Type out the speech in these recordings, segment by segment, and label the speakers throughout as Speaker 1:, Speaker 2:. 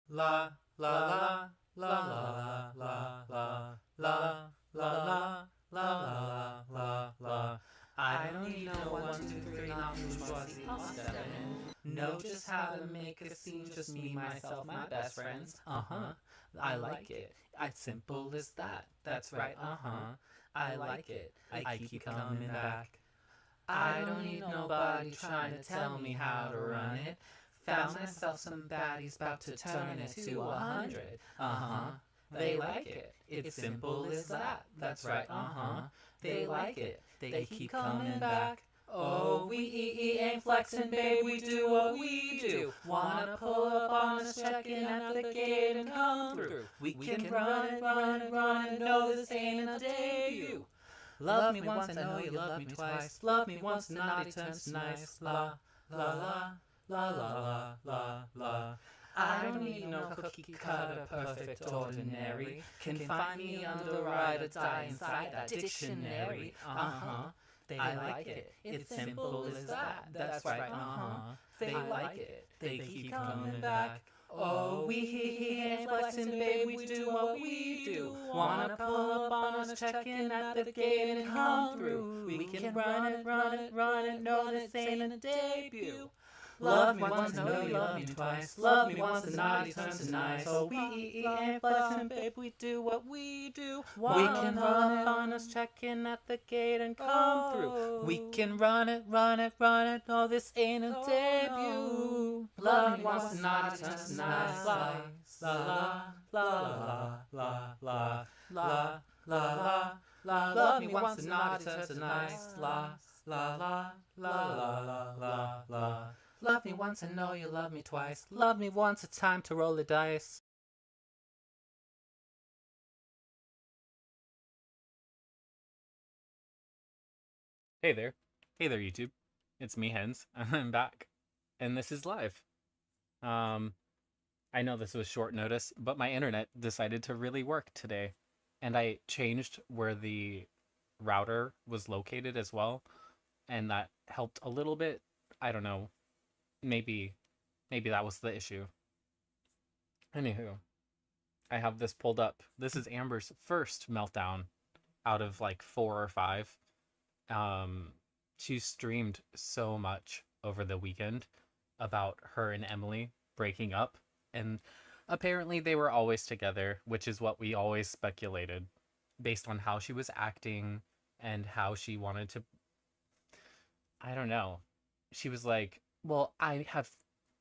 Speaker 1: La la la la la la la la la la la la la. I don't need no 1, 2, 3, not bourgeoisie. I'll step in. Know just how to make a scene. Just me, myself, my best friends. Uh huh. I like it. It's simple as that. That's right. Uh huh. I like it. I keep coming back. I don't need nobody trying to tell me how to run it. Found myself some baddies about to turn it to 100. Uh-huh. They like it. It's simple as that. That's right. Uh-huh. They like it. They keep coming back. Oh, we ain't flexing, babe. We do what we do. Wanna pull up on us, check in at the gate and come through. We can run it, run it, run it. No, this ain't a debut. Love me once, I know you love me twice. Love me once, naughty turns nice. La, la, la, la, la, la, la, la. I don't need no cookie cutter, perfect ordinary. Can find me under ride or die inside that dictionary. Uh-huh. They like it. It's simple as that. That's right. Uh-huh. They like it. They keep coming back. Oh, we ain't flexing, babe, we do what we do. Wanna pull up on us, check in at the gate and come through. We can run it, run it, run it, no, this ain't a debut. Love me once, know you love me twice. Love me once, the naughty turns to nice. So we ain't flexing, babe, we do what we do. We can run it on us, check in at the gate and come through. We can run it, run it, run it, no, this ain't a debut. Love me once, the naughty turns to nice. La, la, la, la, la, la, la, la, la, la. Love me once, the naughty turns to nice. La, la, la, la, la, la, la, la. Love me once, I know you love me twice. Love me once, it's time to roll the dice. Hey there. Hey there, YouTube. It's me, Hens. I'm back. And this is live. Um, I know this was short notice, but my internet decided to really work today. And I changed where the router was located as well. And that helped a little bit. I don't know. Maybe that was the issue. Anywho, I have this pulled up. This is Amber's first meltdown out of like 4 or 5. Um, she streamed so much over the weekend about her and Emily breaking up, and apparently they were always together, which is what we always speculated based on how she was acting and how she wanted to. I don't know. She was like, well, I have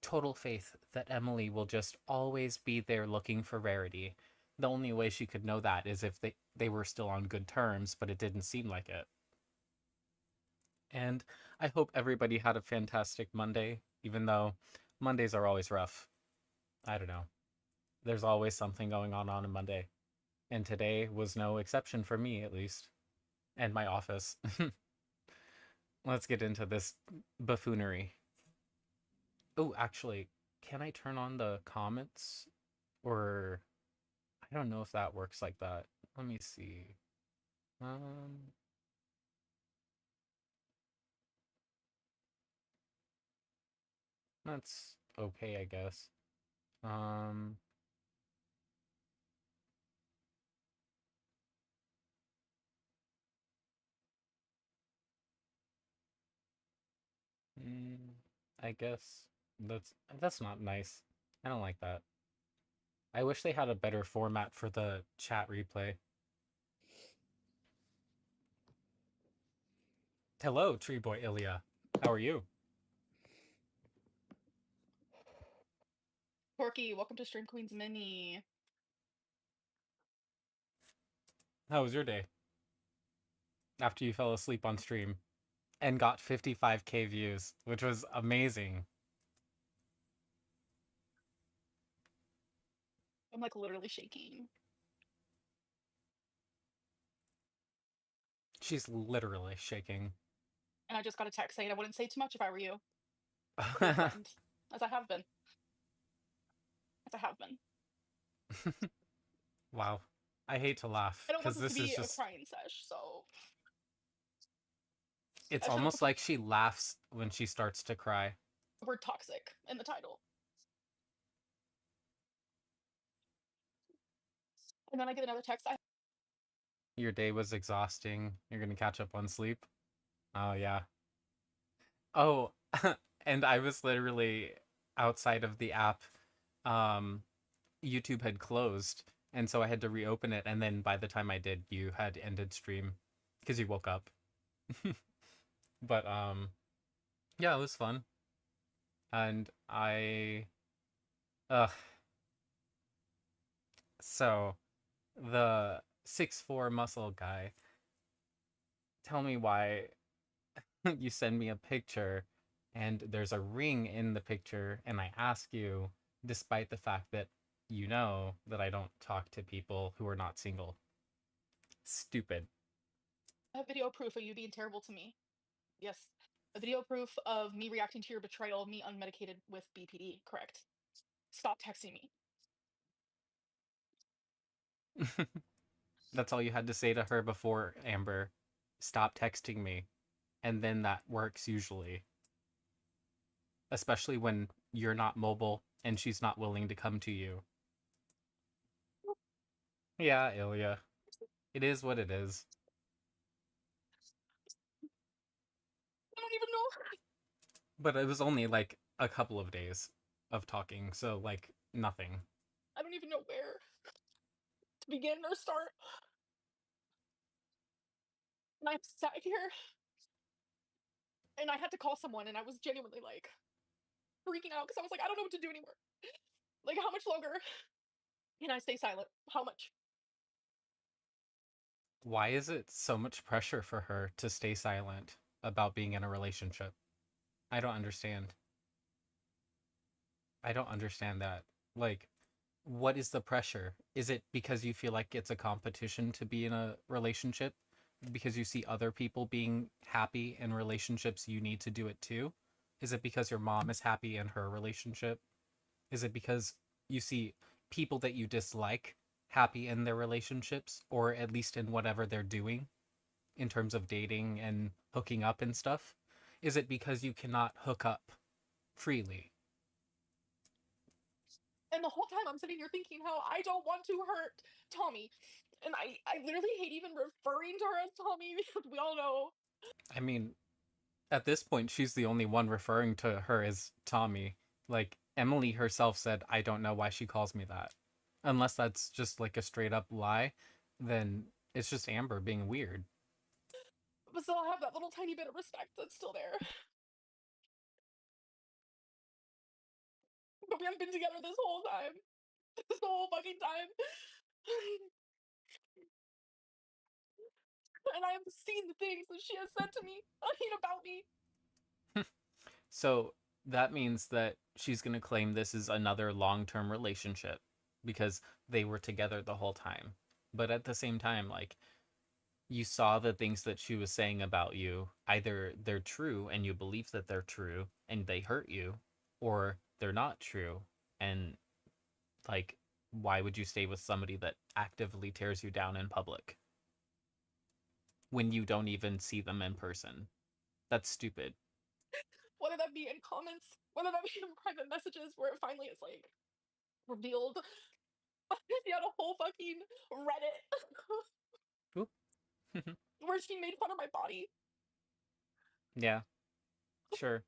Speaker 1: total faith that Emily will just always be there looking for Rarity. The only way she could know that is if they were still on good terms, but it didn't seem like it. And I hope everybody had a fantastic Monday, even though Mondays are always rough. I don't know. There's always something going on a Monday. And today was no exception for me, at least, and my office. Let's get into this buffoonery. Oh, actually, can I turn on the comments? Or I don't know if that works like that. Let me see. Um, that's okay, I guess. Um, mm, I guess that's not nice. I don't like that. I wish they had a better format for the chat replay. Hello, Tree Boy Ilya. How are you?
Speaker 2: Corky, welcome to Stream Queens Mini.
Speaker 1: How was your day after you fell asleep on stream and got 55K views, which was amazing?
Speaker 2: I'm like literally shaking.
Speaker 1: She's literally shaking.
Speaker 2: And I just got a text saying I wouldn't say too much if I were you. Feel threatened. As I have been. As I have been.
Speaker 1: Wow. I hate to laugh
Speaker 2: I don't want
Speaker 1: because
Speaker 2: this to
Speaker 1: this is
Speaker 2: be a
Speaker 1: just,
Speaker 2: crying sesh, so
Speaker 1: it's
Speaker 2: I should have
Speaker 1: almost
Speaker 2: put
Speaker 1: like she laughs when she starts to cry.
Speaker 2: the word toxic in the title. And then I get another text.
Speaker 1: Your day was exhausting. You're gonna catch up on sleep. Oh yeah. Oh, and I was literally outside of the app. Um, YouTube had closed, and so I had to reopen it. And then by the time I did, you had ended stream because you woke up. But yeah, it was fun, and uh, so the 6'4" muscle guy. Tell me why you send me a picture, and there's a ring in the picture, and I ask you, despite the fact that you know that I don't talk to people who are not single. Stupid.
Speaker 2: A video proof of you being terrible to me. Yes. A video proof of me reacting to your betrayal, me unmedicated with BPD. Correct. Stop texting me.
Speaker 1: That's all you had to say to her before, Amber. Stop texting me. And then that works usually. Especially when you're not mobile and she's not willing to come to you. Yeah, Ilya. It is what it is.
Speaker 2: I don't even know.
Speaker 1: But it was only like a couple of days of talking, so like nothing.
Speaker 2: I don't even know where to begin or start. And I sat here and I had to call someone, and I was genuinely like freaking out because I was like, I don't know what to do anymore. Like, how much longer can I stay silent? How much?
Speaker 1: Why is it so much pressure for her to stay silent about being in a relationship? I don't understand. I don't understand that. Like, what is the pressure? Is it because you feel like it's a competition to be in a relationship? Because you see other people being happy in relationships, you need to do it too? Is it because your mom is happy in her relationship? Is it because you see people that you dislike happy in their relationships, or at least in whatever they're doing in terms of dating and hooking up and stuff? Is it because you cannot hook up freely?
Speaker 2: And the whole time I'm sitting here thinking how I don't want to hurt Tommy. And I literally hate even referring to her as Tommy because we all know.
Speaker 1: I mean, at this point, she's the only one referring to her as Tommy. Like, Emily herself said, I don't know why she calls me that. Unless that's just like a straight up lie, then it's just Amber being weird.
Speaker 2: But still, I have that little tiny bit of respect that's still there. But we haven't been together this whole time. This whole fucking time. And I have seen the things that she has said to me, I mean, about me.
Speaker 1: So that means that she's going to claim this is another long term relationship because they were together the whole time. But at the same time, like, you saw the things that she was saying about you. Either they're true and you believe that they're true and they hurt you, or they're not true. And, like, why would you stay with somebody that actively tears you down in public when you don't even see them in person? That's stupid.
Speaker 2: Whether that be in comments, whether that be in private messages where it finally is like revealed. She had a whole fucking Reddit
Speaker 1: Oop.
Speaker 2: where she made fun of my body.
Speaker 1: Yeah, sure.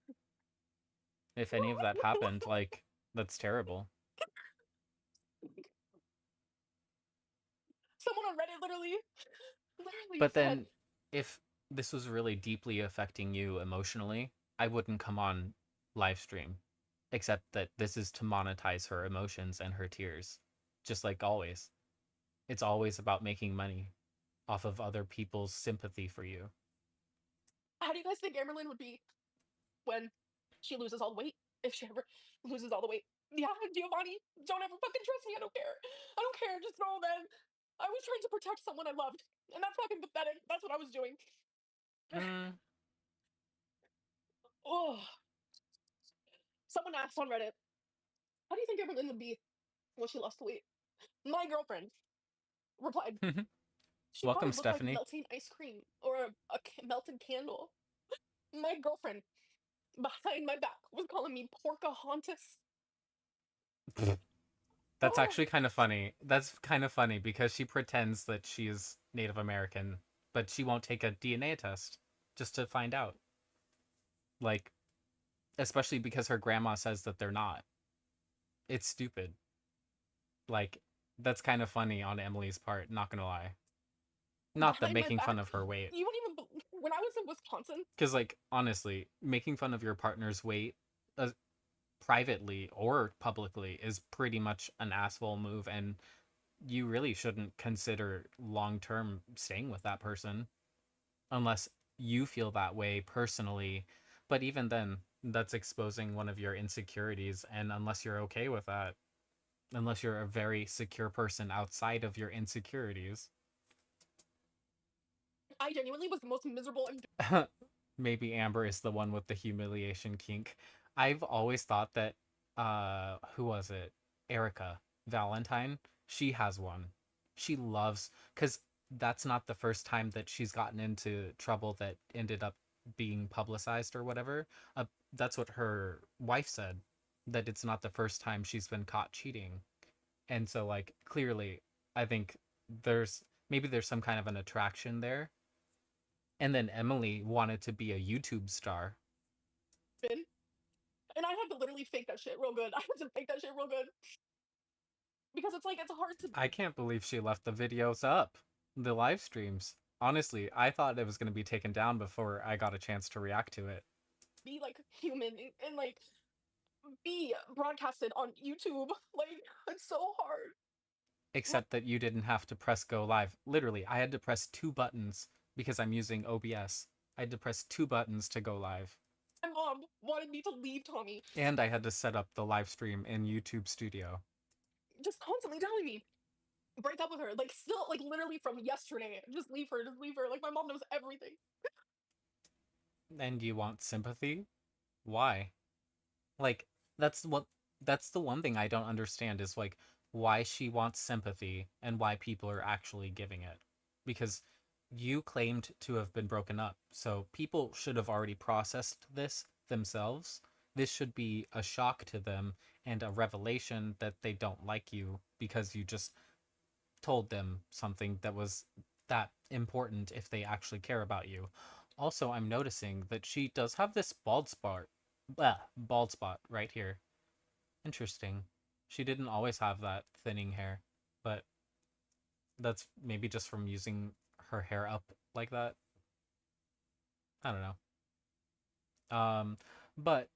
Speaker 1: If any of that happened, like, that's terrible.
Speaker 2: Someone on Reddit literally
Speaker 1: But
Speaker 2: said,
Speaker 1: then, if this was really deeply affecting you emotionally, I wouldn't come on live stream. Except that this is to monetize her emotions and her tears. Just like always. It's always about making money off of other people's sympathy for you.
Speaker 2: how do you guys think Amberlynn would be when she loses all the weight? If she ever loses all the weight. Yeah, Giovanni, don't ever fucking trust me. I don't care. I don't care. Just know that I was trying to protect someone I loved. And that's fucking pathetic. That's what I was doing.
Speaker 1: Mm.
Speaker 2: Oh, someone asked on Reddit, how do you think Amberlynn would be when she lost the weight? My girlfriend replied, she
Speaker 1: Welcome,
Speaker 2: probably looked like
Speaker 1: Stephanie.
Speaker 2: melting ice cream or a melted candle. My girlfriend behind my back was calling me Porcahontas.
Speaker 1: That's actually kind of funny. That's kind of funny because she pretends that she's Native American, but she won't take a DNA test just to find out. Like, especially because her grandma says that they're not. It's stupid. Like, that's kind of funny on Emily's part, not gonna lie. Not the
Speaker 2: Behind my
Speaker 1: making
Speaker 2: back.
Speaker 1: fun of her weight.
Speaker 2: You wouldn't even. When I was in Wisconsin,
Speaker 1: Because, like, honestly, making fun of your partner's weight uh, privately or publicly is pretty much an asshole move, and you really shouldn't consider long term staying with that person unless you feel that way personally. But even then, that's exposing one of your insecurities, and unless you're okay with that, unless you're a very secure person outside of your insecurities,
Speaker 2: I genuinely was the most miserable.
Speaker 1: maybe Amber is the one with the humiliation kink. I've always thought that who was it? Erica Valentine, she has one. She loves cuz that's not the first time that she's gotten into trouble that ended up being publicized or whatever. That's what her wife said, that it's not the first time she's been caught cheating. And so like clearly I think there's some kind of an attraction there. And then Emily wanted to be a YouTube star.
Speaker 2: Been, and I had to literally fake that shit real good. I had to fake that shit real good because it's like it's hard to
Speaker 1: I can't believe she left the videos up, the live streams. Honestly, I thought it was going to be taken down before I got a chance to react to it.
Speaker 2: be like human and like be broadcasted on YouTube. Like it's so hard.
Speaker 1: Except that you didn't have to press go live. Literally, I had to press two buttons because I'm using OBS. I had to press two buttons to go live.
Speaker 2: My mom wanted me to leave Tommy,
Speaker 1: And I had to set up the live stream in YouTube Studio.
Speaker 2: just constantly telling me break up with her. Like still, like literally from yesterday, just leave her, just leave her. Like my mom knows everything.
Speaker 1: And you want sympathy? Why? Like, that's what that's the one thing I don't understand is like why she wants sympathy and why people are actually giving it. Because you claimed to have been broken up, so people should have already processed this themselves. This should be a shock to them and a revelation that they don't like you because you just told them something that was that important if they actually care about you. Also, I'm noticing that she does have this bald spot right here. Interesting. She didn't always have that thinning hair, but that's maybe just from using her hair up like that. I don't know. But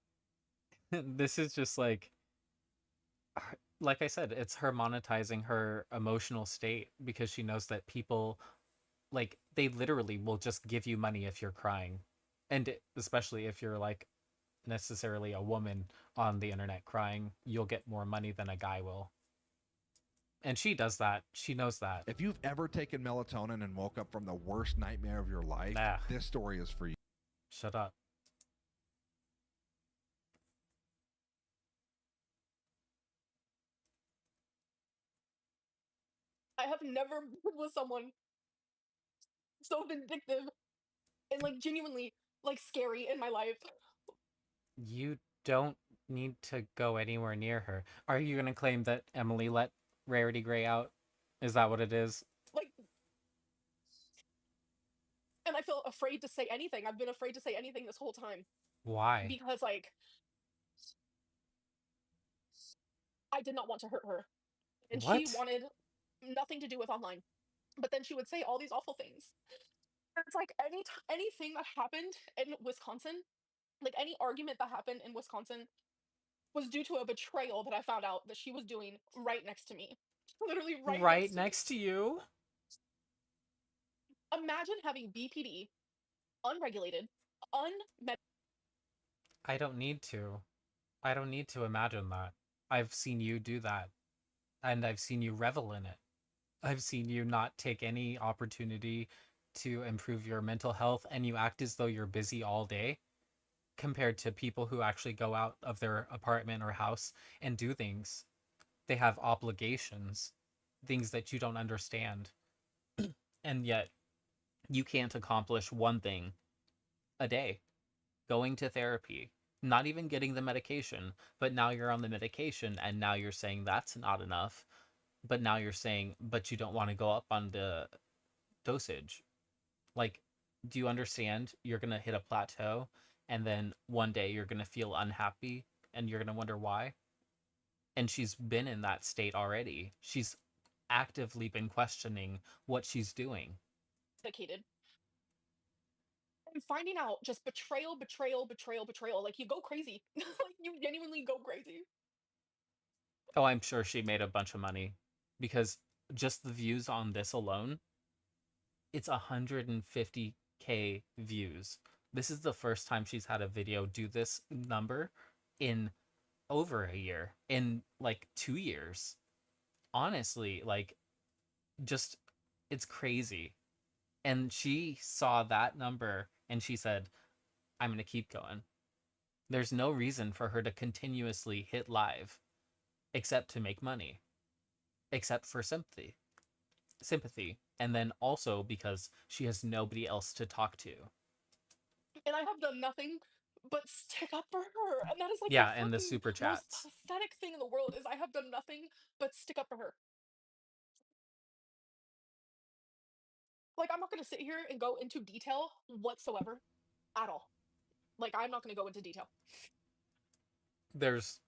Speaker 1: this is just like I said, it's her monetizing her emotional state because she knows that people like they literally will just give you money if you're crying. And especially if you're like necessarily a woman on the internet crying, you'll get more money than a guy will. And she does that. She knows that.
Speaker 3: If you've ever taken melatonin and woke up from the worst nightmare of your life,
Speaker 1: Nah.
Speaker 3: this story is for you.
Speaker 1: Shut up.
Speaker 2: I have never been with someone so vindictive and like genuinely like scary in my life.
Speaker 1: You don't need to go anywhere near her. Are you going to claim that Emily let Rarity Gray out? Is that what it is?
Speaker 2: Like, and I feel afraid to say anything. I've been afraid to say anything this whole time
Speaker 1: Why?
Speaker 2: because like I did not want to hurt her, and she
Speaker 1: What?
Speaker 2: wanted nothing to do with online. But then she would say all these awful things. And it's like anything that happened in Wisconsin, like any argument that happened in Wisconsin, was due to a betrayal that I found out that she was doing right next to me. Literally
Speaker 1: Right
Speaker 2: next to me.
Speaker 1: next to you?
Speaker 2: Imagine having BPD, unregulated, unmed.
Speaker 1: I don't need to. I don't need to imagine that. I've seen you do that. And I've seen you revel in it. I've seen you not take any opportunity to improve your mental health, and you act as though you're busy all day compared to people who actually go out of their apartment or house and do things. They have obligations, things that you don't understand. And yet, you can't accomplish one thing a day, going to therapy, not even getting the medication, but now you're on the medication and now you're saying that's not enough, but now you're saying but you don't want to go up on the dosage. Like, do you understand? You're going to hit a plateau and then one day you're going to feel unhappy and you're going to wonder why. And she's been in that state already. She's actively been questioning what she's doing.
Speaker 2: Dedicated. And finding out just betrayal, betrayal, betrayal, betrayal. Like, you go crazy. Like, you genuinely go crazy.
Speaker 1: Oh, I'm sure she made a bunch of money because just the views on this alone, it's 150K views. This is the first time she's had a video do this number in over a year, in like 2 years. Honestly, like, just, it's crazy. And she saw that number and she said, I'm going to keep going. There's no reason for her to continuously hit live except to make money, except for sympathy, and then also because she has nobody else to talk to.
Speaker 2: And I have done nothing but stick up for her. And that is like
Speaker 1: Yeah,
Speaker 2: the
Speaker 1: and the
Speaker 2: fucking
Speaker 1: super
Speaker 2: most
Speaker 1: chats.
Speaker 2: pathetic thing in the world is I have done nothing but stick up for her. Like, I'm not going to sit here and go into detail whatsoever at all. Like, I'm not going to go into detail.
Speaker 1: There's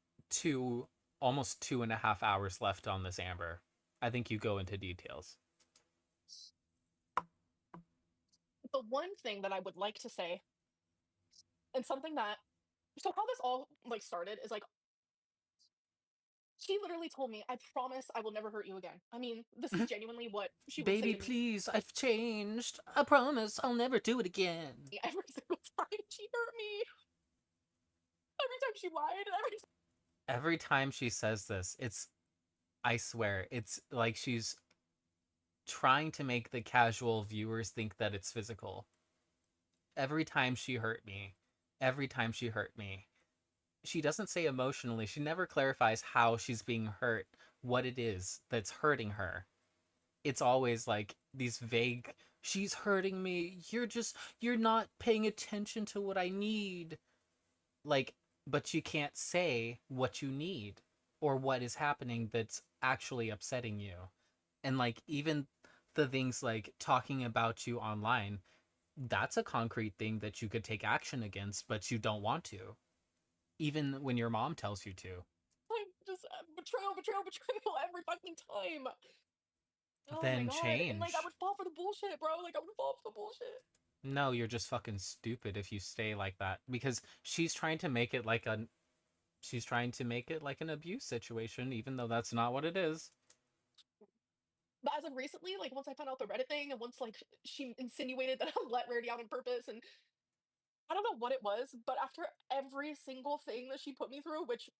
Speaker 1: almost 2.5 hours left on this, Amber. I think you go into details.
Speaker 2: The one thing that I would like to say, and something that, so how this all like started is like, she literally told me, I promise I will never hurt you again. I mean, this is genuinely what she would say
Speaker 1: Baby,
Speaker 2: to me
Speaker 1: please, I've changed. I promise I'll never do it again.
Speaker 2: every single time she hurt me. Every time she lied.
Speaker 1: Every time she says this, I swear, it's like she's trying to make the casual viewers think that it's physical. Every time she hurt me, every time she hurt me, she doesn't say emotionally. She never clarifies how she's being hurt, what it is that's hurting her. It's always like these vague, she's hurting me. You're not paying attention to what I need. Like, but you can't say what you need or what is happening that's actually upsetting you. And like, even the things like talking about you online, that's a concrete thing that you could take action against, but you don't want to, even when your mom tells you to.
Speaker 2: Like, just betrayal, betrayal, betrayal every fucking time. Oh my
Speaker 1: Then
Speaker 2: god. And like, I
Speaker 1: change.
Speaker 2: would fall for the bullshit, bro. Like, I would fall for the bullshit.
Speaker 1: No, you're just fucking stupid if you stay like that, because she's trying to make it like an abuse situation, even though that's not what it is.
Speaker 2: But as of recently, like, once I found out the Reddit thing, and once like she insinuated that I let Rarity out on purpose, and I don't know what it was, but after every single thing that she put me through, which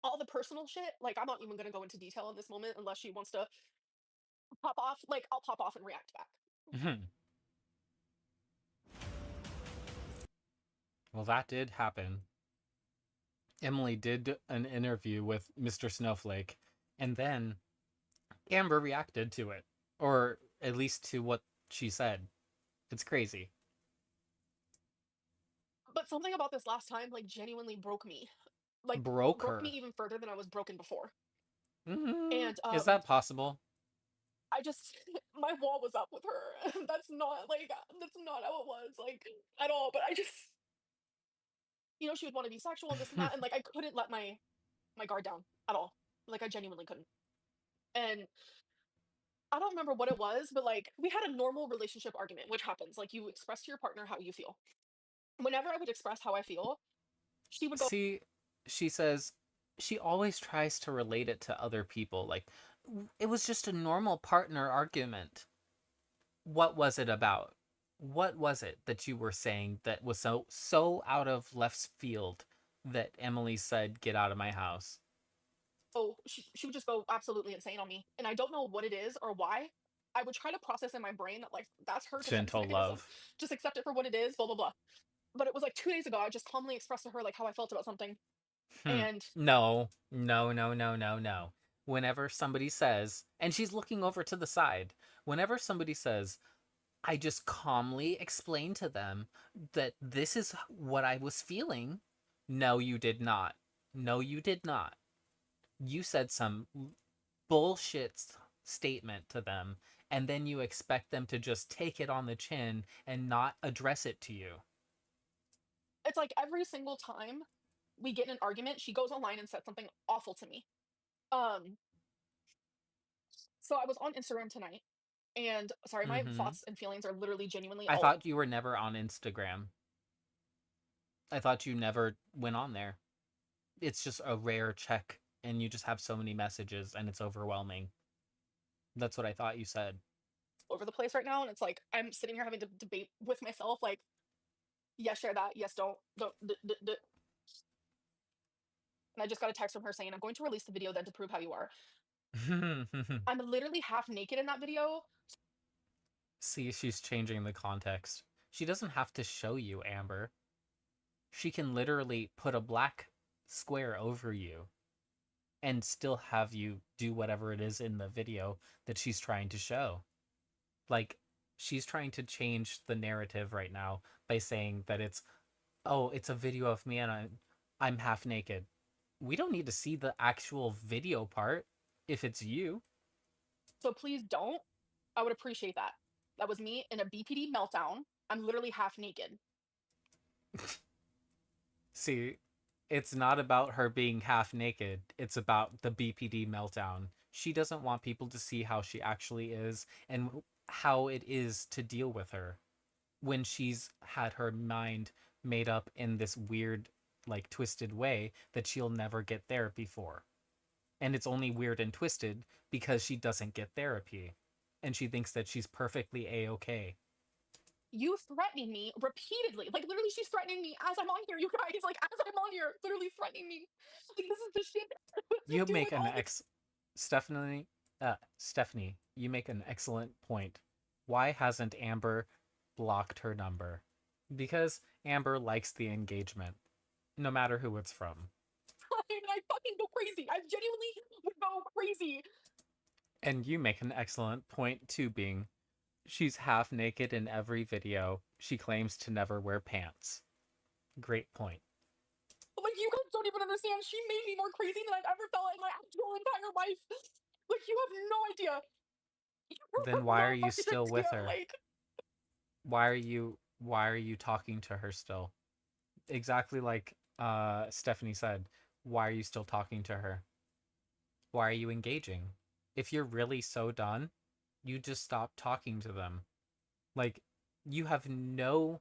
Speaker 2: all the personal shit, like, I'm not even gonna go into detail in this moment unless she wants to pop off. Like, I'll pop off and react back.
Speaker 1: Well, that did happen. Emily did an interview with Mr. Snowflake, and then Amber reacted to it, or at least to what she said. It's crazy.
Speaker 2: But something about this last time, like, genuinely broke me. Like,
Speaker 1: Broke
Speaker 2: broke me
Speaker 1: her.
Speaker 2: even further than I was broken before.
Speaker 1: Mm-hmm.
Speaker 2: And
Speaker 1: Is that possible?
Speaker 2: I just my wall was up with her. That's not like that's not how it was, like, at all. But I just, she would want to be sexual and this and that, and like I couldn't let my guard down at all. Like, I genuinely couldn't. And I don't remember what it was, but like we had a normal relationship argument, which happens. Like, you express to your partner how you feel. Whenever I would express how I feel, she would go,
Speaker 1: See, she says she always tries to relate it to other people. Like, it was just a normal partner argument. What was it about? What was it that you were saying that was so out of left field that Emily said, "Get out of my house"?
Speaker 2: oh, she would just go absolutely insane on me. And I don't know what it is or why. I would try to process in my brain that like that's her defense
Speaker 1: Gentle
Speaker 2: mechanism.
Speaker 1: love.
Speaker 2: Just accept it for what it is, blah blah blah. But it was like 2 days ago, I just calmly expressed to her like how I felt about something. And
Speaker 1: No, no, no, no, no, no. Whenever somebody says, and she's looking over to the side, whenever somebody says, I just calmly explain to them that this is what I was feeling, No, you did not. No, you did not. You said some bullshit statement to them, and then you expect them to just take it on the chin and not address it to you.
Speaker 2: It's like every single time we get in an argument, she goes online and says something awful to me. Um, so I was on Instagram tonight, and sorry, my
Speaker 1: Mm-hmm.
Speaker 2: thoughts and feelings are literally genuinely
Speaker 1: I
Speaker 2: all
Speaker 1: thought you were never on Instagram. I thought you never went on there. It's just a rare check, and you just have so many messages, and it's overwhelming. That's what I thought you said.
Speaker 2: over the place right now, and it's like I'm sitting here having to debate with myself, like, yes, share that, yes, don't. And I just got a text from her saying, I'm going to release the video then to prove how you are. I'm literally half naked in that video.
Speaker 1: See, she's changing the context. She doesn't have to show you, Amber. She can literally put a black square over you and still have you do whatever it is in the video that she's trying to show. Like, she's trying to change the narrative right now by saying that it's a video of me and I'm half naked. We don't need to see the actual video part if it's you.
Speaker 2: So please don't. I would appreciate that. That was me in a BPD meltdown. I'm literally half naked.
Speaker 1: See, it's not about her being half naked. It's about the BPD meltdown. She doesn't want people to see how she actually is and how it is to deal with her when she's had her mind made up in this weird, like, twisted way that she'll never get therapy for. And it's only weird and twisted because she doesn't get therapy. And she thinks that she's perfectly A-okay.
Speaker 2: You threatening me repeatedly. Like, literally, she's threatening me as I'm on here, you guys. Like, as I'm on here, literally threatening me. Like, this is the shit I
Speaker 1: You
Speaker 2: do
Speaker 1: make
Speaker 2: with
Speaker 1: an
Speaker 2: all the
Speaker 1: Stephanie, you make an excellent point. Why hasn't Amber blocked her number? Because Amber likes the engagement, no matter who it's from.
Speaker 2: time. I fucking go crazy. I genuinely would go crazy.
Speaker 1: And you make an excellent point too, being she's half naked in every video. She claims to never wear pants. Great point.
Speaker 2: Like, you guys don't even understand. She made me more crazy than I've ever felt in my actual entire life. Like, you have no idea. You
Speaker 1: Then
Speaker 2: have
Speaker 1: why
Speaker 2: no
Speaker 1: are you
Speaker 2: fucking
Speaker 1: still with
Speaker 2: idea.
Speaker 1: her?
Speaker 2: Like,
Speaker 1: Why are you talking to her still? Exactly like Stephanie said, why are you still talking to her? Why are you engaging? If you're really so done, you just stop talking to them. Like, you have no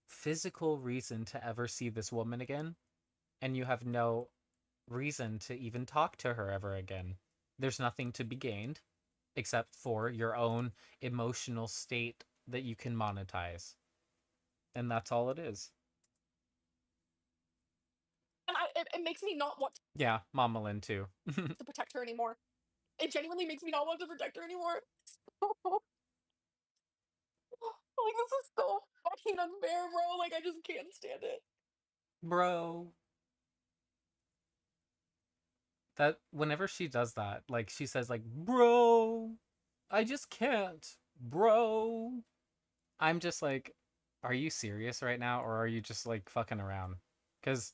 Speaker 1: physical reason to ever see this woman again, and you have no reason to even talk to her ever again. There's nothing to be gained except for your own emotional state that you can monetize. And that's all it is.
Speaker 2: and it makes me not want
Speaker 1: Yeah, Mama Lynn too.
Speaker 2: to protect her anymore. It genuinely makes me not want to protect her anymore. Like, this is so fucking unfair, bro. Like, I just can't stand it.
Speaker 1: Bro. That whenever she does that, like she says like, "Bro, I just can't. Bro." I'm just like, "Are you serious right now or are you just like fucking around?" Cuz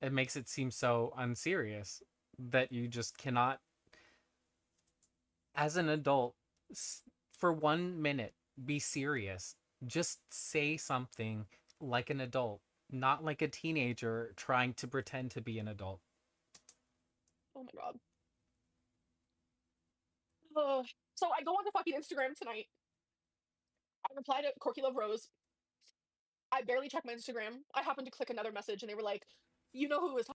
Speaker 1: it makes it seem so unserious that you just cannot as an adult for 1 minute be serious. Just say something like an adult, not like a teenager trying to pretend to be an adult.
Speaker 2: Oh my god. So I go on to fucking Instagram tonight. I reply to Corky Love Rose. I barely check my Instagram. I happened to click another message and they were like, you know who was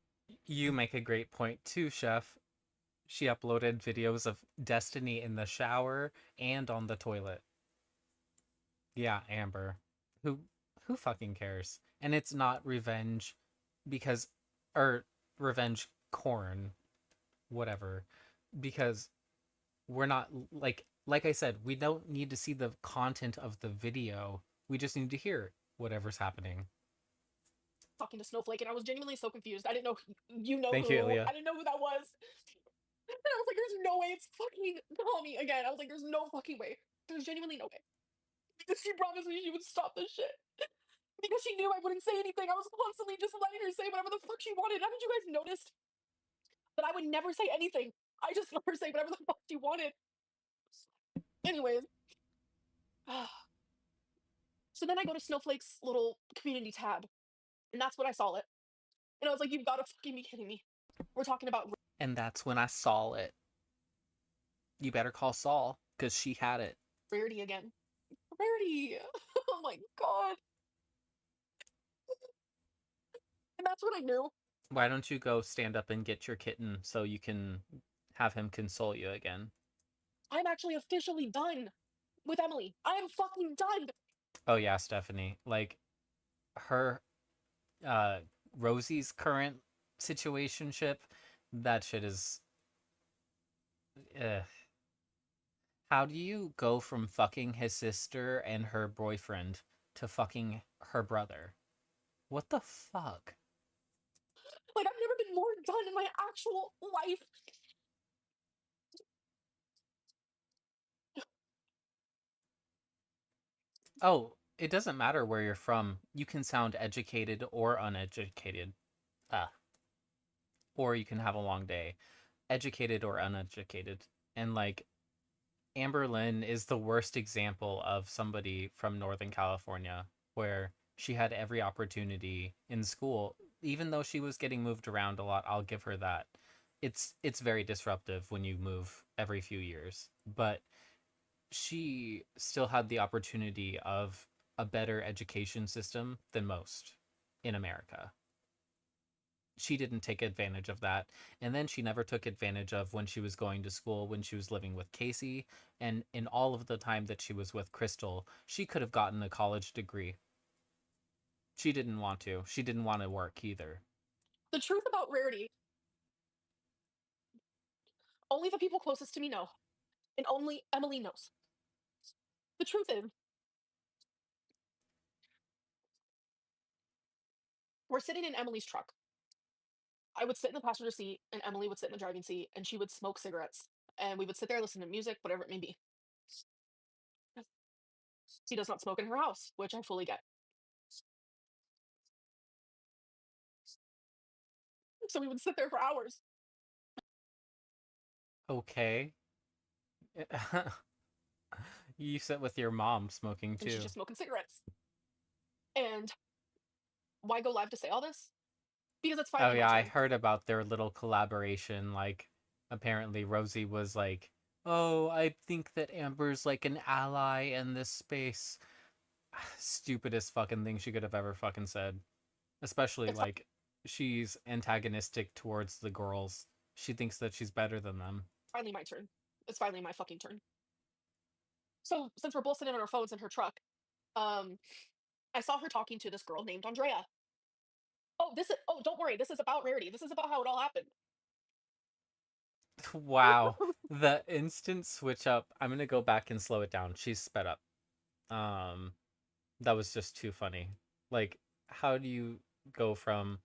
Speaker 1: You make a great point too, Chef. She uploaded videos of Destiny in the shower and on the toilet. Yeah, Amber. Who who fucking cares? And it's not revenge because or revenge corn, whatever. Because we're not like I said, we don't need to see the content of the video. We just need to hear whatever's happening.
Speaker 2: talking to Snowflake, and I was genuinely so confused. I didn't know you know
Speaker 1: Thank you,
Speaker 2: who.
Speaker 1: Ilya.
Speaker 2: I didn't know who that was. And I was like, there's no way it's fucking Tommy again. I was like, there's no fucking way. There's genuinely no way. Because she promised me she would stop this shit. because she knew I wouldn't say anything. I was constantly just letting her say whatever the fuck she wanted. Haven't you guys noticed that I would never say anything? I just let her say whatever the fuck she wanted. Anyways, so then I go to Snowflake's little community tab, and that's when I saw it. And I was like, you've got to fucking be kidding me. We're talking about
Speaker 1: And that's when I saw it. You better call Saul, because she had it.
Speaker 2: Rarity again. Rarity! Oh my god. And that's when I knew.
Speaker 1: Why don't you go stand up and get your kitten so you can have him console you again?
Speaker 2: I'm actually officially done with Emily. I am fucking done.
Speaker 1: Oh yeah, Stephanie. Like, her, Rosie's current situationship, that shit is... How do you go from fucking his sister and her boyfriend to fucking her brother? What the fuck?
Speaker 2: Like, I've never been more done in my actual life.
Speaker 1: Oh, it doesn't matter where you're from. You can sound educated or uneducated. Or you can have a long day. Educated or uneducated. And like, Amberlynn is the worst example of somebody from Northern California where she had every opportunity in school, even though she was getting moved around a lot. I'll give her that. It's very disruptive when you move every few years, but she still had the opportunity of a better education system than most in America. She didn't take advantage of that. And then she never took advantage of when she was going to school, when she was living with Casey. And in all of the time that she was with Crystal, she could have gotten a college degree. She didn't want to. She didn't want to work either.
Speaker 2: The truth about Rarity, only the people closest to me know. And only Emily knows. The truth is, we're sitting in Emily's truck. I would sit in the passenger seat, and Emily would sit in the driving seat, and she would smoke cigarettes. And we would sit there, listen to music, whatever it may be. She does not smoke in her house, which I fully get. So we would sit there for hours.
Speaker 1: Okay. You sit with your mom smoking
Speaker 2: And she's
Speaker 1: too.
Speaker 2: just smoking cigarettes. And why go live to say all this? Because it's
Speaker 1: Oh
Speaker 2: finally my
Speaker 1: yeah, I
Speaker 2: turn.
Speaker 1: heard about their little collaboration. Like, apparently Rosie was like, "Oh, I think that Amber's like an ally in this space." Stupidest fucking thing she could have ever fucking said. Especially
Speaker 2: It's
Speaker 1: like, she's antagonistic towards the girls. She thinks that she's better than them.
Speaker 2: finally my turn. It's finally my fucking turn. So since we're both sitting on our phones in her truck, um, I saw her talking to this girl named Andrea. Oh, don't worry, this is about Rarity. This is about how it all happened.
Speaker 1: Wow. The instant switch up. I'm gonna go back and slow it down. She's sped up. Um, that was just too funny. Like, how do you go from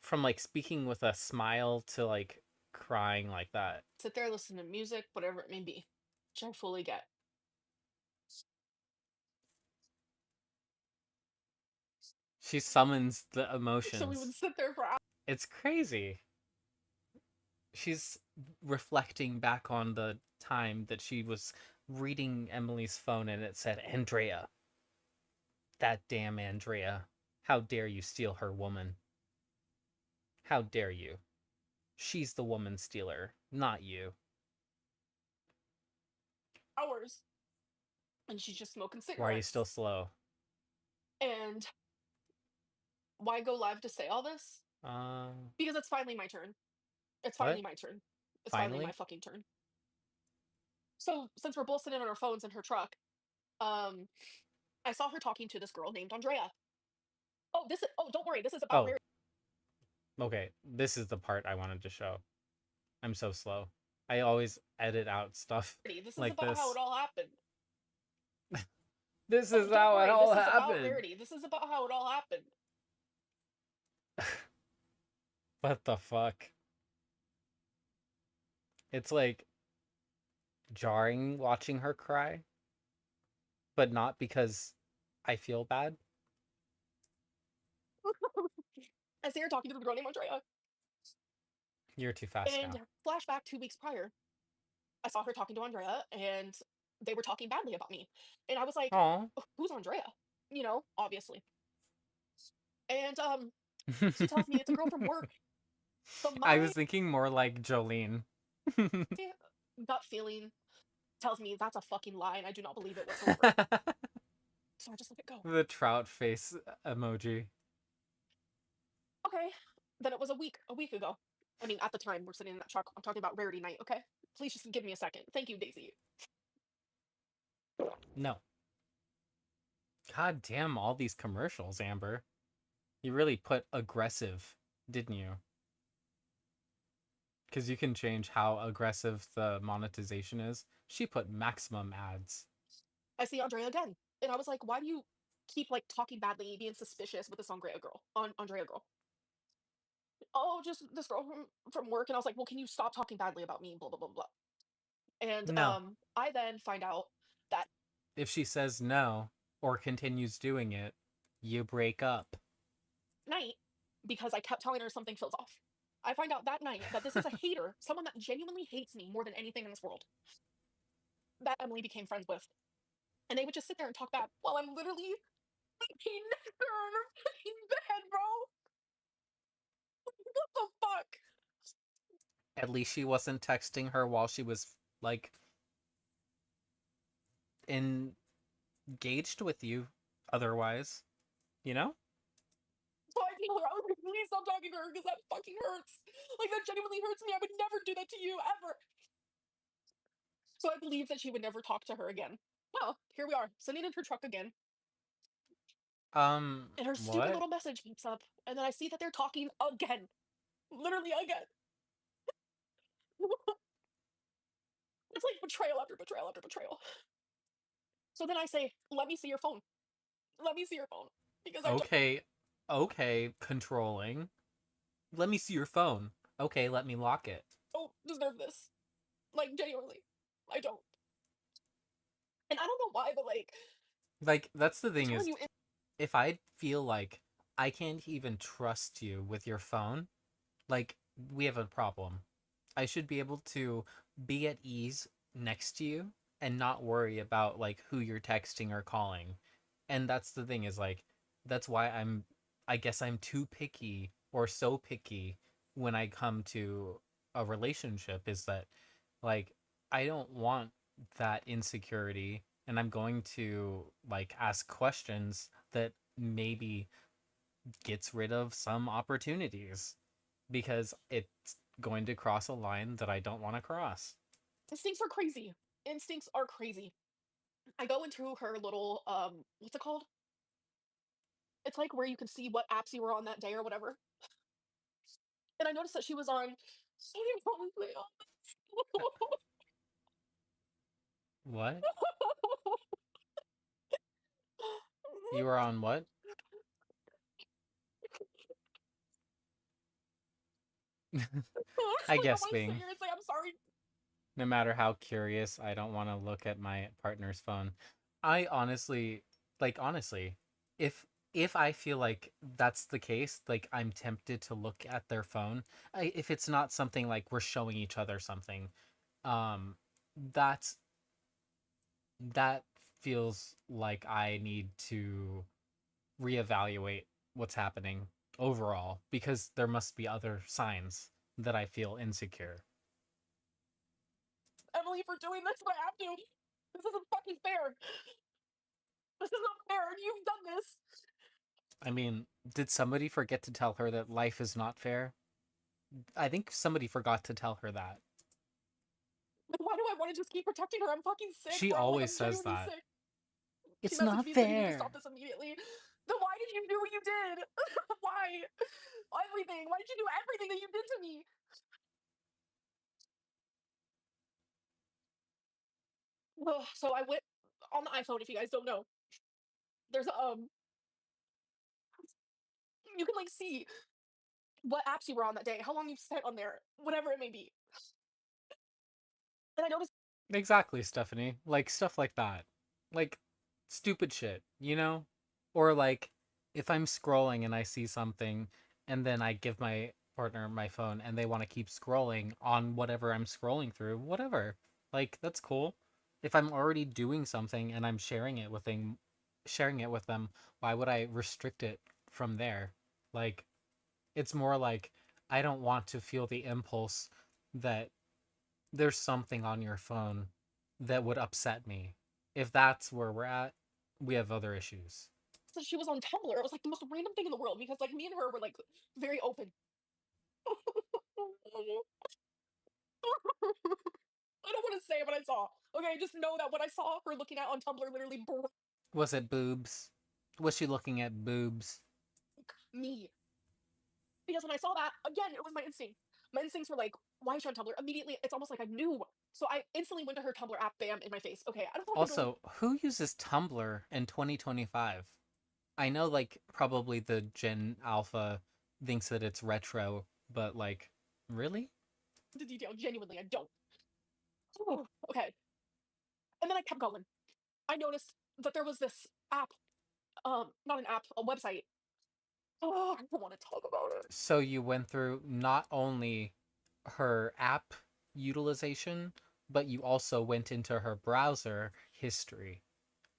Speaker 1: from like speaking with a smile to like crying like that?
Speaker 2: Sit there, listen to music, whatever it may be, which I fully get.
Speaker 1: She summons the
Speaker 2: So we would
Speaker 1: emotions.
Speaker 2: sit there for hours.
Speaker 1: It's crazy. She's reflecting back on the time that she was reading Emily's phone and it said Andrea. That damn Andrea. How dare you steal her woman? How dare you? She's the woman stealer, not you.
Speaker 2: And she's just smoking
Speaker 1: Why are you
Speaker 2: cigarettes.
Speaker 1: still slow?
Speaker 2: And why go live to say all this? Because it's finally my turn. It's finally
Speaker 1: What?
Speaker 2: my turn. It's finally my
Speaker 1: Finally?
Speaker 2: fucking turn. So since we're both sitting on our phones in her truck, I saw her talking to this girl named Andrea. Don't worry, this is about
Speaker 1: Oh, okay. This is the part I wanted to show. I'm so slow. I always edit out stuff
Speaker 2: Rarity. This is
Speaker 1: like
Speaker 2: about how
Speaker 1: this.
Speaker 2: it all happened.
Speaker 1: This
Speaker 2: Oh,
Speaker 1: is
Speaker 2: don't
Speaker 1: how it
Speaker 2: worry,
Speaker 1: all
Speaker 2: this is about
Speaker 1: happened.
Speaker 2: Rarity. This is about how it all happened.
Speaker 1: What the fuck? It's like jarring watching her cry, but not because I feel bad.
Speaker 2: I see her talking to the girl named Andrea.
Speaker 1: You're too fast
Speaker 2: And
Speaker 1: now.
Speaker 2: flashback 2 weeks prior, I saw her talking to Andrea, and they were talking badly about me. And I was like,
Speaker 1: Aw.
Speaker 2: who's Andrea? You know, obviously. And she tells me it's a girl from work. So
Speaker 1: I
Speaker 2: my
Speaker 1: was thinking more like Jolene.
Speaker 2: gut feeling tells me that's a fucking lie, and I do not believe it whatsoever. So I just let it go.
Speaker 1: The trout face emoji.
Speaker 2: Okay. Then it was a week ago. I mean, at the time we're sitting in that truck. I'm talking about rarity night, okay? Please just give me a second. Thank you, Daisy.
Speaker 1: No. God damn, all these commercials, Amber. You really put aggressive, didn't you? Because you can change how aggressive the monetization is. She put maximum ads.
Speaker 2: I see Andrea again. And I was like, why do you keep like talking badly, being suspicious with this Andrea girl? Oh, just this girl from work. And I was like, well, can you stop talking badly about me? Blah blah blah blah. And
Speaker 1: No.
Speaker 2: I then find out that
Speaker 1: If she says no or continues doing it, you break up.
Speaker 2: night, because I kept telling her something feels off. I find out that night that this is a hater, someone that genuinely hates me more than anything in this world, that Emily became friends with. And they would just sit there and talk bad while I'm literally sleeping next to her in her fucking bed, bro. What the fuck?
Speaker 1: At least she wasn't texting her while she was, like, engaged with you otherwise. You know?
Speaker 2: So I told her, I was like, please stop talking to her because that fucking hurts. Like, that genuinely hurts me. I would never do that to you, ever. So I believed that she would never talk to her again. Well, here we are, sitting in her truck again. And her stupid
Speaker 1: What?
Speaker 2: little message pops up. And then I see that they're talking again. Literally again. It's like betrayal after betrayal after betrayal. So then I say, let me see your phone. Let me see your phone. Because I don't.
Speaker 1: Okay, controlling. Let me see your phone. Okay, let me lock it.
Speaker 2: Don't deserve this. Like, genuinely. I don't. And I don't know why, but like,
Speaker 1: Like, that's the
Speaker 2: I'm
Speaker 1: thing
Speaker 2: telling
Speaker 1: is,
Speaker 2: you,
Speaker 1: if I feel like I can't even trust you with your phone, like, we have a problem. I should be able to be at ease next to you and not worry about, like, who you're texting or calling. And that's the thing is, like, that's why I guess I'm too picky or so picky when I come to a relationship is that, like, I don't want that insecurity, and I'm going to, like, ask questions that maybe gets rid of some opportunities because it's going to cross a line that I don't want to cross.
Speaker 2: instincts are crazy. Instincts are crazy. I go into her little, what's it called? It's like where you can see what apps you were on that day or whatever. And I noticed that she was on.
Speaker 1: What? You were on what? I
Speaker 2: Honestly, I
Speaker 1: guess
Speaker 2: want to sit
Speaker 1: being.
Speaker 2: here and say I'm sorry.
Speaker 1: No matter how curious, I don't want to look at my partner's phone. I honestly, honestly, if if I feel like that's the case, like I'm tempted to look at their phone, if it's not something like we're showing each other something, um, that's that feels like I need to reevaluate what's happening overall because there must be other signs that I feel insecure.
Speaker 2: Emily, for doing this, but I have to. This isn't fucking fair. This is not fair. You've done this.
Speaker 1: I mean, did somebody forget to tell her that life is not fair? I think somebody forgot to tell her that.
Speaker 2: Like, why do I want to just keep protecting her? I'm fucking sick,
Speaker 1: She
Speaker 2: bro. Like,
Speaker 1: always
Speaker 2: I'm
Speaker 1: says
Speaker 2: genuinely
Speaker 1: that.
Speaker 2: sick. She
Speaker 1: It's
Speaker 2: messaged
Speaker 1: not
Speaker 2: me and said, you need to
Speaker 1: fair.
Speaker 2: stop this immediately. Then why did you do what you did? Why? Everything. Why did you do everything that you did to me? Ugh, so I went on the iPhone, if you guys don't know. There's you can like see what apps you were on that day, how long you spent on there, whatever it may be. And I noticed
Speaker 1: Exactly, Stephanie. Like, stuff like that. Like, stupid shit, you know? Or, like, if I'm scrolling and I see something and then I give my partner my phone and they want to keep scrolling on whatever I'm scrolling through, whatever. Like that's cool. If I'm already doing something and I'm sharing it with them, why would I restrict it from there? Like it's more like I don't want to feel the impulse that there's something on your phone that would upset me. If that's where we're at, we have other issues.
Speaker 2: So she was on Tumblr. It was like the most random thing in the world because like me and her were like very open. I don't want to say what I saw. Okay, just know that what I saw her looking at on Tumblr literally broke
Speaker 1: Was it boobs? Was she looking at boobs?
Speaker 2: me. Because when I saw that, again, it was my instinct. My instincts were like, why is she on Tumblr? Immediately, it's almost like I knew. So I instantly went to her Tumblr app, bam, in my face. Okay, I don't have to go.
Speaker 1: Also, who uses Tumblr in 2025? I know, like, probably the Gen Alpha thinks that it's retro, but, like, really?
Speaker 2: The detail. Genuinely, I don't. Ooh, okay. And then I kept going. I noticed that there was this app, not an app, a website. Oh, I don't want to talk about it.
Speaker 1: So you went through not only her app utilization, but you also went into her browser history.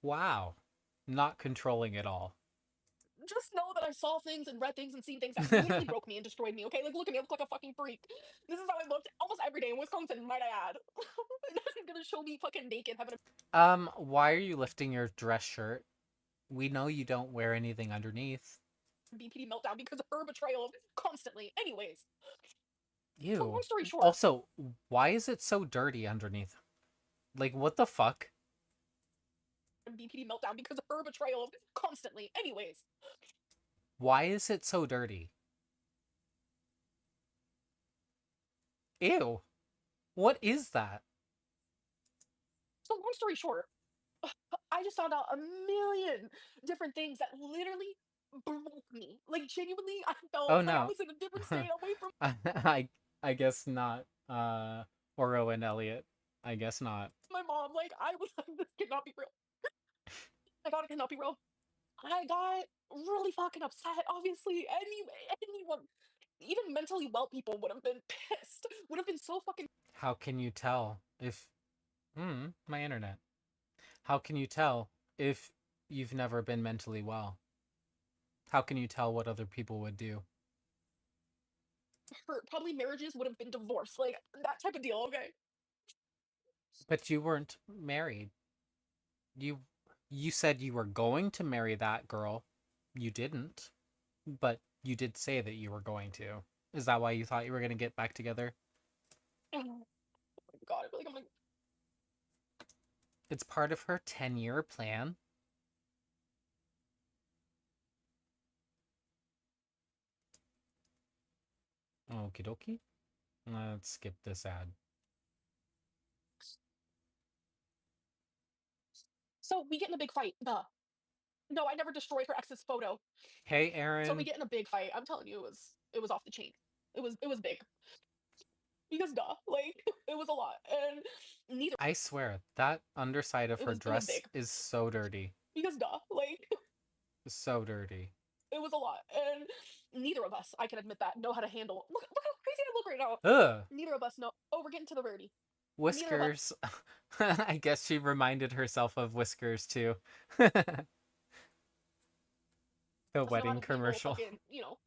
Speaker 1: Wow. Not controlling it all.
Speaker 2: Just know that I saw things and read things and seen things that literally broke me and destroyed me. Okay, like look at me, I look like a fucking freak. This is how I looked almost every day in Wisconsin, might I add. It's gonna show me fucking naked having
Speaker 1: Why are you lifting your dress shirt? We know you don't wear anything underneath.
Speaker 2: a BPD meltdown because of her betrayal constantly. Anyways, so long
Speaker 1: Ew.
Speaker 2: story short,
Speaker 1: Also, why is it so dirty underneath? Like, what the fuck?
Speaker 2: BPD meltdown because of her betrayal constantly. Anyways,
Speaker 1: Why is it so dirty? Ew. What is that?
Speaker 2: so long story short, I just found out a million different things that literally broke me. Like genuinely, I felt
Speaker 1: Oh
Speaker 2: like I
Speaker 1: no.
Speaker 2: was in a different state away from
Speaker 1: I I guess not. Oro and Elliot. I guess not.
Speaker 2: my mom. Like I was like, this cannot be real. I God, it cannot be real. I got really fucking upset. Obviously, anyone, even mentally well people would have been pissed. Would have been so fucking.
Speaker 1: How can you tell if my internet. How can you tell if you've never been mentally well? How can you tell what other people would do?
Speaker 2: Hurt. Probably marriages would have been divorced, like that type of deal. Okay.
Speaker 1: But you weren't married. You you said you were going to marry that girl. You didn't, but you did say that you were going to. Is that why you thought you were going to get back together?
Speaker 2: Oh my God, I feel like I'm like
Speaker 1: It's part of her 10-year plan. Okie dokie. Let's skip this ad.
Speaker 2: so we get in a big fight. Duh. No, I never destroyed her ex's photo.
Speaker 1: Hey,
Speaker 2: So we
Speaker 1: Aaron.
Speaker 2: get in a big fight. I'm telling you, it was off the chain. It was big because duh, like it was a lot, and neither
Speaker 1: I swear, that underside of her
Speaker 2: it was
Speaker 1: dress
Speaker 2: big
Speaker 1: is so dirty.
Speaker 2: because duh, like
Speaker 1: So dirty.
Speaker 2: it was a lot, and neither of us, I can admit that, know how to handle. Look how crazy I look right now.
Speaker 1: Ugh.
Speaker 2: Neither of us know. Oh, we're getting to the verdi. Neither of us
Speaker 1: Whiskers. I guess she reminded herself of Whiskers too. The
Speaker 2: know how
Speaker 1: wedding
Speaker 2: to handle
Speaker 1: commercial.
Speaker 2: fucking, you know.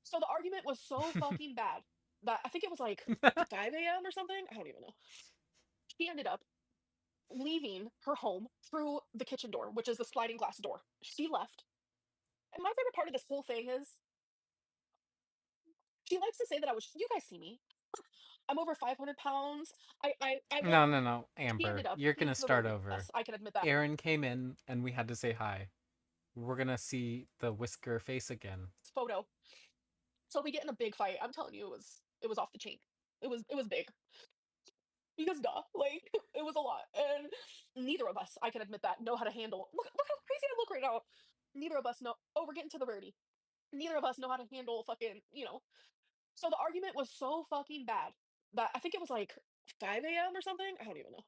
Speaker 2: So the argument was so fucking bad that I think it was like 5 a.m. or something. I don't even know. She ended up leaving her home through the kitchen door, which is the sliding glass door. She left. And my favorite part of this whole thing is she likes to say that I was, you guys see me. I'm over 500 pounds. I wear,
Speaker 1: No, no, no,
Speaker 2: she ended
Speaker 1: Amber.
Speaker 2: up,
Speaker 1: You're
Speaker 2: getting
Speaker 1: gonna
Speaker 2: to the
Speaker 1: start
Speaker 2: verdi.
Speaker 1: over.
Speaker 2: Yes, I can admit that.
Speaker 1: Aaron came in and we had to say hi. We're gonna see the Whisker face again.
Speaker 2: Photo. So we get in a big fight. I'm telling you, it was off the chain. It was big. Because duh, like it was a lot. And neither of us, I can admit that, know how to handle. Look how crazy I look right now. Neither of us know. Oh, we're getting to the verdi. Neither of us know how to handle fucking, you know. So the argument was so fucking bad that I think it was like 5 a.m. or something. I don't even know.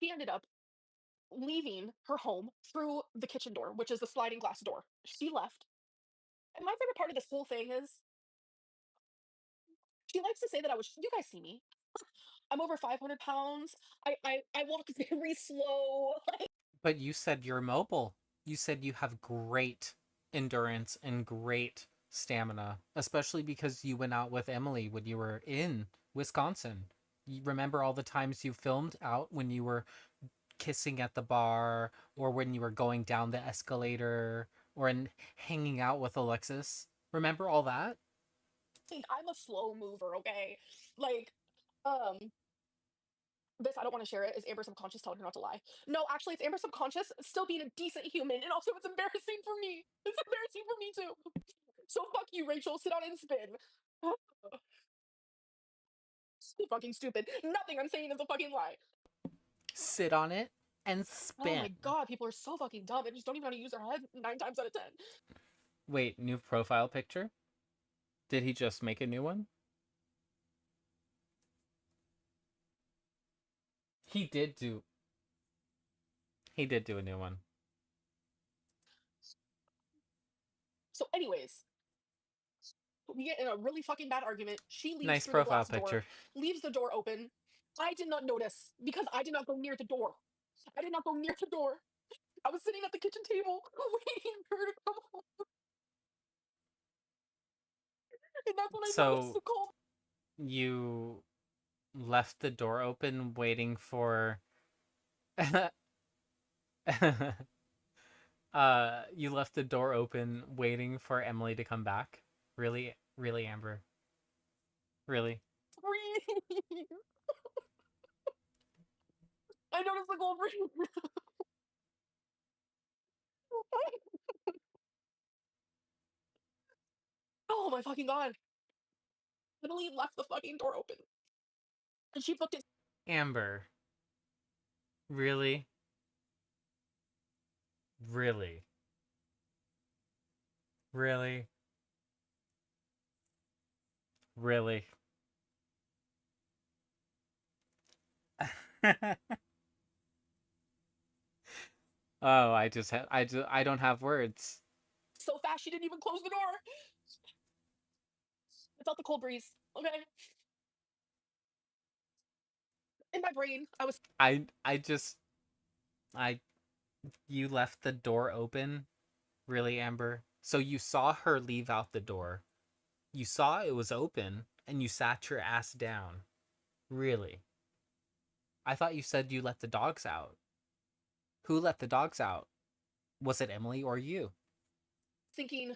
Speaker 2: She ended up leaving her home through the kitchen door, which is the sliding glass door. She left. And my favorite part of this whole thing is she likes to say that I was. You guys see me. I'm over 500 pounds. I walk very slow.
Speaker 1: But you said you're mobile. You said you have great endurance and great stamina, especially because you went out with Emily when you were in Wisconsin. You remember all the times you filmed out when you were kissing at the bar or when you were going down the escalator or in hanging out with Alexis? Remember all that?
Speaker 2: I'm a slow mover, okay? Like, um, this I don't want to share it. Is Amber subconscious telling her not to lie? No, actually, it's Amber subconscious still being a decent human, and also it's embarrassing for me. It's embarrassing for me too. So fuck you, Rachel. Sit down and spin. So fucking stupid. Nothing I'm saying is a fucking lie.
Speaker 1: Sit on it and
Speaker 2: Oh my
Speaker 1: spin.
Speaker 2: god, people are so fucking dumb. They just don't even know how to use their head 9 times out of 10.
Speaker 1: Wait, new profile picture? Did he just make a new one? He did do He did do a new one.
Speaker 2: So, anyways, we get in a really fucking bad argument. She leaves
Speaker 1: Nice
Speaker 2: through the
Speaker 1: profile
Speaker 2: glass door,
Speaker 1: picture.
Speaker 2: leaves the door open. I did not notice because I did not go near the door. I did not go near the door. I was sitting at the kitchen table waiting for her to come home. And that's when I noticed
Speaker 1: So
Speaker 2: the cold.
Speaker 1: you left the door open waiting for you left the door open waiting for Emily to come back? Really? Really, Amber? Really?
Speaker 2: Breathe. I noticed the cold breeze. Oh my fucking god. Literally left the fucking door open. And she booked it.
Speaker 1: Amber. Really? Really? Really? Really? Oh, I don't have words.
Speaker 2: So fast she didn't even close the door. I felt the cold breeze. Okay. In my brain, I was
Speaker 1: I just I You left the door open? Really, Amber? So you saw her leave out the door. You saw it was open and you sat your ass down. Really? I thought you said you let the dogs out. Who let the dogs out? Was it Emily or you?
Speaker 2: thinking,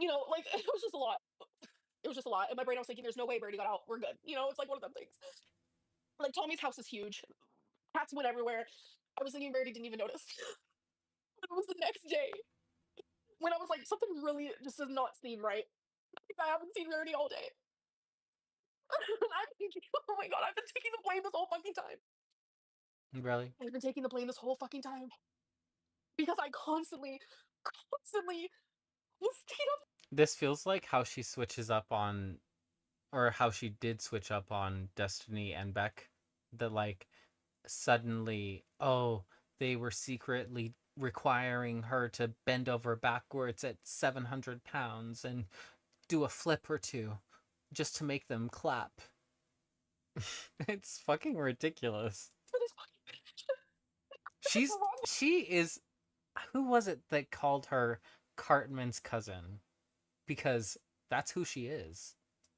Speaker 2: like it was just a lot. It was just a lot. In my brain, I was thinking, there's no way Birdie got out. We're good. It's like one of them things. Like Tommy's house is huge. Cats went everywhere. I was thinking Birdie didn't even notice. But it was the next day when I was like, something really just does not seem right. I haven't seen Birdie all day. I'm thinking, oh my god, I've been taking the blame this whole fucking time.
Speaker 1: Really?
Speaker 2: I've been taking the blame this whole fucking time because I constantly was staying up.
Speaker 1: This feels like how she switches up on, or how she did switch up on Destiny and Beck. That, like, suddenly, oh, they were secretly requiring her to bend over backwards at 700 pounds and do a flip or two just to make them clap. It's fucking ridiculous.
Speaker 2: For this fucking what's
Speaker 1: She's
Speaker 2: wrong
Speaker 1: she is Who was it that called her Cartman's cousin? Because that's who she is.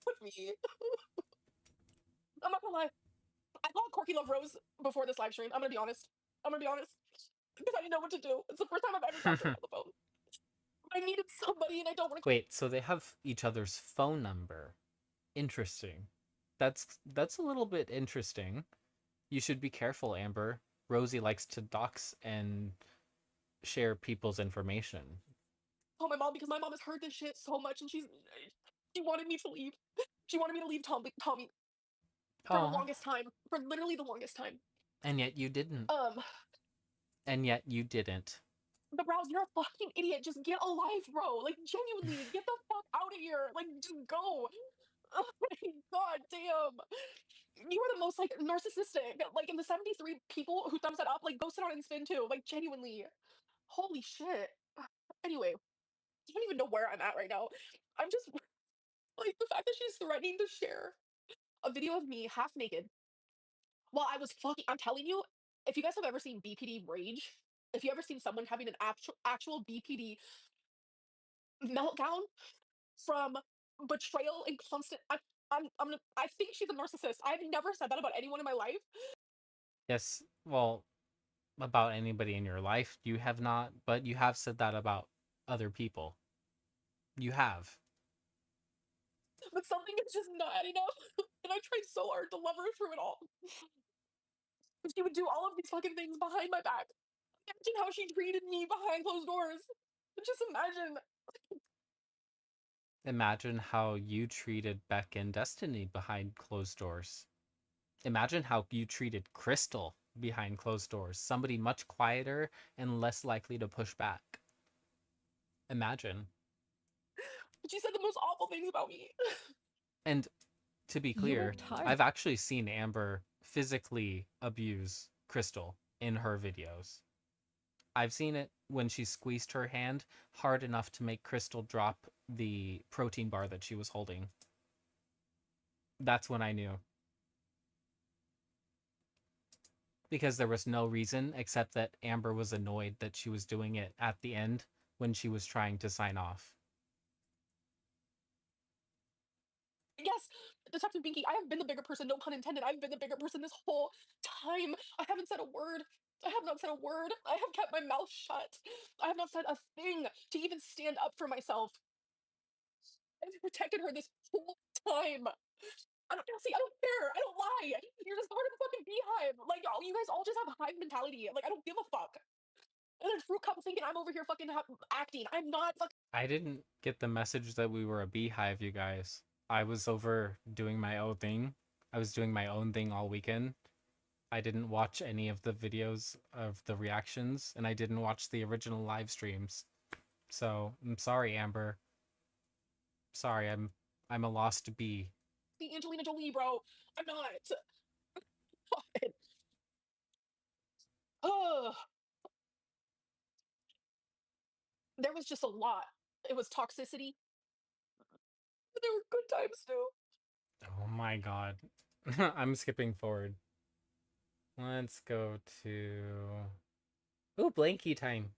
Speaker 2: with me? I'm not gonna lie. I called Corky Love Rose before this live stream. I'm gonna be honest. Because I didn't know what to do. It's the first time I've ever talked to her on the phone. I needed somebody, and I don't want to.
Speaker 1: Wait, so they have each other's phone number. Interesting. That's a little bit interesting. You should be careful, Amber. Rosie likes to dox and share people's information.
Speaker 2: Call my mom because my mom has heard this shit so much, and she wanted me to leave. She wanted me to leave Tommy for the
Speaker 1: Oh,
Speaker 2: longest time, for literally the longest time.
Speaker 1: and yet you didn't.
Speaker 2: Um,
Speaker 1: And yet you didn't.
Speaker 2: but Rouse, you're a fucking idiot. Just get a life, bro. Like genuinely, get the fuck out of here. Like just go. Oh my god, damn. You are the most like narcissistic. Like in the 73 people who thumbs that up, like go sit on and spin too. Like genuinely. Holy shit. Anyway, don't even know where I'm at right now. I'm just like the fact that she's threatening to share a video of me half naked while I was fucking. I'm telling you, if you guys have ever seen BPD rage, if you ever seen someone having an actual BPD meltdown from betrayal and constant, I think she's a narcissist. I've never said that about anyone in my life.
Speaker 1: Yes, well, about anybody in your life, you have not, but you have said that about other people. You have.
Speaker 2: But something is just not adding up. And I tried so hard to love her through it all. But she would do all of these fucking things behind my back. Imagine how she treated me behind closed doors. Just imagine.
Speaker 1: Imagine how you treated Beck and Destiny behind closed doors. Imagine how you treated Crystal behind closed doors. Somebody much quieter and less likely to push back. Imagine.
Speaker 2: She said the most awful things about me.
Speaker 1: And to be
Speaker 4: You
Speaker 1: clear,
Speaker 4: worked hard.
Speaker 1: I've actually seen Amber physically abuse Crystal in her videos. I've seen it when she squeezed her hand hard enough to make Crystal drop the protein bar that she was holding. That's when I knew. Because there was no reason except that Amber was annoyed that she was doing it at the end when she was trying to sign off.
Speaker 2: Yes, Detective Binky, I have been the bigger person, no pun intended. I've been the bigger person this whole time. I haven't said a word. I have not said a word. I have kept my mouth shut. I have not said a thing to even stand up for myself. I've protected her this whole time. I don't see. I don't care. I don't lie. You're just part of the fucking beehive. Like you guys all just have hive mentality. Like I don't give a fuck. And then Fruit Cup thinking I'm over here fucking acting. I'm not fucking.
Speaker 1: I didn't get the message that we were a beehive, you guys. I was over doing my own thing. I was doing my own thing all weekend. I didn't watch any of the videos of the reactions, and I didn't watch the original live streams. So I'm sorry, Amber. Sorry, I'm a lost bee.
Speaker 2: The Angelina Jolie, bro. I'm not. God. Ugh. There was just a lot. It was toxicity. But there were good times too.
Speaker 1: Oh my god. I'm skipping forward. Let's go to... Ooh, Blanky time.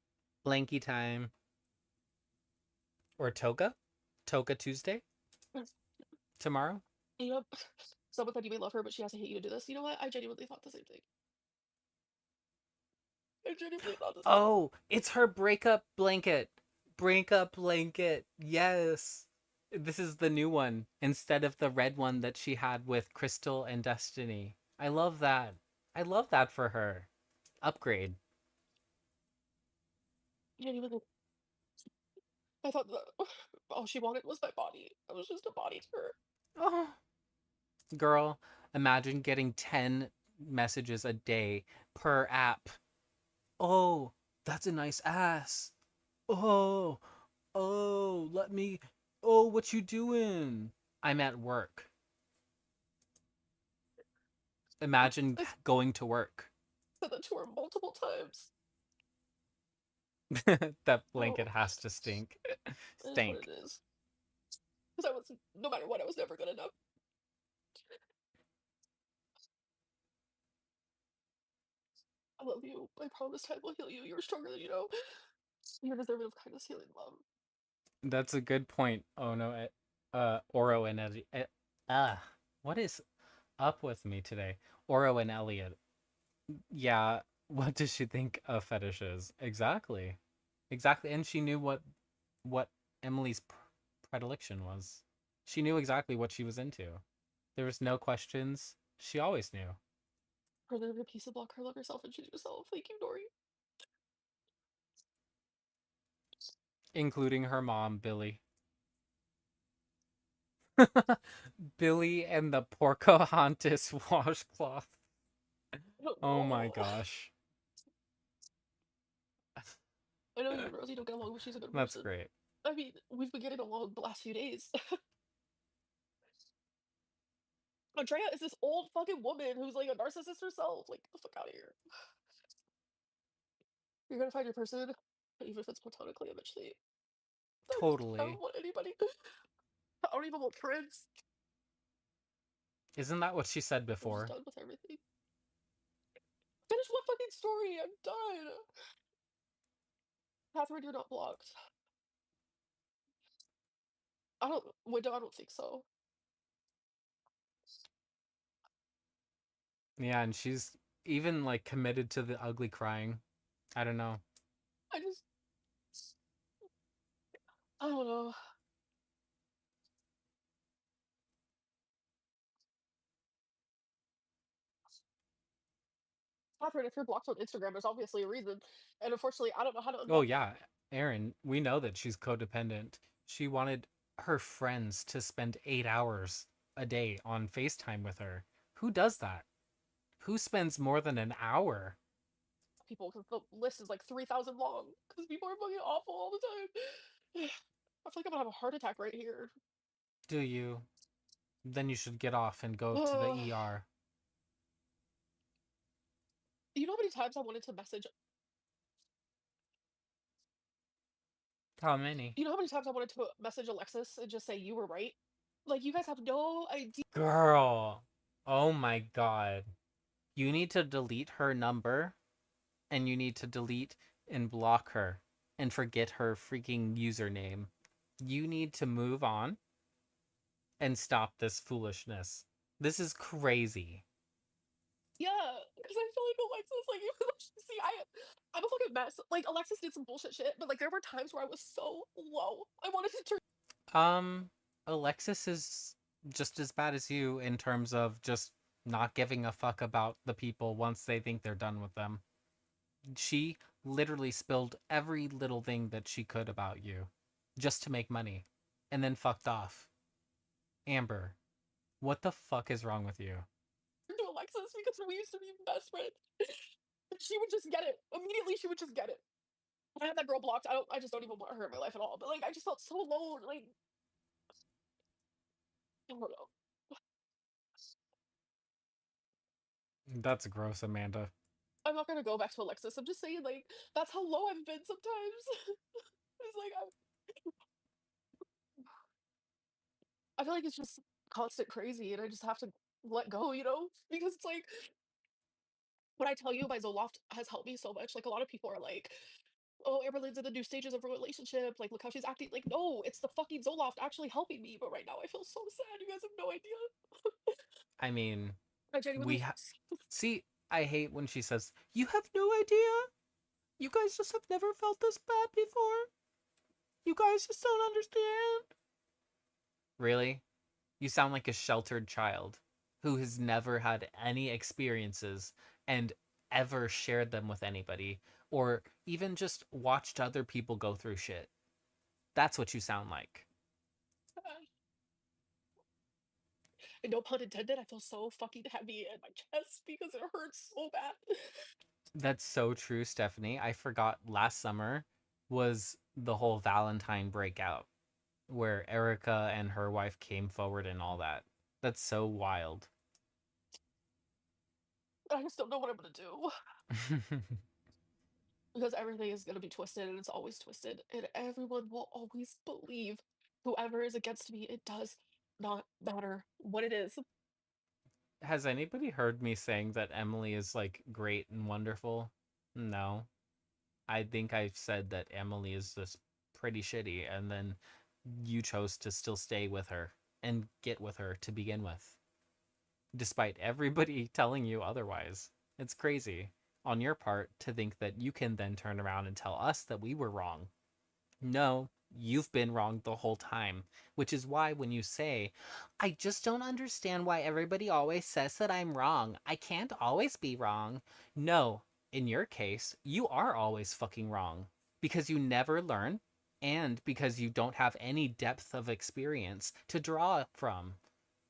Speaker 1: Blanky time. Or Toga? Toga Tuesday? Tomorrow?
Speaker 2: Yep. Someone said you may love her, but she has to hate you to do this. You know what? I genuinely thought the same thing. I genuinely thought the same.
Speaker 1: Oh, it's her breakup blanket. Breakup blanket. Yes. This is the new one instead of the red one that she had with Crystal and Destiny. I love that. I love that for her. Upgrade.
Speaker 2: Genuinely. I thought that all she wanted was my body. I was just a body to her.
Speaker 1: Oh. Girl, imagine getting 10 messages a day per app. Oh, that's a nice ass. Oh, let me. Oh, what you doing? I'm at work. Imagine
Speaker 2: I
Speaker 1: going to work.
Speaker 2: said that to her multiple times.
Speaker 1: That
Speaker 2: Oh,
Speaker 1: blanket has to stink.
Speaker 2: it is what
Speaker 1: Stink.
Speaker 2: it is. Because I was, no matter what, I was never good enough. I love you. I promise time will heal you. You're stronger than you know. You're deserving of kindness, healing, love.
Speaker 1: That's a good point. Oh no, Oro and Elliot. What is up with me today? Oro and Elliot. Yeah, what does she think a fetish is? Exactly. Exactly, and she knew what Emily's predilection was. She knew exactly what she was into. There was no questions. She always knew.
Speaker 2: Her little piece of block her, love yourself, and choose yourself. Thank you, Dory.
Speaker 1: Including her mom, Billy. Billy and the Pocahontas washcloth.
Speaker 2: I don't
Speaker 1: Oh my
Speaker 2: know.
Speaker 1: gosh.
Speaker 2: I know you and Rosie don't get along, but she's a good
Speaker 1: That's
Speaker 2: person.
Speaker 1: great.
Speaker 2: I mean, we've been getting along the last few days. Andrea is this old fucking woman who's like a narcissist herself. Like, get the fuck out of here. You're gonna find your person, even if it's platonically eventually. I
Speaker 1: Totally.
Speaker 2: don't want anybody. I don't even want friends.
Speaker 1: Isn't that what she said
Speaker 2: I'm just
Speaker 1: before?
Speaker 2: done with everything. Finish one fucking story. I'm done. Catherine, you're not blocked. Window, I don't think so.
Speaker 1: Yeah, and she's even like committed to the ugly crying. I don't know.
Speaker 2: I just, I don't know. Catherine, if you're blocked on Instagram, there's obviously a reason. And unfortunately, I don't know how to
Speaker 1: Oh
Speaker 2: unblock you.
Speaker 1: yeah, Aaron, we know that she's codependent. She wanted her friends to spend 8 hours a day on FaceTime with her. Who does that? Who spends more than an hour?
Speaker 2: People, because the list is like 3,000 long. Because people are fucking awful all the time. I feel like I'm gonna have a heart attack right here.
Speaker 1: Do you? Then you should get off and go to the
Speaker 2: Uh,
Speaker 1: ER.
Speaker 2: you know how many times I wanted to message.
Speaker 1: How many?
Speaker 2: You know how many times I wanted to message Alexis and just say you were right. Like you guys have no idea.
Speaker 1: Girl. Oh my god. You need to delete her number and you need to delete and block her and forget her freaking username. You need to move on and stop this foolishness. This is crazy.
Speaker 2: Yeah, because I feel like Alexis, like, even though see, I'm a fucking mess. Like, Alexis did some bullshit shit, but like, there were times where I was so low. I wanted to turn.
Speaker 1: Um, Alexis is just as bad as you in terms of just not giving a fuck about the people once they think they're done with them. She literally spilled every little thing that she could about you just to make money and then fucked off. Amber, what the fuck is wrong with you?
Speaker 2: To Alexis because we used to be best friends. She would just get it immediately. She would just get it. I had that girl blocked. I just don't even want her in my life at all. But like, I just felt so alone. Like, I don't know.
Speaker 1: That's gross, Amanda.
Speaker 2: I'm not gonna go back to Alexis. I'm just saying, like, that's how low I've been sometimes. It's like I feel like it's just constant crazy, and I just have to let go, because it's like when I tell you my Zoloft has helped me so much. Like a lot of people are like, "Oh, Amberlynn's in the new stages of a relationship. Like, look how she's acting." Like, no, it's the fucking Zoloft actually helping me. But right now, I feel so sad. You guys have no idea.
Speaker 1: I mean,
Speaker 2: I genuinely
Speaker 1: we
Speaker 2: feel
Speaker 1: ha- see, I hate when she says, "You have no idea. You guys just have never felt this bad before. You guys just don't understand." Really? You sound like a sheltered child who has never had any experiences and ever shared them with anybody or even just watched other people go through shit. That's what you sound like.
Speaker 2: sad. And no pun intended, I feel so fucking heavy in my chest because it hurts so bad.
Speaker 1: That's so true, Stephanie. I forgot last summer was the whole Valentine breakout where Erica and her wife came forward and all that. That's so wild.
Speaker 2: I just don't know what I'm gonna do because everything is gonna be twisted, and it's always twisted, and everyone will always believe whoever is against me. It does not matter what it is.
Speaker 1: Has anybody heard me saying that Emily is like great and wonderful? No. I think I've said that Emily is just pretty shitty, and then you chose to still stay with her and get with her to begin with, despite everybody telling you otherwise. It's crazy on your part to think that you can then turn around and tell us that we were wrong. No, you've been wrong the whole time, which is why when you say, "I just don't understand why everybody always says that I'm wrong. I can't always be wrong." No, in your case, you are always fucking wrong because you never learn and because you don't have any depth of experience to draw from.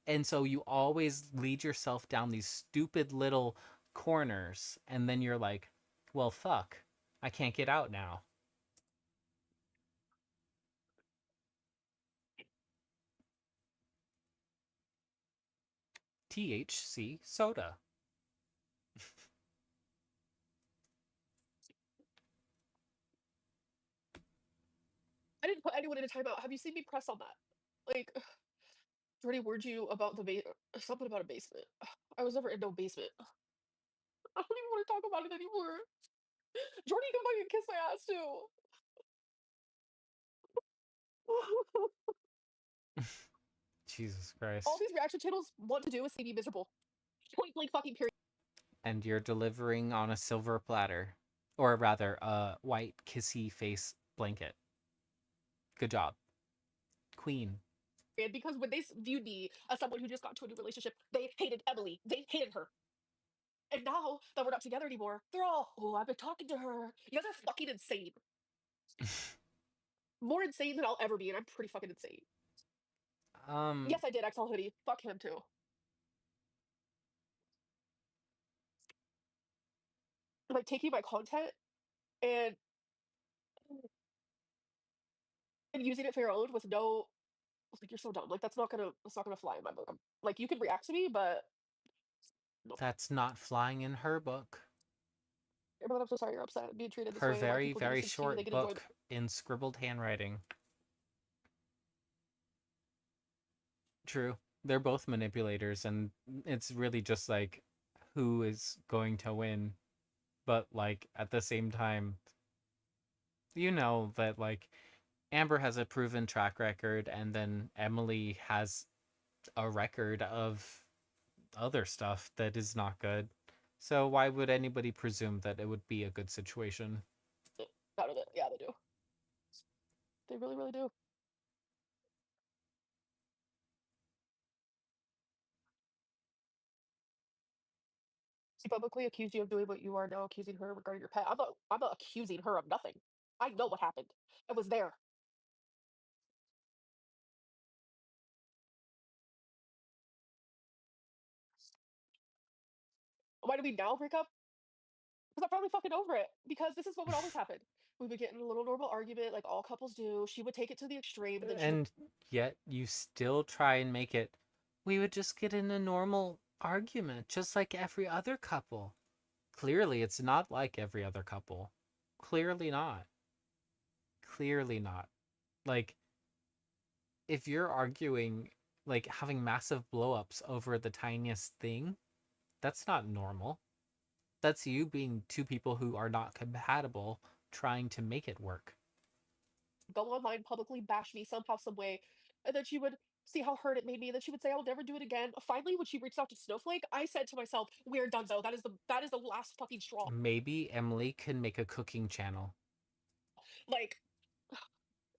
Speaker 1: And so you always lead yourself down these stupid little corners and then you're like, "Well, fuck. I can't get out now." THC soda.
Speaker 2: I didn't put anyone in a timeout. Have you seen me press on that? Like, Jordy warned you about something about a basement. I was never in no basement. I don't even want to talk about it anymore. Jordy can fucking kiss my ass too.
Speaker 1: Jesus
Speaker 2: All
Speaker 1: Christ.
Speaker 2: these reaction channels want to do is see me miserable. Point blank fucking period.
Speaker 1: And you're delivering on a silver platter. Or rather, a white kissy face blanket. Good job. Queen.
Speaker 2: Because when they viewed me as someone who just got into a new relationship, they hated Emily. They hated her. And now that we're not together anymore, they're all, oh, I've been talking to her. You guys are fucking insane. More insane than I'll ever be, and I'm pretty fucking insane. Yes, I did XL Hoodie. Fuck him too. Like taking my content and using it for your own with no, like, you're so dumb. Like, that's not gonna fly in my book. Like, you can react to me, but no.
Speaker 1: That's not flying in her book.
Speaker 2: But I'm so sorry you're upset being treated this
Speaker 1: Her
Speaker 2: way. Why
Speaker 1: very,
Speaker 2: people do
Speaker 1: very
Speaker 2: this to you, they
Speaker 1: short
Speaker 2: can enjoy
Speaker 1: book in scribbled handwriting. True. They're both manipulators, and it's really just like who is going to win. But like at the same time, you know that like Amber has a proven track record, and then Emily has a record of other stuff that is not good. So why would anybody presume that it would be a good situation?
Speaker 2: out of it. Yeah, they do. They really, really do. She publicly accused you of doing what you are now accusing her regarding your pet. I'm not accusing her of nothing. I know what happened. I was there. Why do we now break up? Because I'm finally fucking over it. Because this is what would always happen. We would get in a little normal argument, like all couples do. She would take it to the extreme, and then she would.
Speaker 1: And yet you still try and make it, we would just get in a normal argument, just like every other couple. Clearly, it's not like every other couple. Clearly not. Clearly not. Like, if you're arguing, like having massive blowups over the tiniest thing, that's not normal. That's you being two people who are not compatible trying to make it work.
Speaker 2: Go online, publicly bash me somehow, some way, and then she would see how hurt it made me. And then she would say, "I'll never do it again." Finally, when she reached out to Snowflake, I said to myself, "We're done, though. That is the last fucking straw."
Speaker 1: Maybe Emily can make a cooking channel.
Speaker 2: Like,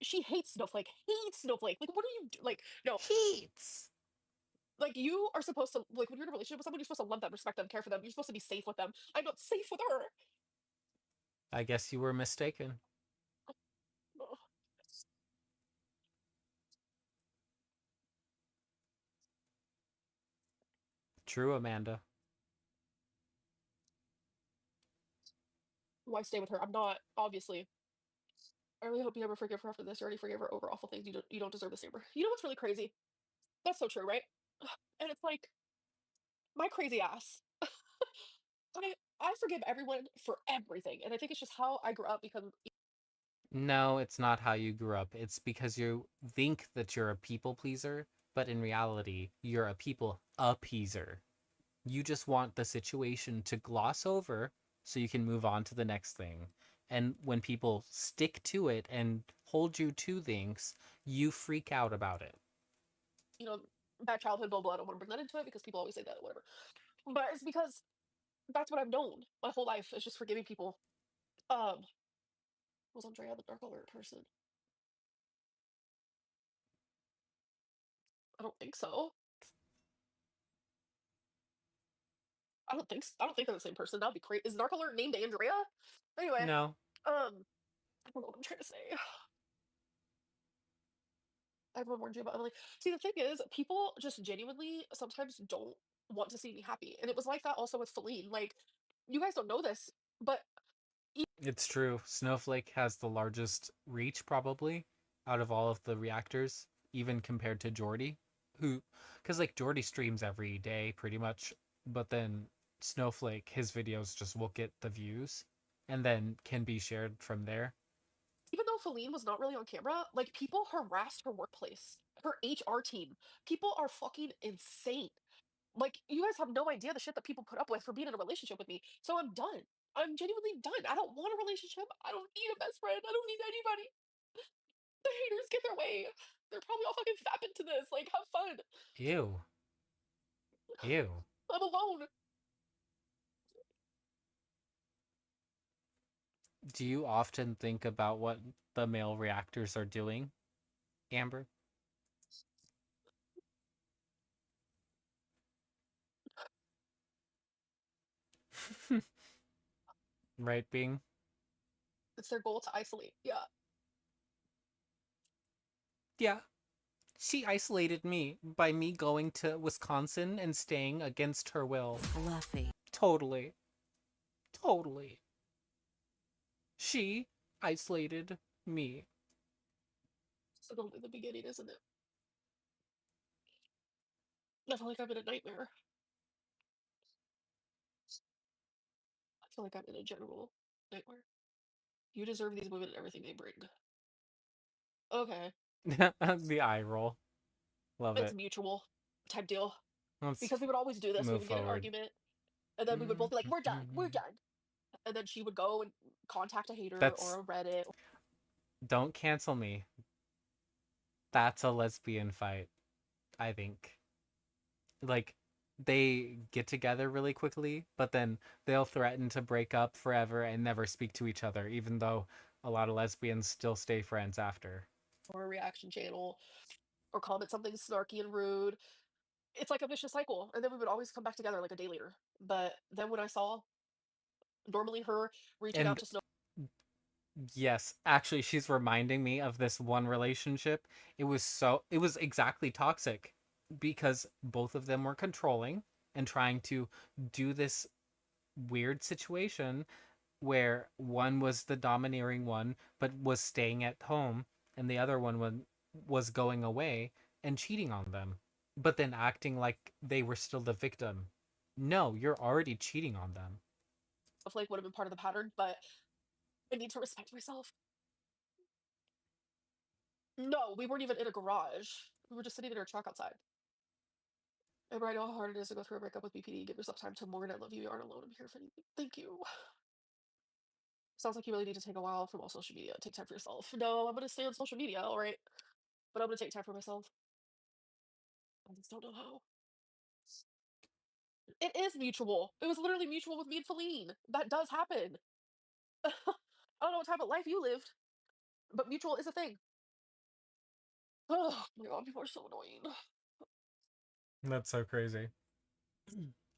Speaker 2: she hates Snowflake. Hates Snowflake. Like, what are you like? No,
Speaker 1: Heats.
Speaker 2: like you are supposed to like when you're in a relationship with someone, you're supposed to love them, respect them, care for them. You're supposed to be safe with them. I'm not safe with her.
Speaker 1: I guess you were mistaken.
Speaker 2: Ugh.
Speaker 1: True, Amanda.
Speaker 2: Why stay with her? I'm not obviously. I really hope you never forgive her after this. You already forgave her over awful things. You don't deserve this, Amber. You know what's really crazy? That's so true, right? And it's like my crazy ass. I forgive everyone for everything, and I think it's just how I grew up because
Speaker 1: No, it's not how you grew up. It's because you think that you're a people pleaser, but in reality, you're a people appeaser. You just want the situation to gloss over so you can move on to the next thing. And when people stick to it and hold you to things, you freak out about it.
Speaker 2: you know bad childhood, blah blah. I don't want to bring that into it because people always say that, whatever. But it's because that's what I've known my whole life is just forgiving people. Was Andrea the dark alert person? I don't think so. I don't think they're the same person. That'd be crazy. Is Dark Alert named Andrea? Anyway,
Speaker 1: No.
Speaker 2: I don't know what I'm trying to say. Everyone warned you about Emily. See, the thing is, people just genuinely sometimes don't want to see me happy, and it was like that also with Feline. Like, you guys don't know this, but
Speaker 1: It's true. Snowflake has the largest reach, probably, out of all of the reactors, even compared to Jordy, who, because like Jordy streams every day pretty much, but then Snowflake, his videos just will get the views and then can be shared from there.
Speaker 2: even though Feline was not really on camera, like people harassed her workplace, her HR team. People are fucking insane. Like you guys have no idea the shit that people put up with for being in a relationship with me. So I'm done. I'm genuinely done. I don't want a relationship. I don't need a best friend. I don't need anybody. The haters get their way. They're probably all fucking fap into this. Like, have fun.
Speaker 1: Ew. Ew.
Speaker 2: I'm alone.
Speaker 1: Do you often think about what the male reactors are doing, Amber? Right, Bing?
Speaker 2: It's their goal to isolate. Yeah.
Speaker 1: Yeah. She isolated me by me going to Wisconsin and staying against her will.
Speaker 4: Fluffy.
Speaker 1: Totally. Totally. She isolated me.
Speaker 2: It's only the beginning, isn't it? I feel like I'm in a nightmare. I feel like I'm in a general nightmare. You deserve these women and everything they bring. Okay.
Speaker 1: The eye roll. Love
Speaker 2: It's
Speaker 1: it.
Speaker 2: mutual type deal.
Speaker 1: Let's
Speaker 2: Because we would always do this. We
Speaker 1: move
Speaker 2: would get in an
Speaker 1: forward.
Speaker 2: argument, and then we would both be like, we're done. We're done. And then she would go and contact a hater
Speaker 1: That's...
Speaker 2: or a Reddit.
Speaker 1: Don't cancel me. That's a lesbian fight, I think. Like, they get together really quickly, but then they'll threaten to break up forever and never speak to each other, even though a lot of lesbians still stay friends after.
Speaker 2: Or a reaction channel or comment something snarky and rude. It's like a vicious cycle. And then we would always come back together like a day later. But then when I saw normally her reaching out
Speaker 1: And
Speaker 2: to Snow,
Speaker 1: yes, actually, she's reminding me of this one relationship. It was exactly toxic because both of them were controlling and trying to do this weird situation where one was the domineering one but was staying at home, and the other one was going away and cheating on them, but then acting like they were still the victim. No, you're already cheating on them.
Speaker 2: Snowflake would have been part of the pattern, but I need to respect myself. No, we weren't even in a garage. We were just sitting in our truck outside. Amber, I know how hard it is to go through a breakup with BPD. Give yourself time to mourn. I love you. You aren't alone. I'm here for you. Thank you. Sounds like you really need to take a while from all social media. Take time for yourself. No, I'm gonna stay on social media, all right. But I'm gonna take time for myself. I just don't know how. It is mutual. It was literally mutual with me and Feline. That does happen. I don't know what type of life you lived, but mutual is a thing. Oh my god, people are so annoying.
Speaker 1: That's so crazy.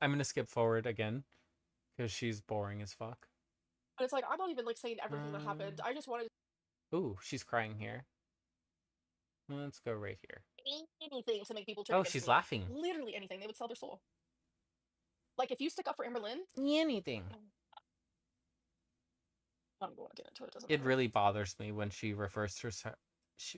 Speaker 1: I'm gonna skip forward again because she's boring as fuck.
Speaker 2: And it's like I'm not even like saying everything that happened. I just wanted
Speaker 1: Ooh, she's crying here. Let's go right here.
Speaker 2: anything to make people turn
Speaker 1: Oh,
Speaker 2: against
Speaker 1: she's
Speaker 2: me.
Speaker 1: laughing.
Speaker 2: Literally anything. They would sell their soul. Like if you stick up for Amberlynn,
Speaker 1: Anything.
Speaker 2: I don't want to get into it. It doesn't
Speaker 1: It
Speaker 2: matter.
Speaker 1: really bothers me when she refers to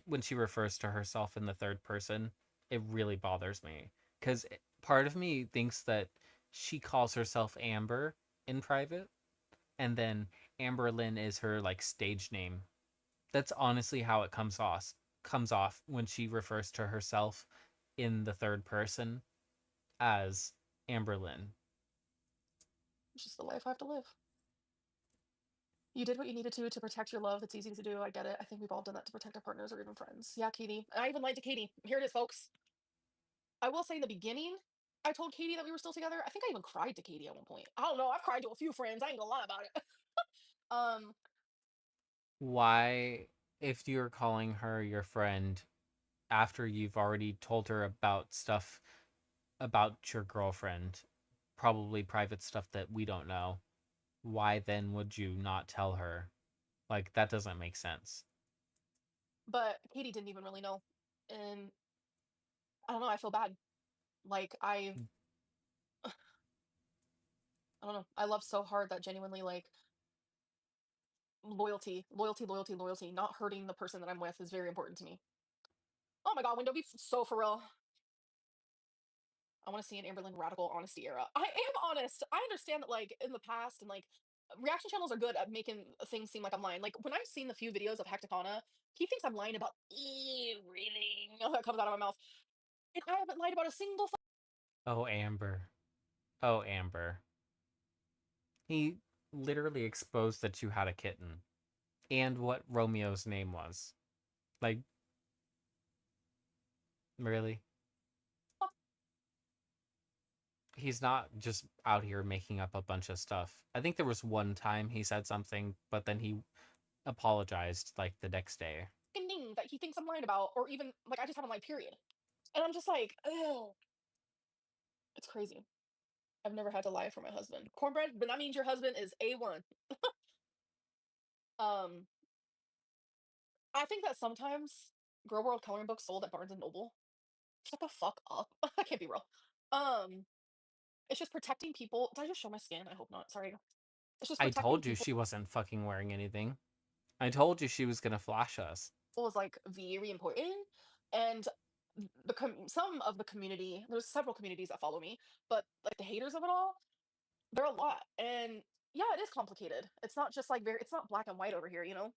Speaker 1: when she refers to herself in the third person. It really bothers me because part of me thinks that she calls herself Amber in private, and then Amberlynn is her like stage name. That's honestly how it comes off when she refers to herself in the third person as Amberlynn.
Speaker 2: It's just the life I have to live. You did what you needed to protect your love. It's easy to do. I get it. I think we've all done that to protect our partners or even friends. Yeah, Katie. I even lied to Katie. Here it is, folks. I will say in the beginning, I told Katie that we were still together. I think I even cried to Katie at one point. I don't know. I've cried to a few friends. I ain't gonna lie about it. um,
Speaker 1: Why, if you're calling her your friend after you've already told her about stuff about your girlfriend, probably private stuff that we don't know, why then would you not tell her? Like, that doesn't make sense.
Speaker 2: but Katie didn't even really know. And I don't know. I feel bad. Like I don't know. I love so hard that genuinely like loyalty, loyalty, loyalty, loyalty. Not hurting the person that I'm with is very important to me. Oh my god, Window, be so for real. I want to see an Amberlynn radical honesty era. I am honest. I understand that like in the past and like reaction channels are good at making things seem like I'm lying. Like when I've seen the few videos of Hecticana, he thinks I'm lying about everything that comes out of my mouth, and I haven't lied about a single.
Speaker 1: Oh, Amber. Oh, Amber. He literally exposed that you had a kitten and what Romeo's name was. Like, really? He's not just out here making up a bunch of stuff. I think there was one time he said something, but then he apologized like the next day.
Speaker 2: Thing that he thinks I'm lying about, or even like I just haven't lied, period. And I'm just like, oh, it's crazy. I've never had to lie for my husband. Cornbread, then that means your husband is A1. Um, I think that sometimes Girl World coloring books sold at Barnes and Noble. Shut the fuck up. I can't be real. Um, it's just protecting people. Did I just show my skin? I hope not. Sorry. It's just
Speaker 1: I
Speaker 2: protecting
Speaker 1: told you
Speaker 2: people
Speaker 1: she wasn't fucking wearing anything. I told you she was gonna flash us.
Speaker 2: is like very important. And some of the community, there's several communities that follow me, but like the haters of it all, they're a lot. And yeah, it is complicated. It's not just like it's not black and white over here, you know?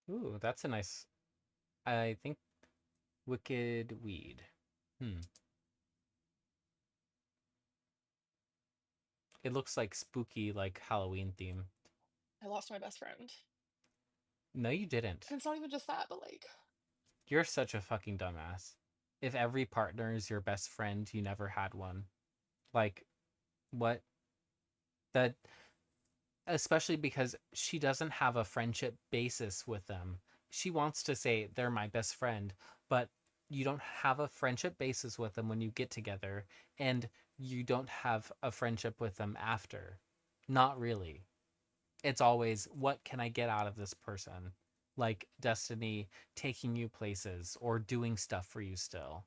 Speaker 1: Ooh, that's a nice. I think Wicked Weed. Hmm. It looks like spooky, like Halloween theme.
Speaker 2: I lost my best friend.
Speaker 1: No, you didn't.
Speaker 2: And it's not even just that, but like,
Speaker 1: You're such a fucking dumbass. If every partner is your best friend, you never had one. Like, what? That, especially because she doesn't have a friendship basis with them. She wants to say they're my best friend, but you don't have a friendship basis with them when you get together, and you don't have a friendship with them after. Not really. It's always, what can I get out of this person? Like Destiny taking you places or doing stuff for you still.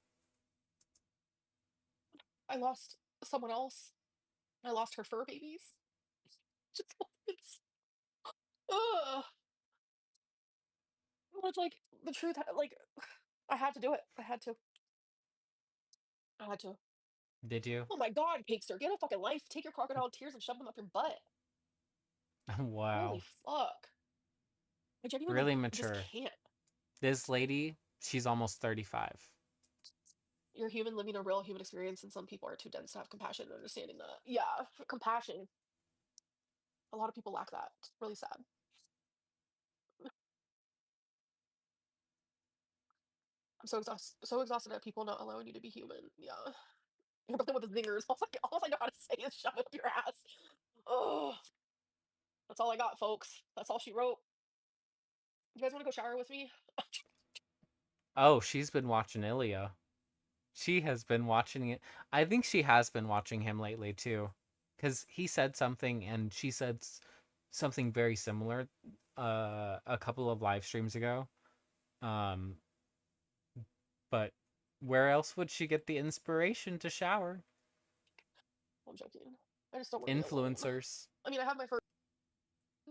Speaker 2: I lost someone else. I lost her fur babies. Just it's ugh. It's like the truth. Like I had to do it. I had to. I had to.
Speaker 1: Did you?
Speaker 2: Oh my god, Cakester, get a fucking life. Take your crocodile tears and shove them up your butt. Holy
Speaker 1: Wow.
Speaker 2: fuck. I genuinely
Speaker 1: Really
Speaker 2: just
Speaker 1: mature.
Speaker 2: can't.
Speaker 1: This lady, she's almost 35.
Speaker 2: You're a human living a real human experience, and some people are too dense to have compassion and understanding that. Yeah, compassion. A lot of people lack that. It's really sad. I'm so exhausted at people not allowing you to be human. Yeah. You're playing with the zingers. All I know how to say is shove it up your ass. Oh, that's all I got, folks. That's all she wrote. You guys want to go shower with me?
Speaker 1: Oh, she's been watching Ilya. She has been watching it. I think she has been watching him lately too. Because he said something and she said something very similar a couple of live streams ago. Um, but where else would she get the inspiration to shower?
Speaker 2: I'm joking. I just don't want to be alone.
Speaker 1: Influencers.
Speaker 2: I mean, I have my first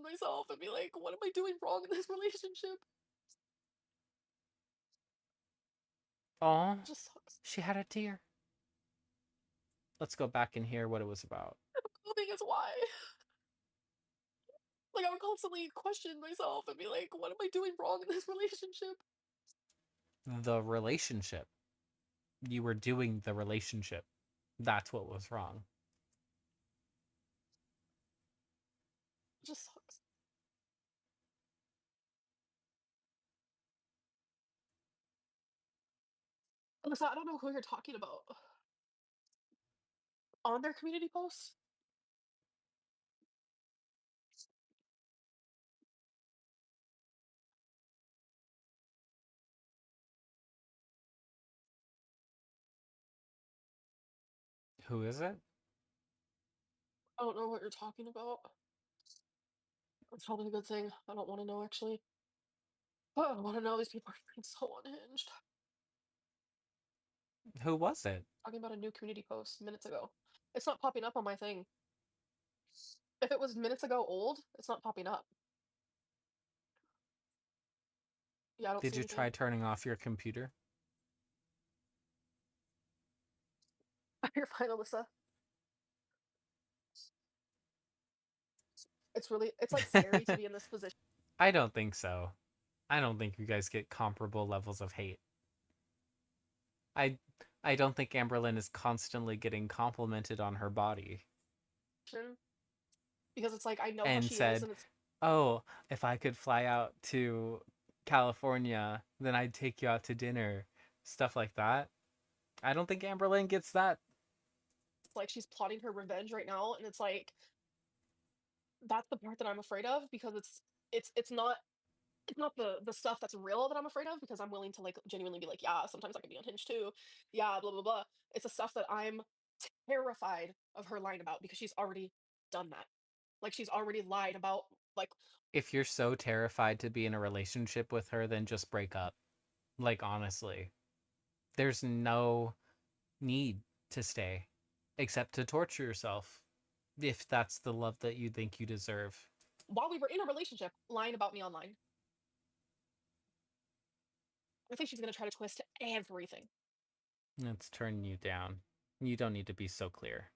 Speaker 2: myself and be like, what am I doing wrong in this relationship?
Speaker 1: Aw,
Speaker 2: It just sucks.
Speaker 1: she had a tear. Let's go back and hear what it was about.
Speaker 2: The thing is, why? Like, I would constantly question myself and be like, what am I doing wrong in this relationship?
Speaker 1: The relationship. You were doing the relationship. That's what was wrong.
Speaker 2: It just sucks. Listen, I don't know who you're talking about. On their community posts?
Speaker 1: Who is it?
Speaker 2: I don't know what you're talking about. It's probably a good thing. I don't want to know, actually. But I don't want to know. These people are being so unhinged.
Speaker 1: Who was it?
Speaker 2: Talking about a new community post minutes ago. It's not popping up on my thing. If it was minutes ago old, it's not popping up. Yeah, I don't
Speaker 1: Did
Speaker 2: see
Speaker 1: you try
Speaker 2: anything.
Speaker 1: turning off your computer?
Speaker 2: You're fine, Alyssa. It's like scary to be in this position.
Speaker 1: I don't think so. I don't think you guys get comparable levels of hate. I I don't think Amberlynn is constantly getting complimented on her body
Speaker 2: Because it's like I know how
Speaker 1: and
Speaker 2: she is,
Speaker 1: said,
Speaker 2: and it's
Speaker 1: "Oh, if I could fly out to California, then I'd take you out to dinner." Stuff like that. I don't think Amberlynn gets that.
Speaker 2: like she's plotting her revenge right now, and it's like that's the part that I'm afraid of because it's not the stuff that's real that I'm afraid of because I'm willing to like genuinely be like, yeah, sometimes I can be unhinged too. Yeah, blah blah blah. It's the stuff that I'm terrified of her lying about because she's already done that. Like she's already lied about like
Speaker 1: If you're so terrified to be in a relationship with her, then just break up. Like, honestly, there's no need to stay except to torture yourself if that's the love that you think you deserve.
Speaker 2: while we were in a relationship, lying about me online. I think she's gonna try to twist everything.
Speaker 1: It's turning you down. You don't need to be so clear.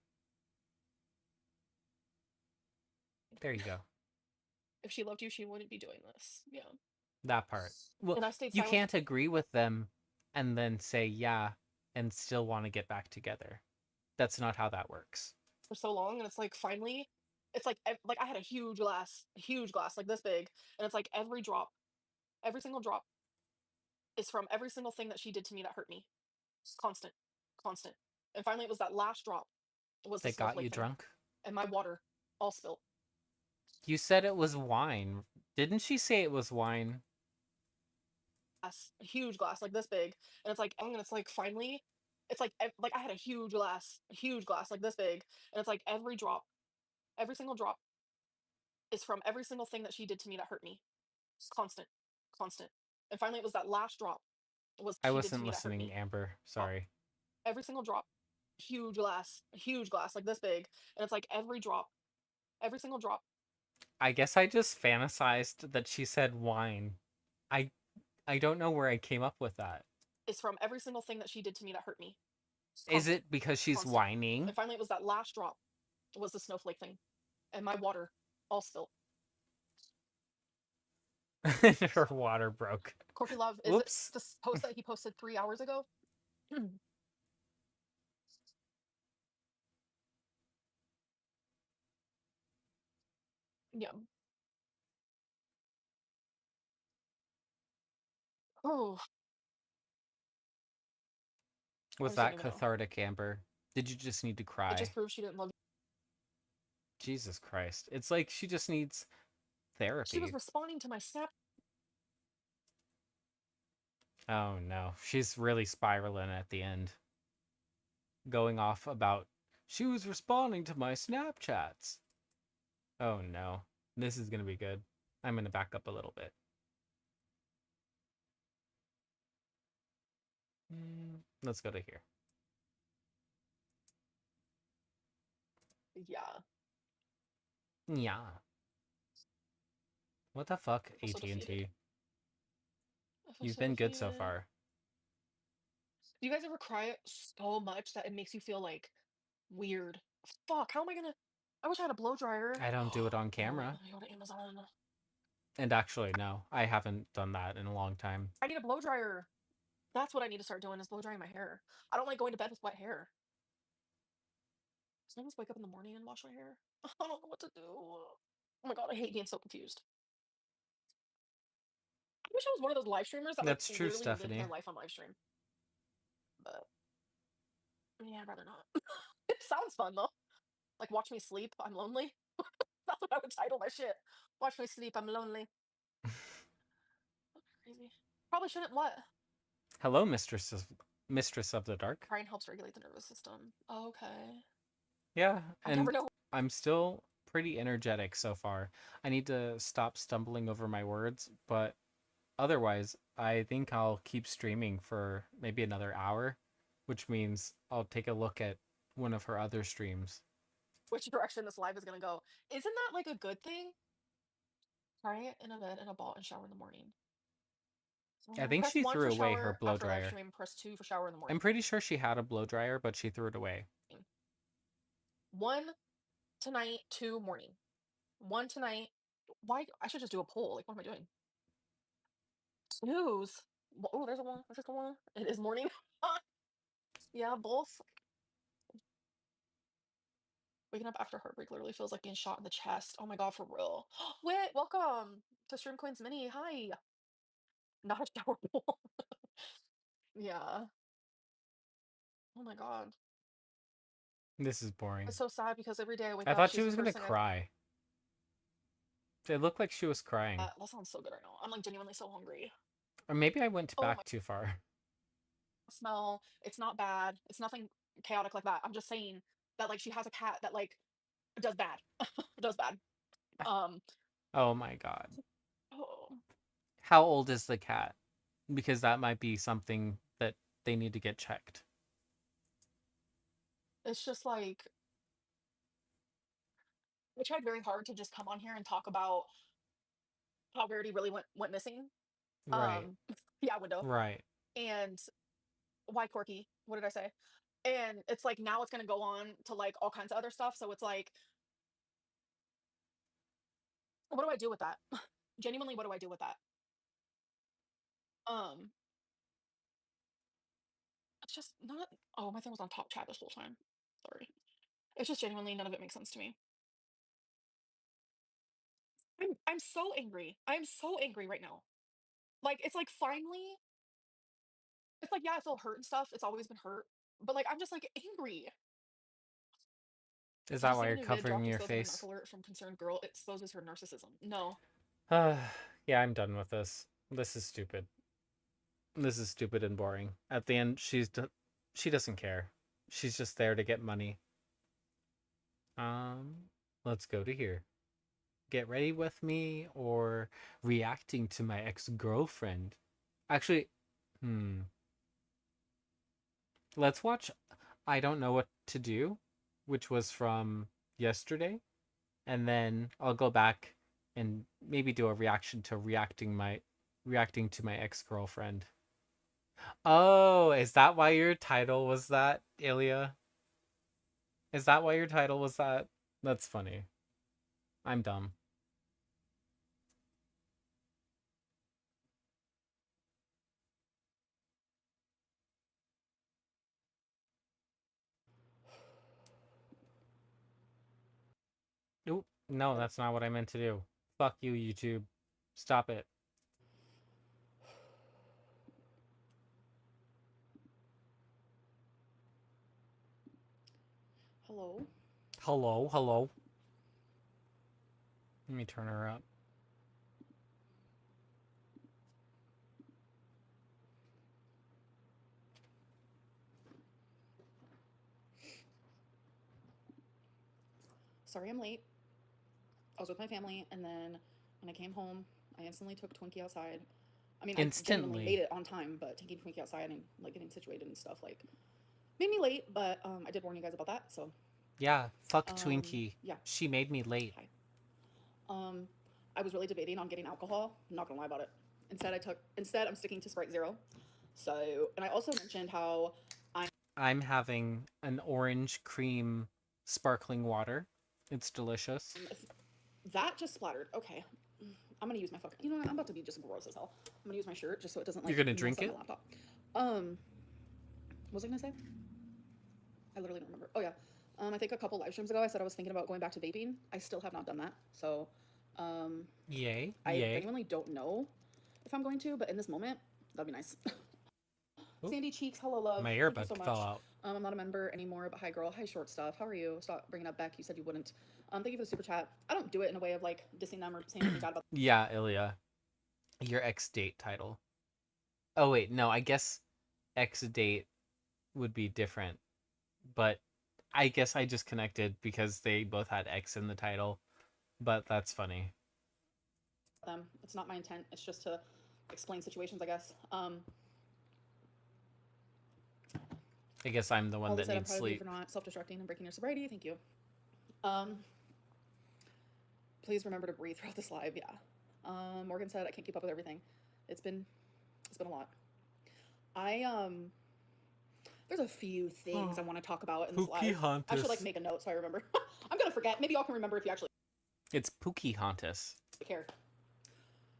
Speaker 1: There you go.
Speaker 2: If she loved you, she wouldn't be doing this. Yeah.
Speaker 1: That part. Well,
Speaker 2: And I stayed
Speaker 1: you
Speaker 2: silent
Speaker 1: can't agree with them and then say yeah and still want to get back together. That's not how that works.
Speaker 2: for so long, and it's like finally, it's like I had a huge glass like this big, and it's like every single drop is from every single thing that she did to me that hurt me. It's constant, constant. And finally, it was that last drop was the
Speaker 1: That got you
Speaker 2: snowflake thing,
Speaker 1: drunk?
Speaker 2: and my water all spilled.
Speaker 1: You said it was wine. Didn't she say it was wine?
Speaker 2: A huge glass like this big, and it's like finally, like I had a huge glass like this big, and it's like every single drop is from every single thing that she did to me that hurt me. It's constant, constant. And finally, it was that last drop was
Speaker 1: I
Speaker 2: she did to
Speaker 1: wasn't
Speaker 2: me that hurt
Speaker 1: listening,
Speaker 2: me.
Speaker 1: Amber. Sorry.
Speaker 2: Every single drop, huge glass like this big, and it's like every single drop.
Speaker 1: I guess I just fantasized that she said wine. I I don't know where I came up with that.
Speaker 2: Is from every single thing that she did to me that hurt me.
Speaker 1: Is it because she's
Speaker 2: constant.
Speaker 1: whining?
Speaker 2: And finally, it was that last drop was the snowflake thing, and my water all spilled.
Speaker 1: Her water broke.
Speaker 2: Corky Love, is
Speaker 1: Whoops.
Speaker 2: it the post that he posted 3 hours ago? Yeah. Oh, I
Speaker 1: Was
Speaker 2: just don't
Speaker 1: that
Speaker 2: even know.
Speaker 1: cathartic, Amber? Did you just need to
Speaker 2: It
Speaker 1: cry?
Speaker 2: just proves she didn't love you.
Speaker 1: Jesus Christ. It's like she just needs
Speaker 2: She
Speaker 1: therapy.
Speaker 2: was responding to my snap.
Speaker 1: Oh no. She's really spiraling at the end. Going off about, she was responding to my Snapchats. Oh no. This is going to be good. I'm going to back up a little bit. Let's go to here.
Speaker 2: Yeah.
Speaker 1: Yeah. What the fuck,
Speaker 2: I feel so
Speaker 1: AT&T?
Speaker 2: defeated. I feel
Speaker 1: You've
Speaker 2: so
Speaker 1: been good so
Speaker 2: defeated.
Speaker 1: far.
Speaker 2: Do you guys ever cry so much that it makes you feel like weird? Fuck, how am I gonna? I wish I had a blow dryer.
Speaker 1: I don't do it on
Speaker 2: Oh,
Speaker 1: camera.
Speaker 2: I go to Amazon.
Speaker 1: And actually, no, I haven't done that in a long time.
Speaker 2: I need a blow dryer. That's what I need to start doing is blow drying my hair. I don't like going to bed with wet hair. Does I just wake up in the morning and wash my hair? I don't know what to do. Oh my god, I hate being so confused. I wish I was one of those live streamers that like
Speaker 1: That's true,
Speaker 2: literally lived
Speaker 1: Stephanie.
Speaker 2: their life on live stream. But yeah, I'd rather not. It sounds fun though. Like watch me sleep, I'm lonely. That's what I would title my shit. Watch me sleep, I'm lonely. Crazy. Probably shouldn't what?
Speaker 1: Hello, Mistress of the Dark.
Speaker 2: Crying helps regulate the nervous system. Okay.
Speaker 1: Yeah,
Speaker 2: I
Speaker 1: and
Speaker 2: never know.
Speaker 1: I'm still pretty energetic so far. I need to stop stumbling over my words, but otherwise, I think I'll keep streaming for maybe another hour, which means I'll take a look at one of her other streams.
Speaker 2: Which direction this live is gonna go. Isn't that like a good thing? Try it in a bed, in a ball, and shower in the morning.
Speaker 1: I think
Speaker 2: Press
Speaker 1: she
Speaker 2: 1
Speaker 1: threw
Speaker 2: for
Speaker 1: away her
Speaker 2: shower
Speaker 1: blow
Speaker 2: after live
Speaker 1: dryer.
Speaker 2: stream. Press 2 for shower in the morning.
Speaker 1: I'm pretty sure she had a blow dryer, but she threw it away.
Speaker 2: 1 tonight, 2 morning. 1 tonight. Why? I should just do a poll. Like, what am I doing? Snooze. Oh, there's a 1. There's just a 1. It is morning. Yeah, both. Waking up after heartbreak literally feels like being shot in the chest. Oh my god, for real. Wait, welcome to Stream Queen's Mini. Hi. Not a shower poll. Yeah. Oh my god.
Speaker 1: This is boring.
Speaker 2: It's so sad because every day I wake
Speaker 1: I
Speaker 2: up,
Speaker 1: thought she
Speaker 2: she's the
Speaker 1: was gonna
Speaker 2: first thing I
Speaker 1: cry. It looked like she was crying.
Speaker 2: that sounds so good right now. I'm like genuinely so hungry.
Speaker 1: Or maybe I went
Speaker 2: Oh my
Speaker 1: back too far.
Speaker 2: smell. It's not bad. It's nothing chaotic like that. I'm just saying that like she has a cat that like does bad. Does bad. Um
Speaker 1: Oh my god.
Speaker 2: oh,
Speaker 1: How old is the cat? Because that might be something that they need to get checked.
Speaker 2: it's just like I tried very hard to just come on here and talk about how Rarity really went missing.
Speaker 1: Right.
Speaker 2: Um yeah, window.
Speaker 1: Right.
Speaker 2: And why Corky? What did I say? And it's like now it's gonna go on to like all kinds of other stuff. So it's like, what do I do with that? Genuinely, what do I do with that? Um, it's just not. Oh, my thing was on top chat this whole time. Sorry. It's just genuinely none of it makes sense to me. I'm so angry. I'm so angry right now. Like it's like finally, it's like yeah, I feel hurt and stuff. It's always been hurt, but like I'm just like angry.
Speaker 1: Is
Speaker 2: Did you
Speaker 1: that
Speaker 2: see
Speaker 1: why
Speaker 2: the
Speaker 1: you're
Speaker 2: new vid
Speaker 1: covering
Speaker 2: dropped
Speaker 1: your
Speaker 2: exposing the narc
Speaker 1: face?
Speaker 2: alert from concerned girl? It exposes her narcissism. No,
Speaker 1: Yeah, I'm done with this. This is stupid. This is stupid and boring. At the end, she doesn't care. She's just there to get money. Let's go to here. Get ready with me or reacting to my ex-girlfriend. Actually, hmm. Let's watch I Don't Know What to Do, which was from yesterday, and then I'll go back and maybe do a reaction to reacting to my ex-girlfriend. Oh, is that why your title was that, Ilya? Is that why your title was that? That's funny. I'm dumb. Oop, no, that's not what I meant to do. Fuck you, YouTube. Stop it.
Speaker 4: Hello.
Speaker 1: Hello, hello. Let me turn her up.
Speaker 4: Sorry I'm late. I was with my family, and then when I came home, I instantly took Twinkie outside. I mean, I genuinely made
Speaker 1: Instantly.
Speaker 4: it on time, but taking Twinkie outside and like getting situated and stuff like made me late. But I did warn you guys about that. So
Speaker 1: Yeah, fuck Twinkie.
Speaker 4: yeah.
Speaker 1: She made me late.
Speaker 4: Hi. I was really debating on getting alcohol. I'm not gonna lie about it. Instead I'm sticking to Sprite Zero. So and I also mentioned how
Speaker 1: I'm having an orange cream sparkling water. It's delicious.
Speaker 4: that just splattered. Okay. I'm gonna use my fucking. You know what? I'm about to be just gross as hell. I'm gonna use my shirt just so it doesn't like.
Speaker 1: You're gonna
Speaker 4: mess
Speaker 1: drink
Speaker 4: up
Speaker 1: it?
Speaker 4: my laptop. What was I gonna say? I literally don't remember. Oh yeah. I think a couple live streams ago I said I was thinking about going back to vaping. I still have not done that. So,
Speaker 1: Yay,
Speaker 4: I
Speaker 1: yay.
Speaker 4: genuinely don't know if I'm going to, but in this moment, that'd be nice.
Speaker 1: Oop,
Speaker 4: Sandy Cheeks, hello love.
Speaker 1: my
Speaker 4: Thank you
Speaker 1: earbud
Speaker 4: so much.
Speaker 1: fell out.
Speaker 4: I'm not a member anymore, but hi girl, hi short stuff. How are you? Stop bringing up Beck. You said you wouldn't. Thank you for the super chat. I don't do it in a way of like dissing them or saying anything bad about.
Speaker 1: Yeah, Ilya. Your ex-date title. Oh wait, no, I guess ex-date would be different. But I guess I just connected because they both had X in the title. But that's funny.
Speaker 4: Them. It's not my intent. It's just to explain situations, I guess.
Speaker 1: I guess I'm the one
Speaker 4: All
Speaker 1: that
Speaker 4: said, I'm
Speaker 1: needs
Speaker 4: proud of you
Speaker 1: sleep.
Speaker 4: for not self-destructing and breaking your sobriety. Thank you. Please remember to breathe throughout this live. Yeah. Morgan said I can't keep up with everything. It's been a lot. there's a few things I want to talk about in this
Speaker 1: Pookie
Speaker 4: live. I should like
Speaker 1: Hauntus.
Speaker 4: make a note so I remember. I'm gonna forget. Maybe y'all can remember if you actually
Speaker 1: It's Pookie Hauntus.
Speaker 4: care.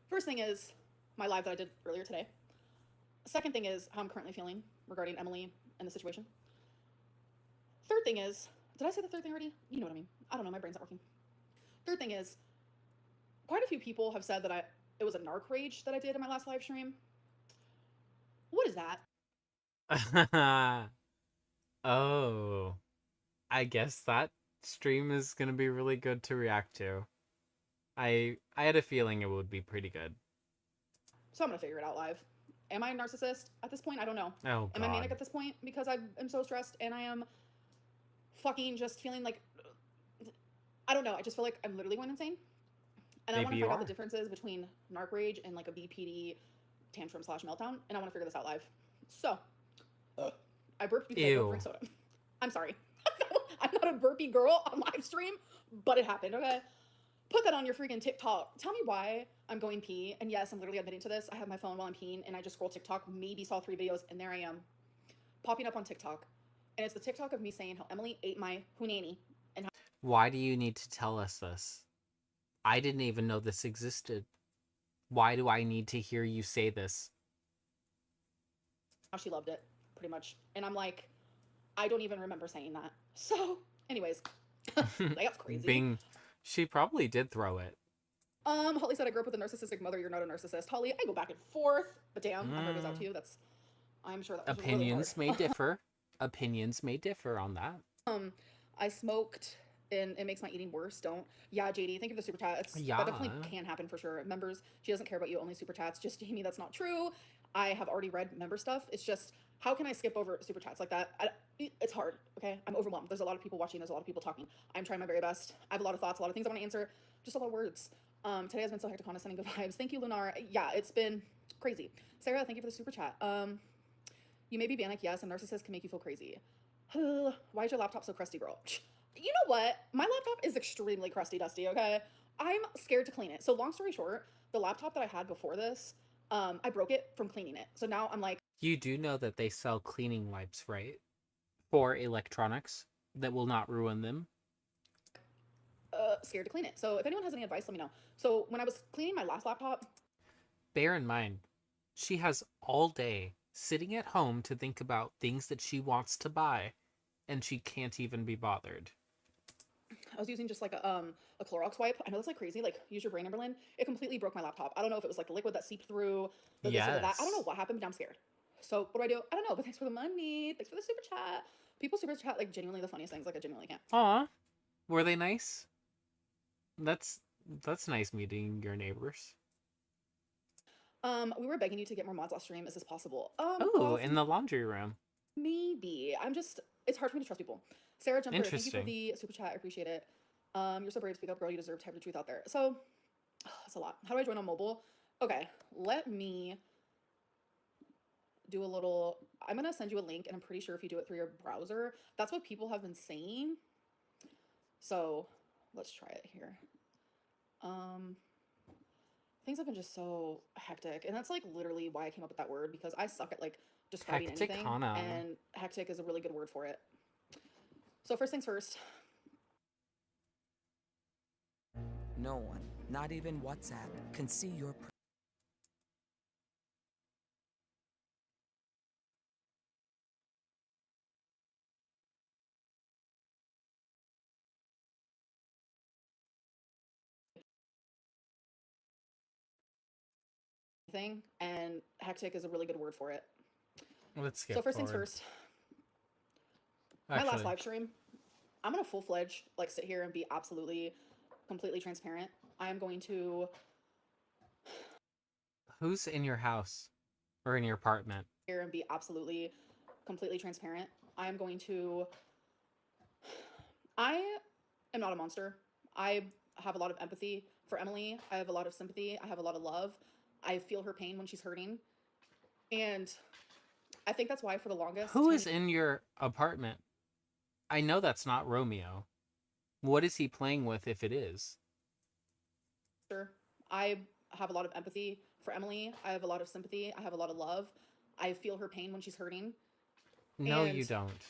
Speaker 4: First thing is my live that I did earlier today. Second thing is how I'm currently feeling regarding Emily and the situation. Third thing is, did I say the third thing already? You know what I mean. I don't know, my brain's not working. Third thing is, quite a few people have said that it was a narc rage that I did in my last live stream. What is that?
Speaker 1: Oh. I guess that stream is gonna be really good to react to. I had a feeling it would be pretty good.
Speaker 4: So I'm gonna figure it out live. Am I a narcissist at this point? I don't know.
Speaker 1: Oh,
Speaker 4: Am I manic
Speaker 1: God.
Speaker 4: at this point because I am so stressed and I am fucking just feeling like, I don't know. I just feel like I'm literally going insane. And I want
Speaker 1: Maybe
Speaker 4: to
Speaker 1: you
Speaker 4: find out the
Speaker 1: are.
Speaker 4: differences between narc rage and like a BPD tantrum / meltdown. And I want to figure this out live. So, I burped because I don't drink soda. I'm sorry. I'm not a burpy girl on live stream, but it happened, okay? Put that on your freaking TikTok. Tell me why I'm going pee. And yes, I'm literally admitting to this. I have my phone while I'm peeing and I just scroll TikTok, maybe saw 3 videos, and there I am, popping up on TikTok. And it's the TikTok of me saying how Emily ate my hunani. And
Speaker 1: Why do you need to tell us this? I didn't even know this existed. Why do I need to hear you say this?
Speaker 4: how she loved it, pretty much. And I'm like, I don't even remember saying that. So, anyways, that's crazy.
Speaker 1: She probably did throw it.
Speaker 4: Holly said, I grew up with a narcissistic mother. You're not a narcissist. Holly, I go back and forth, but damn, my heart goes out to you. I'm sure that was
Speaker 1: Opinions
Speaker 4: really
Speaker 1: may differ. Opinions may differ on that.
Speaker 4: I smoked and it makes my eating worse. Don't. Yeah, JD, thank you for the super chat. That definitely can happen for sure. Members, she doesn't care about you, only super chats. Just Jamie, that's not true. I have already read member stuff. It's just, how can I skip over super chats like that? It's hard, okay? I'm overwhelmed. There's a lot of people watching. There's a lot of people talking. I'm trying my very best. I have a lot of thoughts, a lot of things I want to answer. Just a lot of words. Today has been so hectic, sending good vibes. Thank you, Lunar. Yeah, it's been crazy. Sarah, thank you for the super chat. You may be Bannock, yes, a narcissist can make you feel crazy. Why is your laptop so crusty, girl? You know what? My laptop is extremely crusty dusty, okay? I'm scared to clean it. So long story short, the laptop that I had before this, I broke it from cleaning it. So now I'm like...
Speaker 1: You do know that they sell cleaning wipes, right? For electronics that will not ruin them.
Speaker 4: Scared to clean it. So if anyone has any advice, let me know. So when I was cleaning my last laptop...
Speaker 1: Bear in mind, she has all day sitting at home to think about things that she wants to buy, and she can't even be bothered.
Speaker 4: I was using just like a Clorox wipe. I know that's like crazy. Like, use your brain, Amberlynn. It completely broke my laptop. I don't know if it was like the liquid that seeped through, the this or the that. I don't know what happened, but I'm scared. So what do? I don't know, but thanks for the money. Thanks for the super chat. People super chat like genuinely the funniest things. Like I genuinely can't.
Speaker 1: Aw, were they nice? That's nice meeting your neighbors.
Speaker 4: We were begging you to get more mods last stream. Is this possible?
Speaker 1: Oh, in the laundry room.
Speaker 4: Maybe. It's hard for me to trust people. Sarah Jumper, thank you for the super chat. I appreciate it. You're so brave. Speak up, girl. You deserve to have the truth out there. So, that's a lot. How do I join on mobile? Okay, let me do a little... I'm going to send you a link, and I'm pretty sure if you do it through your browser, that's what people have been saying. So, let's try it here. Things have been just so hectic, and that's like literally why I came up with that word, because I suck at like describing anything, and hectic is a really good word for it. So first things first.
Speaker 5: No one, not even WhatsApp, can see your
Speaker 4: thing, and hectic is a really good word for it.
Speaker 1: Let's get
Speaker 4: so first things first. My last live stream, I'm gonna full-fledged like sit here and be absolutely completely transparent. I am going to...
Speaker 1: Who's in your house or in your apartment?
Speaker 4: Here and be absolutely completely transparent. I am going to... I am not a monster. I have a lot of empathy for Emily. I have a lot of sympathy. I have a lot of love. I feel her pain when she's hurting. And I think that's why for the longest...
Speaker 1: Who is in your apartment? I know that's not Romeo. What is he playing with if it is?
Speaker 4: I have a lot of empathy for Emily. I have a lot of sympathy. I have a lot of love. I feel her pain when she's hurting.
Speaker 1: No, you
Speaker 4: And
Speaker 1: don't.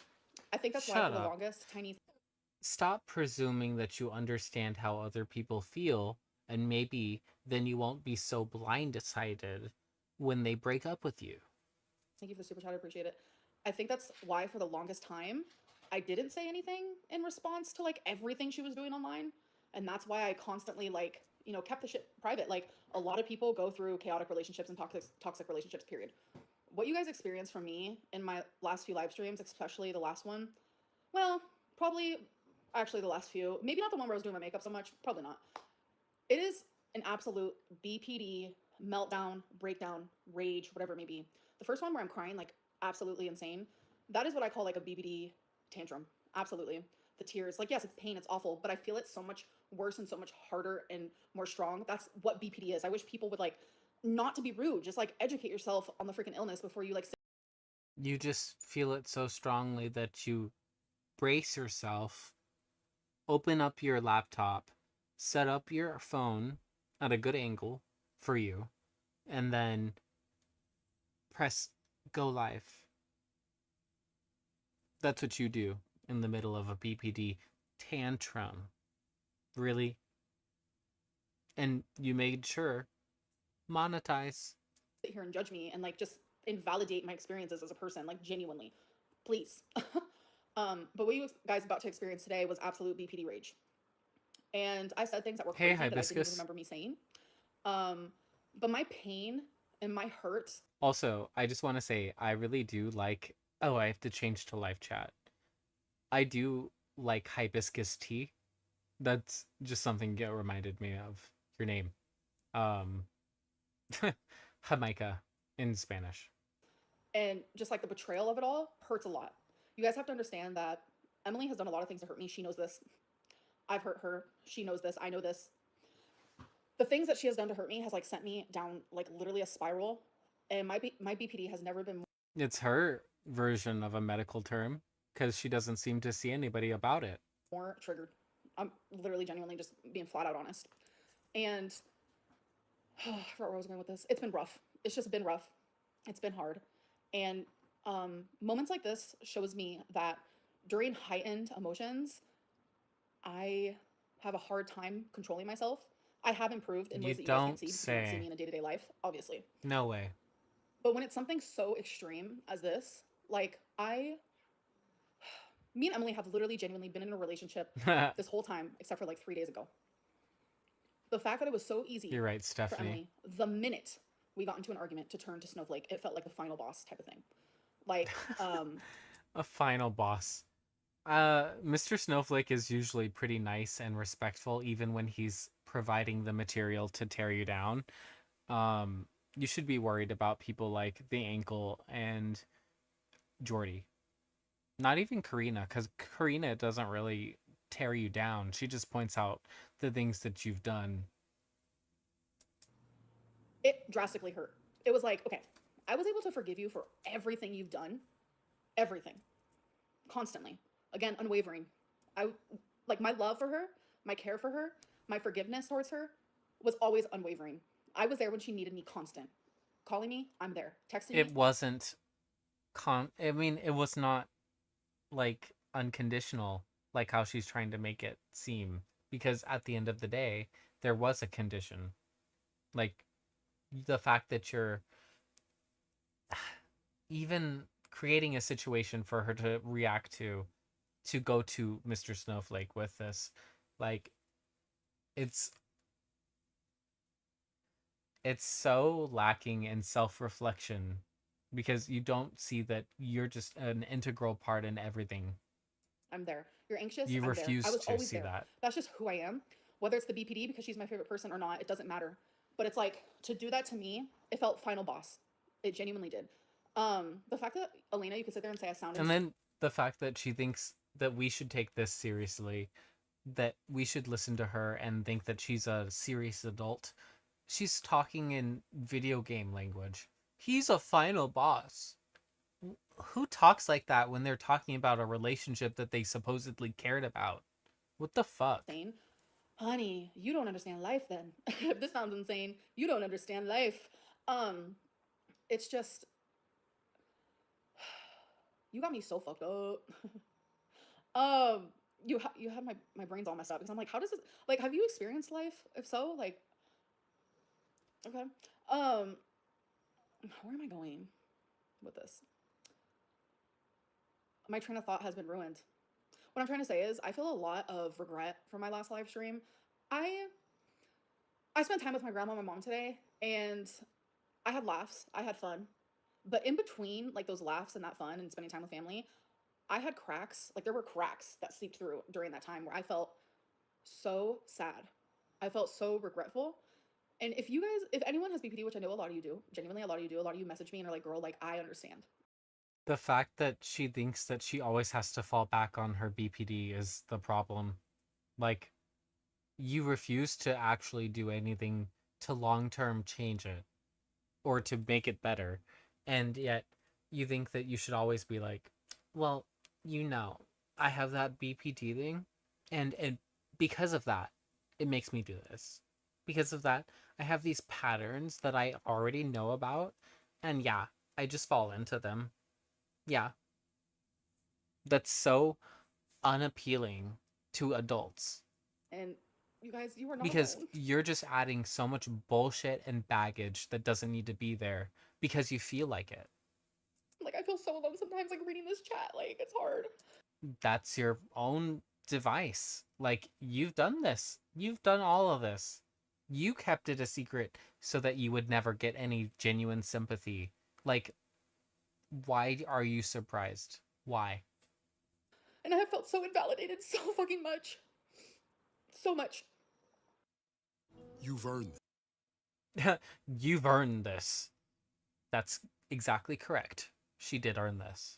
Speaker 4: I think that's why
Speaker 1: Shut
Speaker 4: for the
Speaker 1: up.
Speaker 4: longest, Tiny
Speaker 1: Stop presuming that you understand how other people feel, and maybe then you won't be so blindsided when they break up with you.
Speaker 4: thank you for the super chat. I appreciate it. I think that's why for the longest time I didn't say anything in response to like everything she was doing online, and that's why I constantly like kept the shit private. Like a lot of people go through chaotic relationships and toxic relationships. Period. What you guys experienced from me in my last few live streams, especially the last one, well, probably actually the last few, maybe not the one where I was doing my makeup so much, probably not. It is an absolute BPD meltdown, breakdown, rage, whatever it may be. The first one where I'm crying like absolutely insane, that is what I call like a BPD tantrum. Absolutely. The tears, like yes, it's pain, it's awful, but I feel it so much worse and so much harder and more strong. That's what BPD is. I wish people would like not to be rude, just like educate yourself on the freaking illness before you like
Speaker 1: You just feel it so strongly that you brace yourself, open up your laptop, set up your phone at a good angle for you, and then press go live. That's what you do in the middle of a BPD tantrum. Really? And you made sure monetize.
Speaker 4: sit here and judge me and like just invalidate my experiences as a person, like genuinely, please. But what you guys about to experience today was absolute BPD rage, and I said things that were
Speaker 1: Hey,
Speaker 4: crazy that I didn't even
Speaker 1: Hibiscus.
Speaker 4: remember me saying. But my pain and my hurt.
Speaker 1: Also, I just want to say I really do like. Oh, I have to change to live chat. I do like hibiscus tea. That's just something that reminded me of your name. Um, Jamaica in Spanish.
Speaker 4: And just like the betrayal of it all hurts a lot. You guys have to understand that Emily has done a lot of things to hurt me. She knows this. I've hurt her. She knows this. I know this. The things that she has done to hurt me has like sent me down like literally a spiral. And my BPD has never been
Speaker 1: It's her version of a medical term because she doesn't seem to see anybody about it.
Speaker 4: more triggered. I'm literally genuinely just being flat out honest. And I forgot where I was going with this. It's been rough. It's just been rough. It's been hard. And moments like this shows me that during heightened emotions, I have a hard time controlling myself. I have improved in
Speaker 1: You
Speaker 4: ways that you guys can't
Speaker 1: don't
Speaker 4: see because you don't see me
Speaker 1: say.
Speaker 4: in a day-to-day life, obviously.
Speaker 1: No way.
Speaker 4: But when it's something so extreme as this, like me and Emily have literally genuinely been in a relationship this whole time, except for like 3 days ago. The fact that it was so easy
Speaker 1: You're right,
Speaker 4: for
Speaker 1: Stephanie.
Speaker 4: Emily, the minute we got into an argument to turn to Snowflake, it felt like the final boss type of thing. Like,
Speaker 1: A final boss. Mr. Snowflake is usually pretty nice and respectful, even when he's providing the material to tear you down. You should be worried about people like the Ankle and Jordy. Not even Karina, because Karina doesn't really tear you down. She just points out the things that you've done.
Speaker 4: it drastically hurt. It was like, okay, I was able to forgive you for everything you've done, everything, constantly. Again, unwavering. I like my love for her, my care for her, my forgiveness towards her was always unwavering. I was there when she needed me, constant. Calling me, I'm there. Texting me,
Speaker 1: It wasn't I mean, it was not like unconditional like how she's trying to make it seem, because at the end of the day there was a condition. Like the fact that you're even creating a situation for her to react to go to Mr. Snowflake with this, like it's it's so lacking in self-reflection because you don't see that you're just an integral part in everything.
Speaker 4: I'm there. You're anxious,
Speaker 1: You
Speaker 4: I'm there. I
Speaker 1: refuse
Speaker 4: was
Speaker 1: to
Speaker 4: always
Speaker 1: see
Speaker 4: there.
Speaker 1: that.
Speaker 4: That's just who I am. Whether it's the BPD because she's my favorite person or not, it doesn't matter. But it's like to do that to me, it felt final boss. It genuinely did. The fact that Elena, you could sit there and say I sounded
Speaker 1: And then the fact that she thinks that we should take this seriously, that we should listen to her and think that she's a serious adult. She's talking in video game language. He's a final boss. Who talks like that when they're talking about a relationship that they supposedly cared about? What the fuck?
Speaker 4: insane. Honey, you don't understand life then. If this sounds insane, you don't understand life. It's just You got me so fucked up. You have my brains all messed up because I'm like, how does this like? Have you experienced life? If so, like, okay. Where am I going with this? My train of thought has been ruined. What I'm trying to say is, I feel a lot of regret from my last live stream. I I spent time with my grandma and my mom today, and I had laughs, I had fun, but in between like those laughs and that fun and spending time with family, I had cracks. Like there were cracks that seeped through during that time where I felt so sad. I felt so regretful. And if anyone has BPD, which I know a lot of you do, genuinely a lot of you do, a lot of you message me and are like, girl, like I understand.
Speaker 1: The fact that she thinks that she always has to fall back on her BPD is the problem. Like, you refuse to actually do anything to long-term change it or to make it better. And yet you think that you should always be like, well, I have that BPD thing, and because of that, it makes me do this. Because of that, I have these patterns that I already know about, and yeah, I just fall into them. Yeah, that's so unappealing to adults
Speaker 4: And you guys, you are not
Speaker 1: because
Speaker 4: alone.
Speaker 1: you're just adding so much bullshit and baggage that doesn't need to be there because you feel like it.
Speaker 4: Like I feel so alone sometimes, like reading this chat. Like it's hard.
Speaker 1: That's your own device. Like, you've done this. You've done all of this. You kept it a secret so that you would never get any genuine sympathy. Like, why are you surprised? Why?
Speaker 4: And I have felt so invalidated so fucking much. So much.
Speaker 6: You've earned
Speaker 1: You've earned this. That's exactly correct. She did earn this.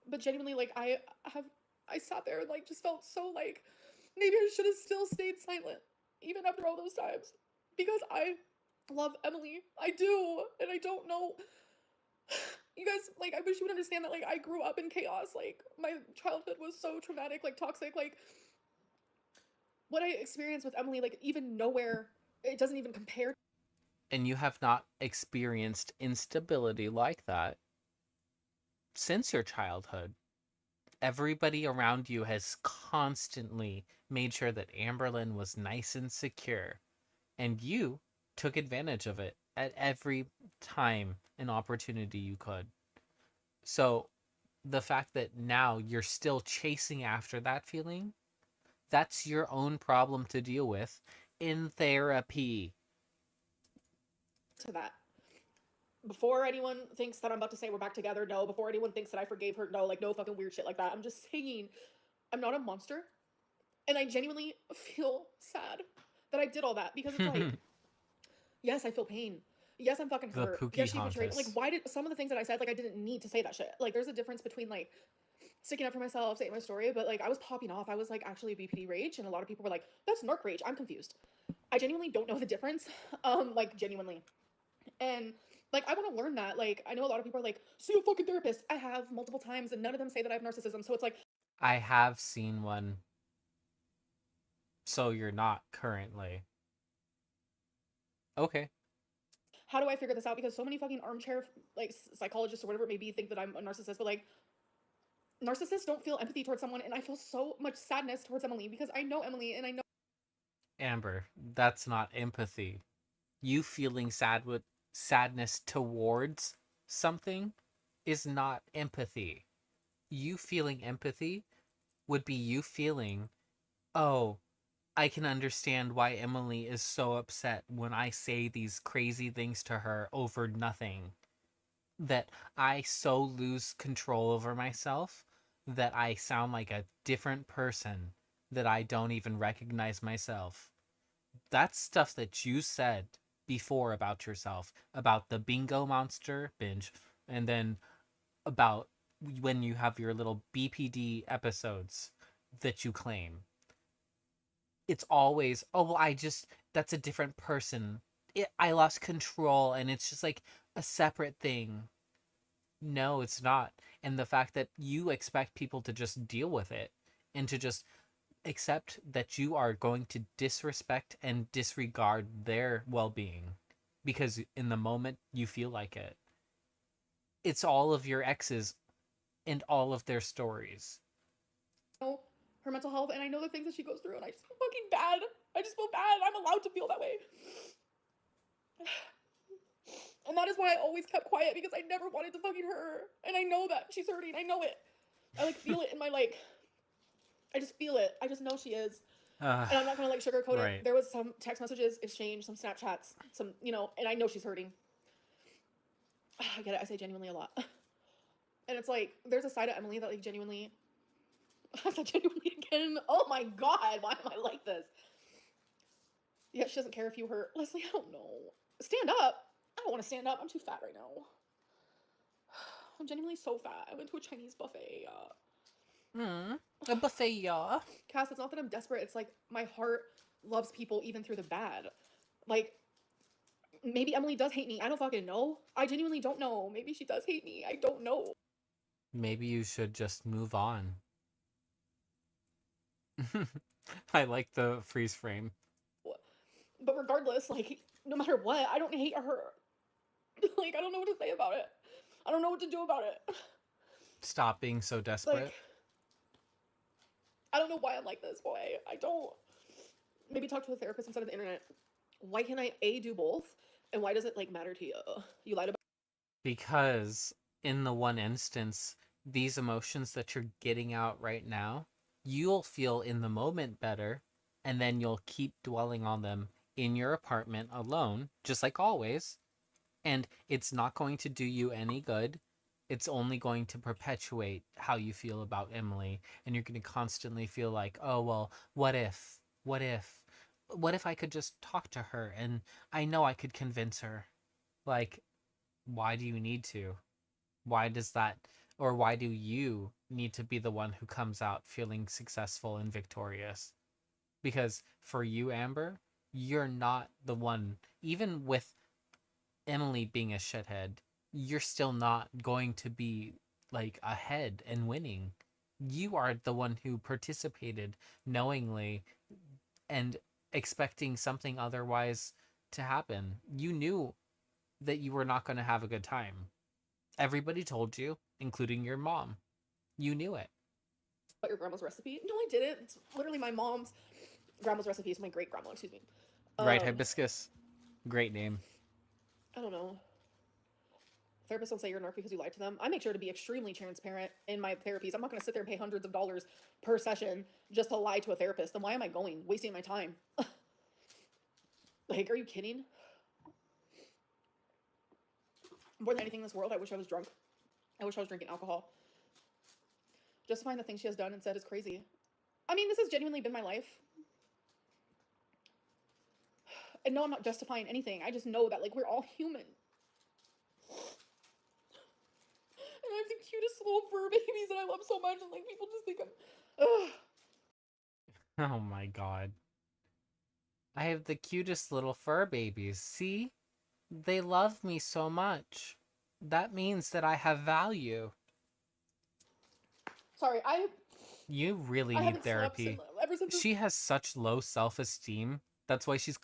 Speaker 4: But genuinely, like I sat there and like just felt so like maybe I should have still stayed silent even after all those times because I love Emily. I do, and I don't know. You guys, like, I wish you would understand that, like, I grew up in chaos. Like, my childhood was so traumatic, like, toxic. Like, what I experienced with Emily, like, even nowhere, it doesn't even compare.
Speaker 1: And you have not experienced instability like that since your childhood. Everybody around you has constantly made sure that Amberlynn was nice and secure, and you took advantage of it at every time and opportunity you could. So the fact that now you're still chasing after that feeling, that's your own problem to deal with in therapy.
Speaker 4: To that. Before anyone thinks that I'm about to say we're back together, no. Before anyone thinks that I forgave her, no. Like, no fucking weird shit like that. I'm just saying I'm not a monster. And I genuinely feel sad that I did all that because it's like, yes, I feel pain. Yes, I'm fucking
Speaker 1: The
Speaker 4: hurt.
Speaker 1: Pookie
Speaker 4: Yes, she betrayed. Like,
Speaker 1: Hauntus.
Speaker 4: why did some of the things that I said, like, I didn't need to say that shit. Like, there's a difference between, like, sticking up for myself, saying my story, but, like, I was popping off. I was, like, actually BPD rage, and a lot of people were like, that's narc rage. I'm confused. I genuinely don't know the difference. Like, genuinely. And, like, I want to learn that. Like, I know a lot of people are like, see a fucking therapist. I have multiple times, and none of them say that I have narcissism. So it's like,
Speaker 1: I have seen one. So you're not currently. Okay.
Speaker 4: how do I figure this out? Because so many fucking armchair, like, psychologists or whatever it may be think that I'm a narcissist, but, like, narcissists don't feel empathy towards someone, and I feel so much sadness towards Emily because I know Emily and I know.
Speaker 1: Amber, that's not empathy. You feeling sadness towards something is not empathy. You feeling empathy would be you feeling, oh, I can understand why Emily is so upset when I say these crazy things to her over nothing. That I so lose control over myself that I sound like a different person, that I don't even recognize myself. That's stuff that you said before about yourself, about the bingo monster binge, and then about when you have your little BPD episodes that you claim. It's always, oh, well, that's a different person. I lost control, and it's just like a separate thing. No, it's not. And the fact that you expect people to just deal with it and to just accept that you are going to disrespect and disregard their well-being because in the moment you feel like it. it's all of your exes and all of their stories.
Speaker 4: know her mental health, and I know the things that she goes through, and I just feel fucking bad. I just feel bad. I'm allowed to feel that way. And that is why I always kept quiet, because I never wanted to fucking hurt her. And I know that she's hurting. I know it. I like feel it in my like. I just feel it. I just know she is. And I'm not gonna like sugarcoat
Speaker 1: right.
Speaker 4: it. There was some text messages exchanged, some Snapchats, some, you know, and I know she's hurting. I get it. I say genuinely a lot. And it's like, there's a side of Emily that like genuinely, I said genuinely again. Oh my God, why am I like this? Yeah, she doesn't care if you hurt. Leslie, I don't know. Stand up. I don't want to stand up. I'm too fat right now. I'm genuinely so fat. I went to a Chinese buffet.
Speaker 1: A buffet, yeah.
Speaker 4: Cass, it's not that I'm desperate. It's like my heart loves people even through the bad. Like, maybe Emily does hate me. I don't fucking know. I genuinely don't know. Maybe she does hate me. I don't know.
Speaker 1: Maybe you should just move on. I like the freeze frame.
Speaker 4: But regardless, like, no matter what, I don't hate her. Like, I don't know what to say about it. I don't know what to do about it.
Speaker 1: Stop being so desperate.
Speaker 4: Like, I don't know why I'm like this, boy. I don't. Maybe talk to a therapist instead of the internet. Why can't I A, do both? And why does it, like, matter to you? You lied about.
Speaker 1: Because in the one instance, these emotions that you're getting out right now, you'll feel in the moment better, and then you'll keep dwelling on them in your apartment alone, just like always. And it's not going to do you any good. It's only going to perpetuate how you feel about Emily. And you're going to constantly feel like, oh, well, what if? What if? What if I could just talk to her and I know I could convince her? Like, why do you need to? Why does that, or why do you need to be the one who comes out feeling successful and victorious? Because for you, Amber, you're not the one, even with Emily being a shithead, you're still not going to be like ahead and winning. You are the one who participated knowingly and expecting something otherwise to happen. You knew that you were not going to have a good time. Everybody told you, including your mom. You knew it.
Speaker 4: About your grandma's recipe? No, I didn't. It's literally my mom's grandma's recipe. It's my great grandma, excuse me.
Speaker 1: Right, Hibiscus. Great name.
Speaker 4: I don't know. Therapists don't say you're a narc because you lied to them. I make sure to be extremely transparent in my therapies. I'm not going to sit there and pay hundreds of dollars per session just to lie to a therapist. Then why am I going? Wasting my time. Like, are you kidding? More than anything in this world, I wish I was drunk. I wish I was drinking alcohol. Justifying the things she has done and said is crazy. I mean, this has genuinely been my life. And no, I'm not justifying anything. I just know that, like, we're all human. And I have the cutest little fur babies that I love so much, and like people just think I'm.
Speaker 1: Oh my God. I have the cutest little fur babies. See? They love me so much. That means that I have value.
Speaker 4: Sorry,
Speaker 1: You really
Speaker 4: I
Speaker 1: need
Speaker 4: haven't slept
Speaker 1: therapy.
Speaker 4: ever since.
Speaker 1: She has such low self-esteem. That's why she's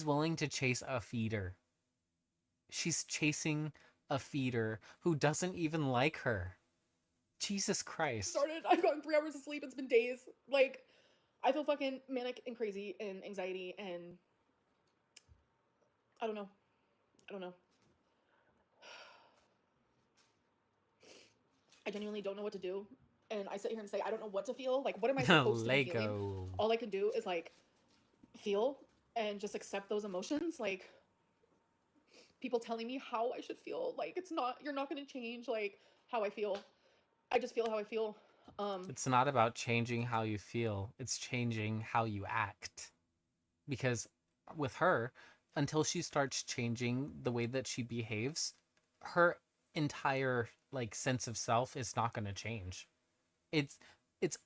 Speaker 1: willing to chase a feeder. She's chasing a feeder who doesn't even like her. Jesus Christ.
Speaker 4: Started. I've gotten 3 hours of sleep. It's been days. Like, I feel fucking manic and crazy and anxiety and I don't know. I genuinely don't know what to do. And I sit here and say, I don't know what to feel. Like, what am I supposed to be feeling?
Speaker 1: Lego.
Speaker 4: All I can do is, like, feel and just accept those emotions. Like, people telling me how I should feel. Like, you're not going to change, like, how I feel. I just feel how I feel.
Speaker 1: It's not about changing how you feel. It's changing how you act. Because with her, until she starts changing the way that she behaves, her entire like sense of self is not going to change. It's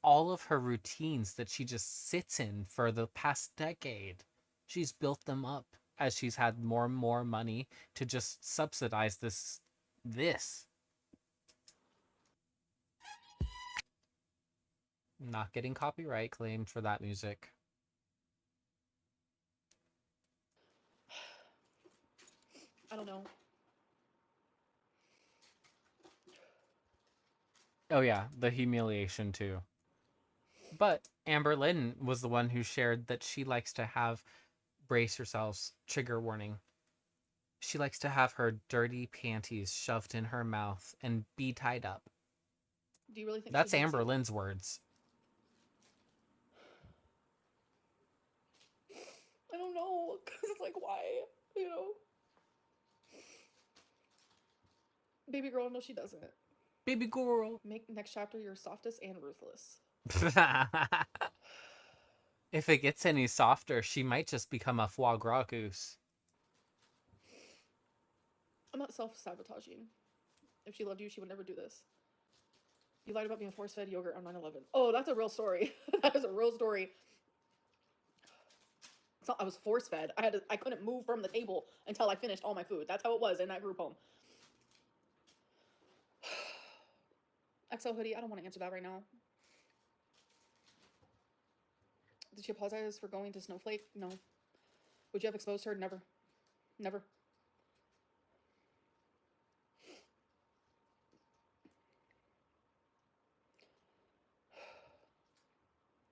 Speaker 1: all of her routines that she just sits in for the past decade. She's built them up as she's had more and more money to just subsidize this. Not getting copyright claimed for that music.
Speaker 4: I don't know.
Speaker 1: Oh yeah, the humiliation too. But Amberlynn was the one who shared that she likes to have, brace yourselves, trigger warning. She likes to have her dirty panties shoved in her mouth and be tied up.
Speaker 4: Do you really think
Speaker 1: That's
Speaker 4: she hates you?
Speaker 1: Amberlynn's words.
Speaker 4: I don't know, because it's like, why? You know? Baby girl, no, she doesn't.
Speaker 1: Baby girl.
Speaker 4: Make next chapter your softest and ruthless.
Speaker 1: If it gets any softer, she might just become a foie gras goose.
Speaker 4: I'm not self-sabotaging. If she loved you, she would never do this. You lied about being force-fed yogurt on 9/11. Oh, that's a real story. That is a real story. It's not, I was force-fed. I couldn't move from the table until I finished all my food. That's how it was in that group home. XL hoodie, I don't want to answer that right now. Did she apologize for going to Snowflake? No. Would you have exposed her? Never. Never.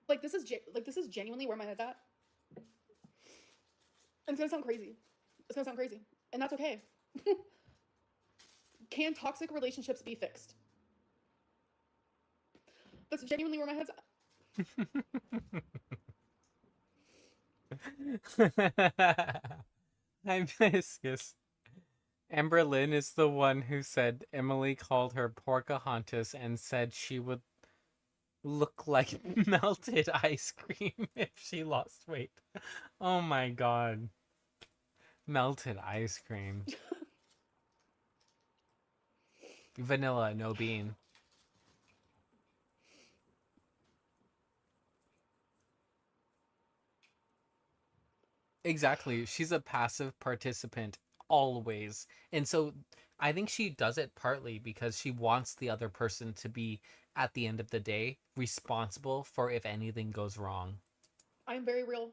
Speaker 4: Like this is genuinely where my head's at. And it's gonna sound crazy. It's gonna sound crazy. And that's okay. Can toxic relationships be fixed? That's genuinely where my head's
Speaker 1: Hi, Meniscus. Amberlynn is the one who said Emily called her Pocahontas and said she would look like melted ice cream if she lost weight. Oh my god. Melted ice cream. Vanilla, no bean. Exactly. She's a passive participant always. And so I think she does it partly because she wants the other person to be, at the end of the day, responsible for if anything goes wrong.
Speaker 4: I'm very real.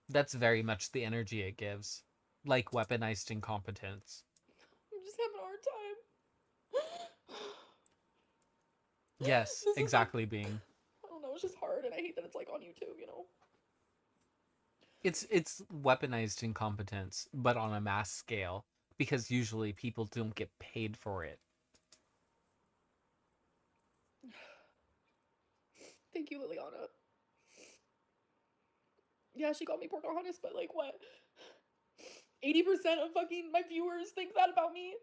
Speaker 1: That's very much the energy it gives. Like weaponized incompetence.
Speaker 4: I'm just having a hard time.
Speaker 1: Yes,
Speaker 4: This is
Speaker 1: exactly,
Speaker 4: like,
Speaker 1: being.
Speaker 4: I don't know, it's just hard and I hate that it's like on YouTube, you know?
Speaker 1: It's weaponized incompetence, but on a mass scale. Because usually people don't get paid for it.
Speaker 4: Thank you, Liliana. Yeah, she called me Pocahontas, but like what? 80% of fucking my viewers think that about me.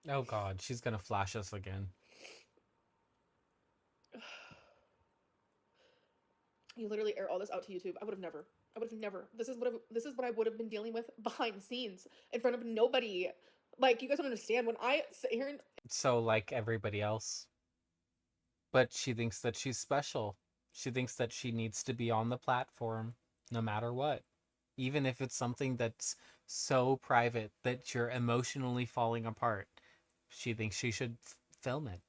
Speaker 1: Oh god, she's gonna flash us again.
Speaker 4: You literally air all this out to YouTube. I would have never. This is what I would have been dealing with behind the scenes in front of nobody. Like you guys don't understand when I sit here and
Speaker 1: So like everybody else. But she thinks that she's special. She thinks that she needs to be on the platform no matter what. Even if it's something that's so private that you're emotionally falling apart. She thinks she should film it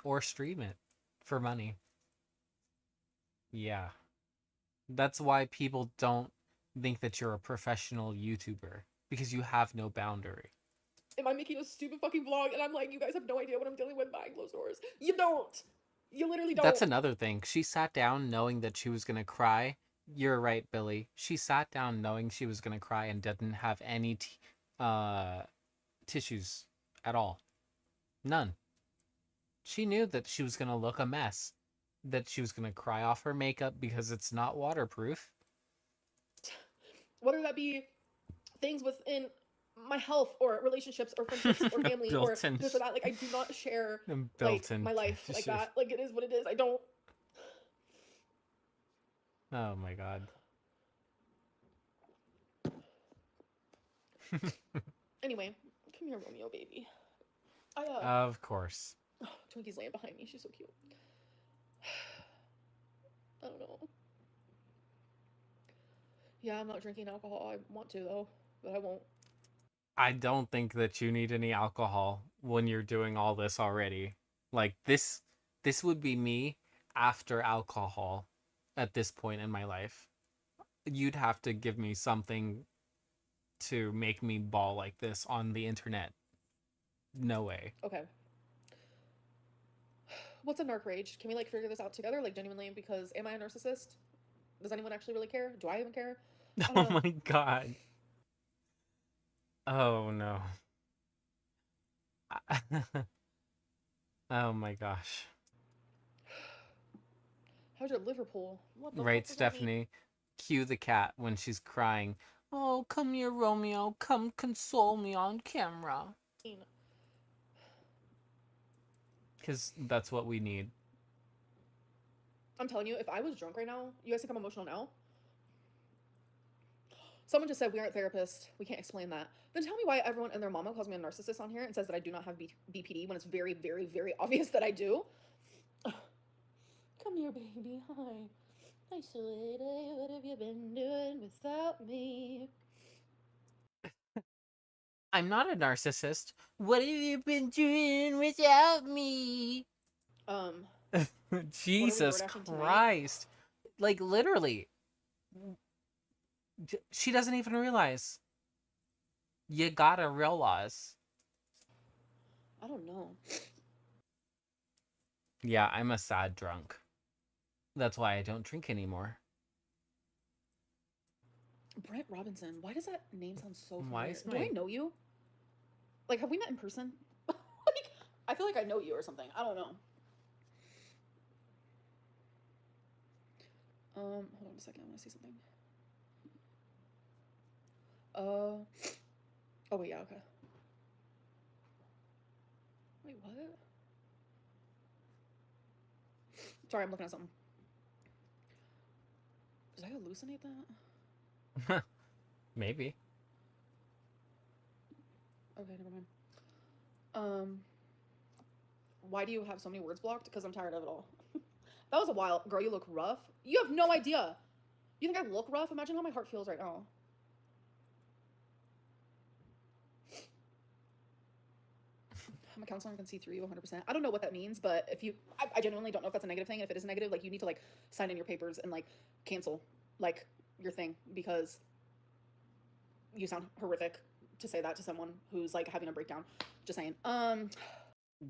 Speaker 1: or stream it for money. Yeah. That's why people don't think that you're a professional YouTuber because you have no boundary.
Speaker 4: am I making a stupid fucking vlog and I'm like, you guys have no idea what I'm dealing with behind closed doors. You don't. You literally don't.
Speaker 1: That's another thing. She sat down knowing that she was going to cry. You're right, Billy. She sat down knowing she was going to cry and didn't have any tissues at all. None. She knew that she was going to look a mess, that she was going to cry off her makeup because it's not waterproof.
Speaker 4: Whether that be things within my health or relationships or friendships or family or
Speaker 1: Built-in
Speaker 4: this or that. Like I do not share like
Speaker 1: built-in
Speaker 4: my life like
Speaker 1: tissue.
Speaker 4: that. Like it is what it is. I don't.
Speaker 1: Oh my god.
Speaker 4: Anyway, come here, Romeo, baby.
Speaker 1: Of course.
Speaker 4: Oh, Twinkie's laying behind me. She's so cute. I don't know. Yeah, I'm not drinking alcohol. I want to though, but I won't.
Speaker 1: I don't think that you need any alcohol when you're doing all this already. Like this would be me after alcohol at this point in my life. You'd have to give me something to make me bawl like this on the internet. No way.
Speaker 4: Okay. What's a narc rage? Can we like figure this out together, like genuinely? Because am I a narcissist? Does anyone actually really care? Do I even care? I don't
Speaker 1: Oh
Speaker 4: know.
Speaker 1: my god. Oh no. Oh my gosh.
Speaker 4: How's your Liverpool? What the
Speaker 1: Right,
Speaker 4: fuck does that mean?
Speaker 1: Stephanie? Cue the cat when she's crying. Oh, come here, Romeo. Come console me on camera. Because that's what we need.
Speaker 4: I'm telling you, if I was drunk right now, you guys think I'm emotional now? Someone just said we aren't therapists. We can't explain that. Then tell me why everyone and their mama calls me a narcissist on here and says that I do not have BPD when it's very, very, very obvious that I do. Come here, baby. Hi. Hi, sweetie. What have you been doing without me?
Speaker 1: I'm not a narcissist. What have you been doing without me? Jesus
Speaker 4: DoorDashing tonight?
Speaker 1: Christ. Like, literally. She doesn't even realize. You gotta realize.
Speaker 4: I don't know.
Speaker 1: Yeah, I'm a sad drunk. That's why I don't drink anymore.
Speaker 4: Brent Robinson. Why does that name sound so familiar?
Speaker 1: Why is
Speaker 4: Do I know you? Like, have we met in person? Like, I feel like I know you or something. I don't know. Hold on a second. I want to see something. Oh wait, yeah, okay. Wait, what? Sorry, I'm looking at something. Did I hallucinate that?
Speaker 1: Maybe.
Speaker 4: Okay, never mind. Why do you have so many words blocked? Because I'm tired of it all. That was a while. Girl, you look rough. You have no idea. You think I look rough? Imagine how my heart feels right now. I'm a counselor and can see through you 100%. I don't know what that means, but if you, I genuinely don't know if that's a negative thing. If it is negative, like you need to like sign in your papers and like cancel like your thing because you sound horrific to say that to someone who's like having a breakdown. Just saying.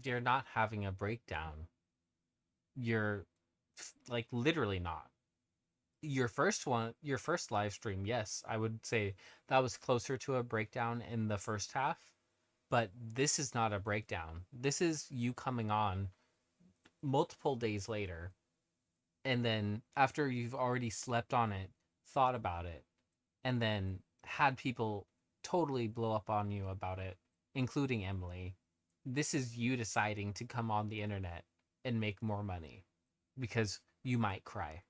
Speaker 1: You're not having a breakdown. You're like literally not. Your first live stream, yes, I would say that was closer to a breakdown in the first half. But this is not a breakdown. This is you coming on multiple days later. And then after you've already slept on it, thought about it, and then had people totally blow up on you about it, including Emily. This is you deciding to come on the internet and make more money because you might cry.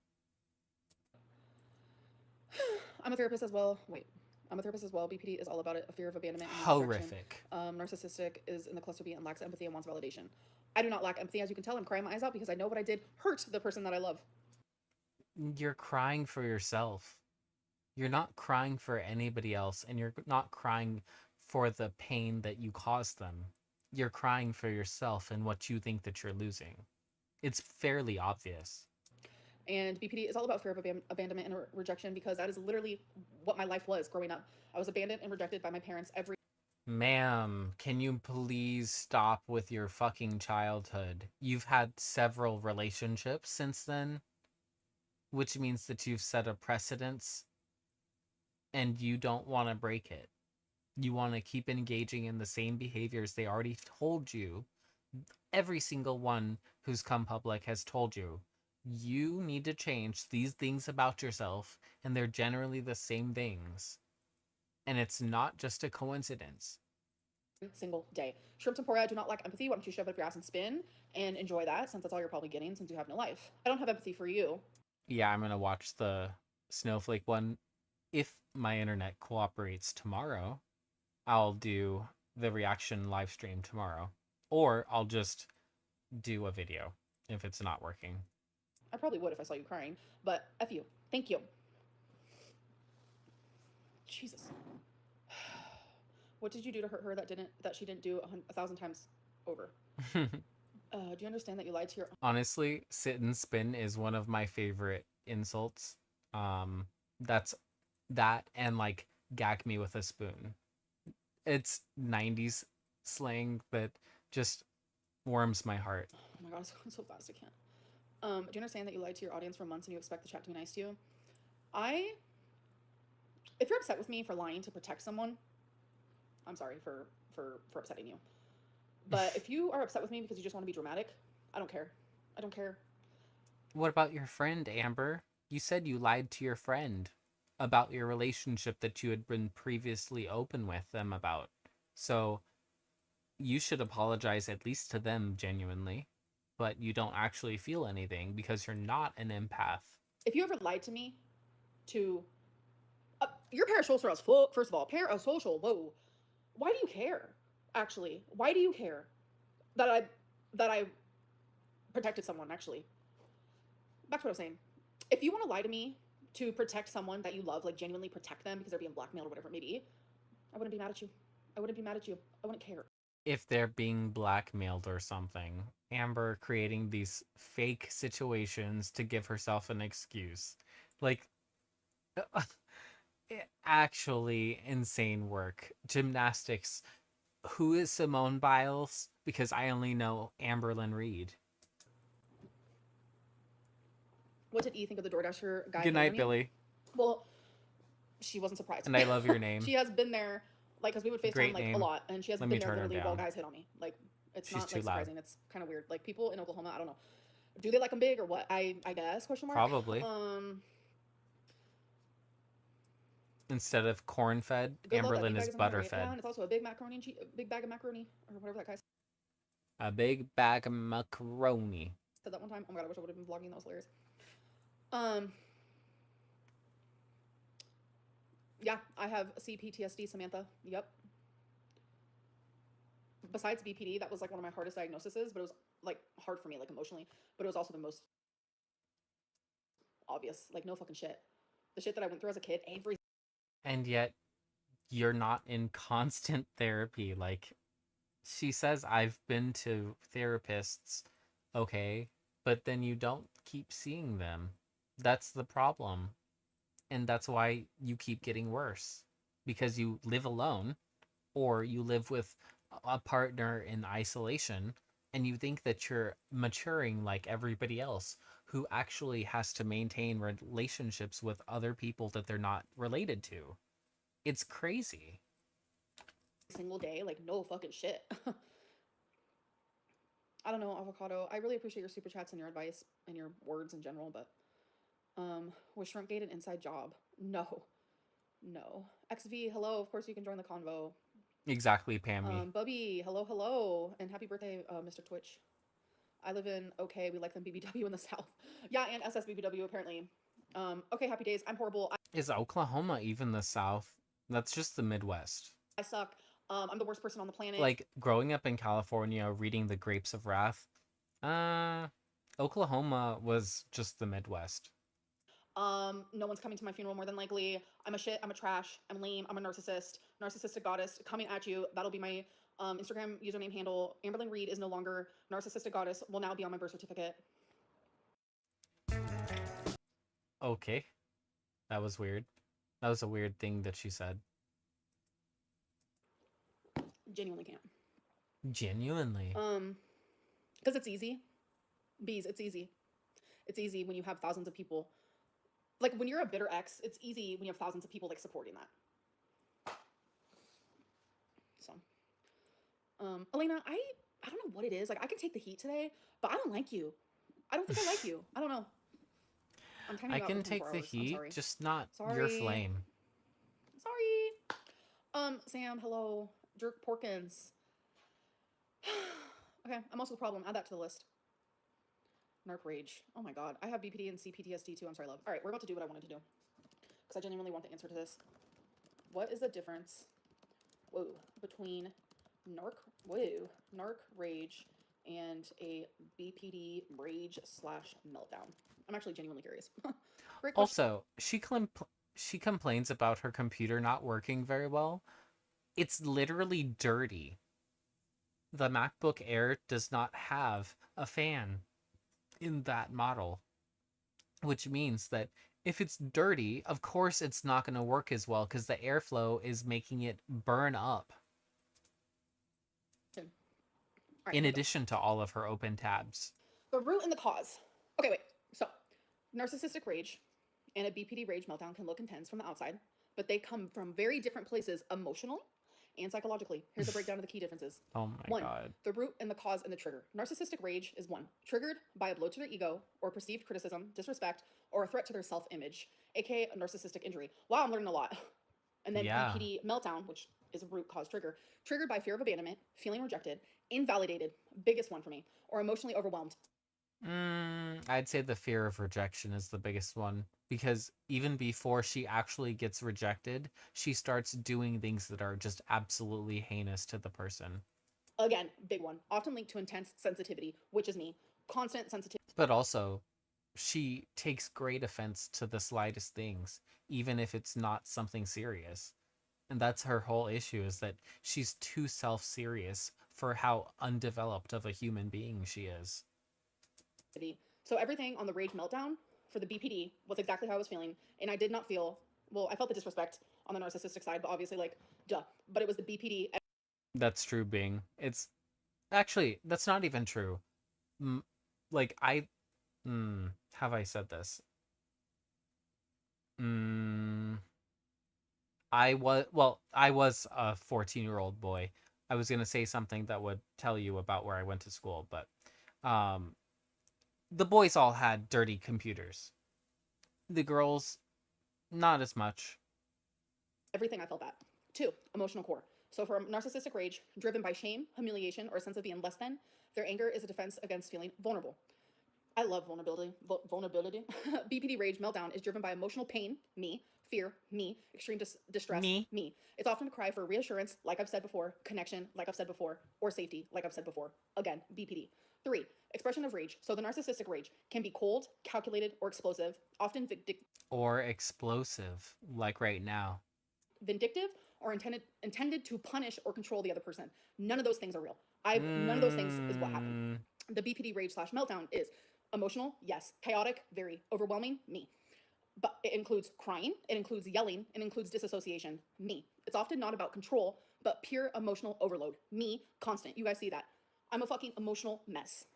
Speaker 4: I'm a therapist as well. Wait. I'm a therapist as well. BPD is all about it. A fear of abandonment and
Speaker 1: Horrific.
Speaker 4: Narcissistic is in the cluster B and lacks empathy and wants validation. I do not lack empathy. As you can tell, I'm crying my eyes out because I know what I did hurt the person that I love.
Speaker 1: You're crying for yourself. You're not crying for anybody else, and you're not crying for the pain that you caused them. You're crying for yourself and what you think that you're losing. It's fairly obvious.
Speaker 4: And BPD is all about fear of abandonment and rejection because that is literally what my life was growing up. I was abandoned and rejected by my parents every.
Speaker 1: Ma'am, can you please stop with your fucking childhood? You've had several relationships since then, which means that you've set a precedence and you don't want to break it. You want to keep engaging in the same behaviors they already told you. Every single one who's come public has told you. You need to change these things about yourself, and they're generally the same things. And it's not just a coincidence.
Speaker 4: Single day. Shrimp Tempura, do not lack empathy. Why don't you shove it up your ass and spin and enjoy that since that's all you're probably getting since you have no life. I don't have empathy for you.
Speaker 1: Yeah, I'm going to watch the Snowflake one. If my internet cooperates tomorrow, I'll do the reaction live stream tomorrow. Or I'll just do a video if it's not working.
Speaker 4: I probably would if I saw you crying, but F you. Thank you. Jesus. What did you do to hurt her that she didn't do 1,000 times over? Do you understand that you lied to your...
Speaker 1: Honestly, sit and spin is one of my favorite insults. That's that and like gag me with a spoon. It's 90s slang that just warms my heart.
Speaker 4: Oh my god, it's going so fast, I can't. Do you understand that you lied to your audience for months and you expect the chat to be nice to you? If you're upset with me for lying to protect someone, I'm sorry for upsetting you. But if you are upset with me because you just want to be dramatic, I don't care. I don't care.
Speaker 1: What about your friend, Amber? You said you lied to your friend about your relationship that you had been previously open with them about. So you should apologize at least to them genuinely, but you don't actually feel anything because you're not an empath.
Speaker 4: If you ever lied to me to your parasocial is full. First of all, parasocial. Whoa, why do you care? Actually, why do you care that I protected someone? Actually, back to what I was saying. If you want to lie to me to protect someone that you love, like genuinely protect them because they're being blackmailed or whatever it may be, I wouldn't be mad at you. I wouldn't be mad at you. I wouldn't care.
Speaker 1: If they're being blackmailed or something, Amber creating these fake situations to give herself an excuse. Like, actually insane work. Gymnastics. Who is Simone Biles? Because I only know Amberlynn Reid.
Speaker 4: What did E think of the DoorDasher guy?
Speaker 1: Good night, Billy.
Speaker 4: Well, she wasn't surprised.
Speaker 1: And I love your name.
Speaker 4: She has been there, like, because we would FaceTime like a lot, and she has been there literally while guys hit on me. Like, it's not like surprising. It's kind of weird. Like, people in Oklahoma, I don't know, do they like them big or what? I guess question mark.
Speaker 1: Probably. Instead of corn-fed, Amberlynn is butter-fed.
Speaker 4: Yeah, and it's also a big macaroni and big bag of macaroni or whatever that guy said.
Speaker 1: A big bag of macaroni.
Speaker 4: Said that one time. Oh my god, I wish I would have been vlogging. That was hilarious. Yeah, I have CPTSD, Samantha. Yep. Besides BPD, that was like one of my hardest diagnoses, but it was like hard for me, like emotionally, but it was also the most obvious. Like, no fucking shit. The shit that I went through as a kid, every.
Speaker 1: And yet, you're not in constant therapy. Like, she says, I've been to therapists, okay, but then you don't keep seeing them. That's the problem. And that's why you keep getting worse. Because you live alone, or you live with a partner in isolation, and you think that you're maturing like everybody else who actually has to maintain relationships with other people that they're not related to. It's crazy.
Speaker 4: Single day, like, no fucking shit. I don't know, Avocado. I really appreciate your super chats and your advice and your words in general, but was Shrimpgate an inside job? No. XV, hello. Of course you can join the convo.
Speaker 1: Exactly, Pammy.
Speaker 4: Bubby, hello, and happy birthday, Mr. Twitch. I live in okay. We like them BBW in the South. Yeah, and SSBBW apparently. Okay, happy days. I'm horrible.
Speaker 1: Is Oklahoma even the South? That's just the Midwest.
Speaker 4: I suck. I'm the worst person on the planet.
Speaker 1: Like, growing up in California, reading The Grapes of Wrath, Oklahoma was just the Midwest.
Speaker 4: No one's coming to my funeral more than likely. I'm a shit, I'm a trash, I'm lame, I'm a narcissist, narcissistic goddess coming at you. That'll be my Instagram username handle. Amberlynn Reid is no longer narcissistic goddess, will now be on my birth certificate.
Speaker 1: Okay. That was weird. That was a weird thing that she said.
Speaker 4: Genuinely can't.
Speaker 1: Genuinely?
Speaker 4: Because it's easy. Bees, it's easy. It's easy when you have thousands of people. Like, when you're a bitter ex, it's easy when you have thousands of people, like, supporting that. So, Elena, I don't know what it is. Like, I can take the heat today, but I don't like you. I don't think I like you. I don't know.
Speaker 1: I can take the heat, just not your flame.
Speaker 4: Sorry. Sam, hello. Jerk Porkins. Okay, I'm also the problem. Add that to the list. Narc Rage. Oh my god. I have BPD and CPTSD too. I'm sorry, love. All right, we're about to do what I wanted to do. Because I genuinely want the answer to this. What is the difference, between Narc Rage and a BPD Rage / meltdown? I'm actually genuinely curious. Great question.
Speaker 1: Also, she complains about her computer not working very well. It's literally dirty. The MacBook Air does not have a fan in that model, which means that if it's dirty, of course it's not going to work as well because the airflow is making it burn up.
Speaker 4: right,
Speaker 1: in
Speaker 4: here we go.
Speaker 1: addition to all of her open tabs.
Speaker 4: The root and the cause. Okay, wait. So, narcissistic rage and a BPD rage meltdown can look intense from the outside, but they come from very different places emotionally and psychologically. Here's a breakdown of the key differences.
Speaker 1: Oh my
Speaker 4: 1.
Speaker 1: god.
Speaker 4: The root and the cause and the trigger. Narcissistic rage is 1. Triggered by a blow to their ego or perceived criticism, disrespect, or a threat to their self-image, aka a narcissistic injury. Wow, I'm learning a lot. And then
Speaker 1: Yeah.
Speaker 4: BPD meltdown, which is a root cause trigger, triggered by fear of abandonment, feeling rejected, invalidated, biggest one for me, or emotionally overwhelmed.
Speaker 1: I'd say the fear of rejection is the biggest one, because even before she actually gets rejected, she starts doing things that are just absolutely heinous to the person.
Speaker 4: Again, big one. Often linked to intense sensitivity, which is me. Constant sensitivity.
Speaker 1: But also, she takes great offense to the slightest things, even if it's not something serious. And that's her whole issue, is that she's too self-serious for how undeveloped of a human being she is.
Speaker 4: So everything on the rage meltdown for the BPD was exactly how I was feeling, and I did not feel, well, I felt the disrespect on the narcissistic side, but obviously, like, duh. But it was the BPD.
Speaker 1: That's true, Bing. It's actually, that's not even true. Like, have I said this? I was a 14-year-old boy. I was going to say something that would tell you about where I went to school, but the boys all had dirty computers. The girls, not as much.
Speaker 4: Everything I felt that. 2, emotional core. So for narcissistic rage, driven by shame, humiliation, or a sense of being less than, their anger is a defense against feeling vulnerable. I love vulnerability. Vulnerability. BPD rage meltdown is driven by emotional pain, me, fear, me, extreme distress, me. It's often a cry for reassurance, like I've said before, connection, like I've said before, or safety, like I've said before. Again, BPD. 3, expression of rage. So the narcissistic rage can be cold, calculated, or explosive, often
Speaker 1: explosive, like right now.
Speaker 4: Vindictive, or intended to punish or control the other person. None of those things are real. None of those things is what happened. The BPD rage / meltdown is emotional, yes. Chaotic, very. Overwhelming, me. But it includes crying, it includes yelling, it includes disassociation, me. It's often not about control, but pure emotional overload, me, constant. You guys see that. I'm a fucking emotional mess.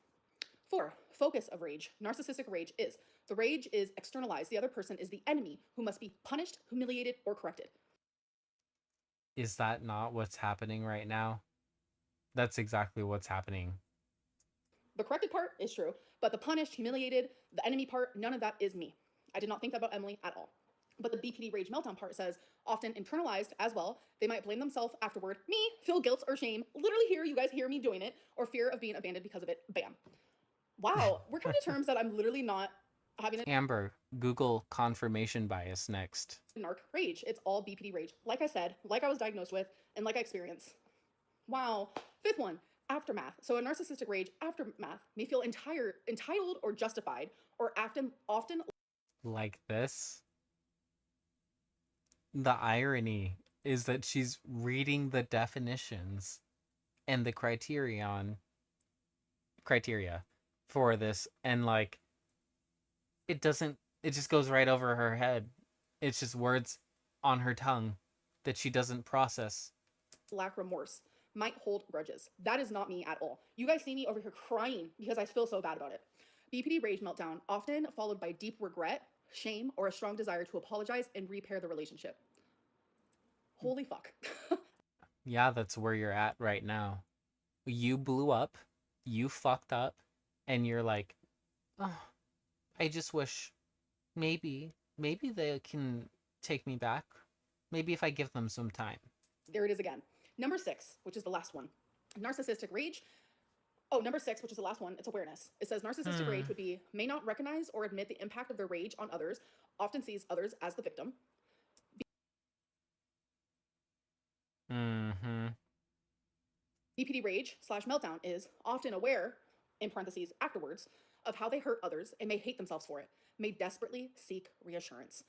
Speaker 4: 4, focus of rage. Narcissistic rage is the rage is externalized. The other person is the enemy who must be punished, humiliated, or corrected.
Speaker 1: Is that not what's happening right now? That's exactly what's happening.
Speaker 4: The corrected part is true, but the punished, humiliated, the enemy part, none of that is me. I did not think that about Emily at all. But the BPD rage meltdown part says, often internalized as well, they might blame themselves afterward, me, feel guilt or shame, literally here, you guys hear me doing it, or fear of being abandoned because of it, bam. Wow, we're coming to terms that I'm literally not having a
Speaker 1: Amber, Google confirmation bias next.
Speaker 4: narc rage. It's all BPD rage. Like I said, like I was diagnosed with, and like I experienced. Wow. 5th one, aftermath. So a narcissistic rage aftermath may feel entitled or justified, or often
Speaker 1: like this. The irony is that she's reading the definitions and the criteria for this, and like it just goes right over her head. It's just words on her tongue that she doesn't process.
Speaker 4: Lack remorse, might hold grudges. That is not me at all. You guys see me over here crying because I feel so bad about it. BPD rage meltdown, often followed by deep regret, shame, or a strong desire to apologize and repair the relationship. Holy fuck.
Speaker 1: Yeah, that's where you're at right now. You blew up, you fucked up, and you're like, oh, I just wish maybe they can take me back. Maybe if I give them some time.
Speaker 4: There it is again. Number 6, which is the last one. Narcissistic rage. Oh, number 6, which is the last one, it's awareness. It says narcissistic rage would be may not recognize or admit the impact of their rage on others, often sees others as the victim. BPD rage / meltdown is often aware, in parentheses, afterwards, of how they hurt others and may hate themselves for it, may desperately seek reassurance.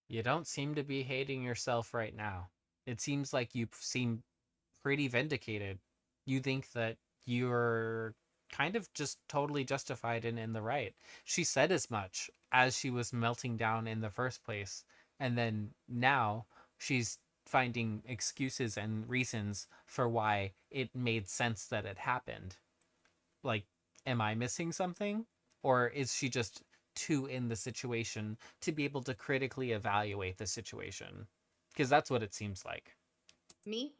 Speaker 1: You don't seem to be hating yourself right now. It seems like you seem pretty vindicated. You think that you're kind of just totally justified and in the right. She said as much as she was melting down in the first place. And then now she's finding excuses and reasons for why it made sense that it happened. Like, am I missing something? Or is she just too in the situation to be able to critically evaluate the situation? Because that's what it seems like.
Speaker 4: Me.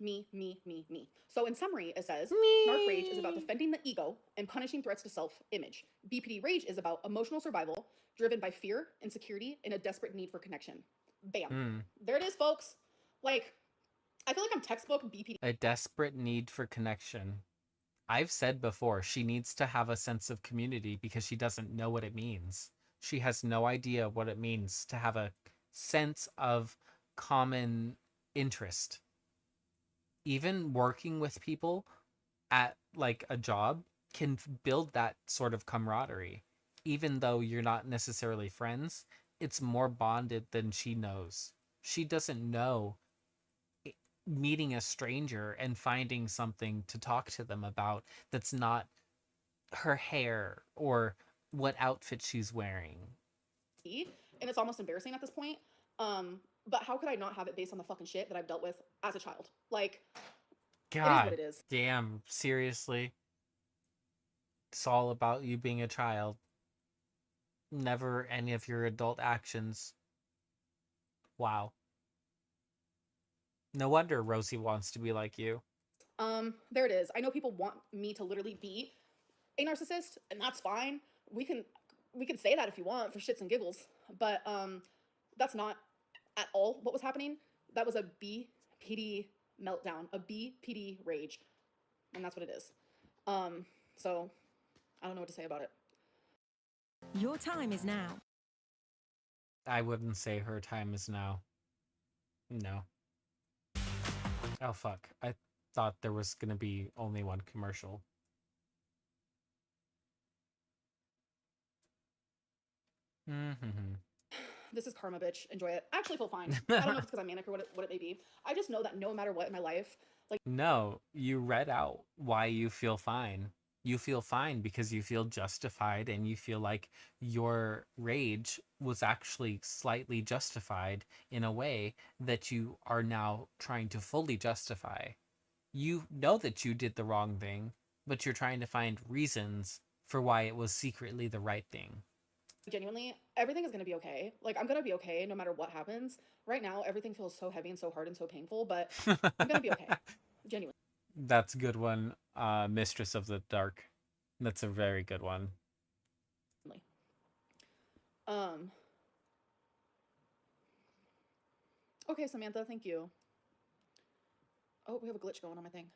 Speaker 4: So in summary, it says,
Speaker 1: Me.
Speaker 4: Narc rage is about defending the ego and punishing threats to self-image. BPD rage is about emotional survival, driven by fear, insecurity, and a desperate need for connection. Bam. There it is, folks. Like, I feel like I'm textbook BPD.
Speaker 1: A desperate need for connection. I've said before, she needs to have a sense of community because she doesn't know what it means. She has no idea what it means to have a sense of common interest. Even working with people at like a job can build that sort of camaraderie. Even though you're not necessarily friends, it's more bonded than she knows. She doesn't know meeting a stranger and finding something to talk to them about that's not her hair or what outfit she's wearing.
Speaker 4: And it's almost embarrassing at this point. But how could I not have it based on the fucking shit that I've dealt with as a child? Like,
Speaker 1: God,
Speaker 4: it is what it is.
Speaker 1: Damn, seriously. It's all about you being a child. Never any of your adult actions. Wow. No wonder Rosie wants to be like you.
Speaker 4: There it is. I know people want me to literally be a narcissist, and that's fine. We can say that if you want for shits and giggles, but that's not at all what was happening. That was a BPD meltdown, a BPD rage, and that's what it is. So I don't know what to say about it.
Speaker 7: Your time is now.
Speaker 1: I wouldn't say her time is now. No. Oh, fuck. I thought there was gonna be only one commercial.
Speaker 4: This is karma, bitch. Enjoy it. I actually feel fine. I don't know if it's because I'm manic or what it may be. I just know that no matter what in my life, like...
Speaker 1: No, you read out why you feel fine. You feel fine because you feel justified and you feel like your rage was actually slightly justified in a way that you are now trying to fully justify. You know that you did the wrong thing, but you're trying to find reasons for why it was secretly the right thing.
Speaker 4: Genuinely, everything is going to be okay. Like, I'm going to be okay no matter what happens. Right now, everything feels so heavy and so hard and so painful, but I'm going to be okay. Genuinely.
Speaker 1: That's a good one. Mistress of the Dark. That's a very good one.
Speaker 4: Okay, Samantha, thank you. Oh, we have a glitch going on my thing.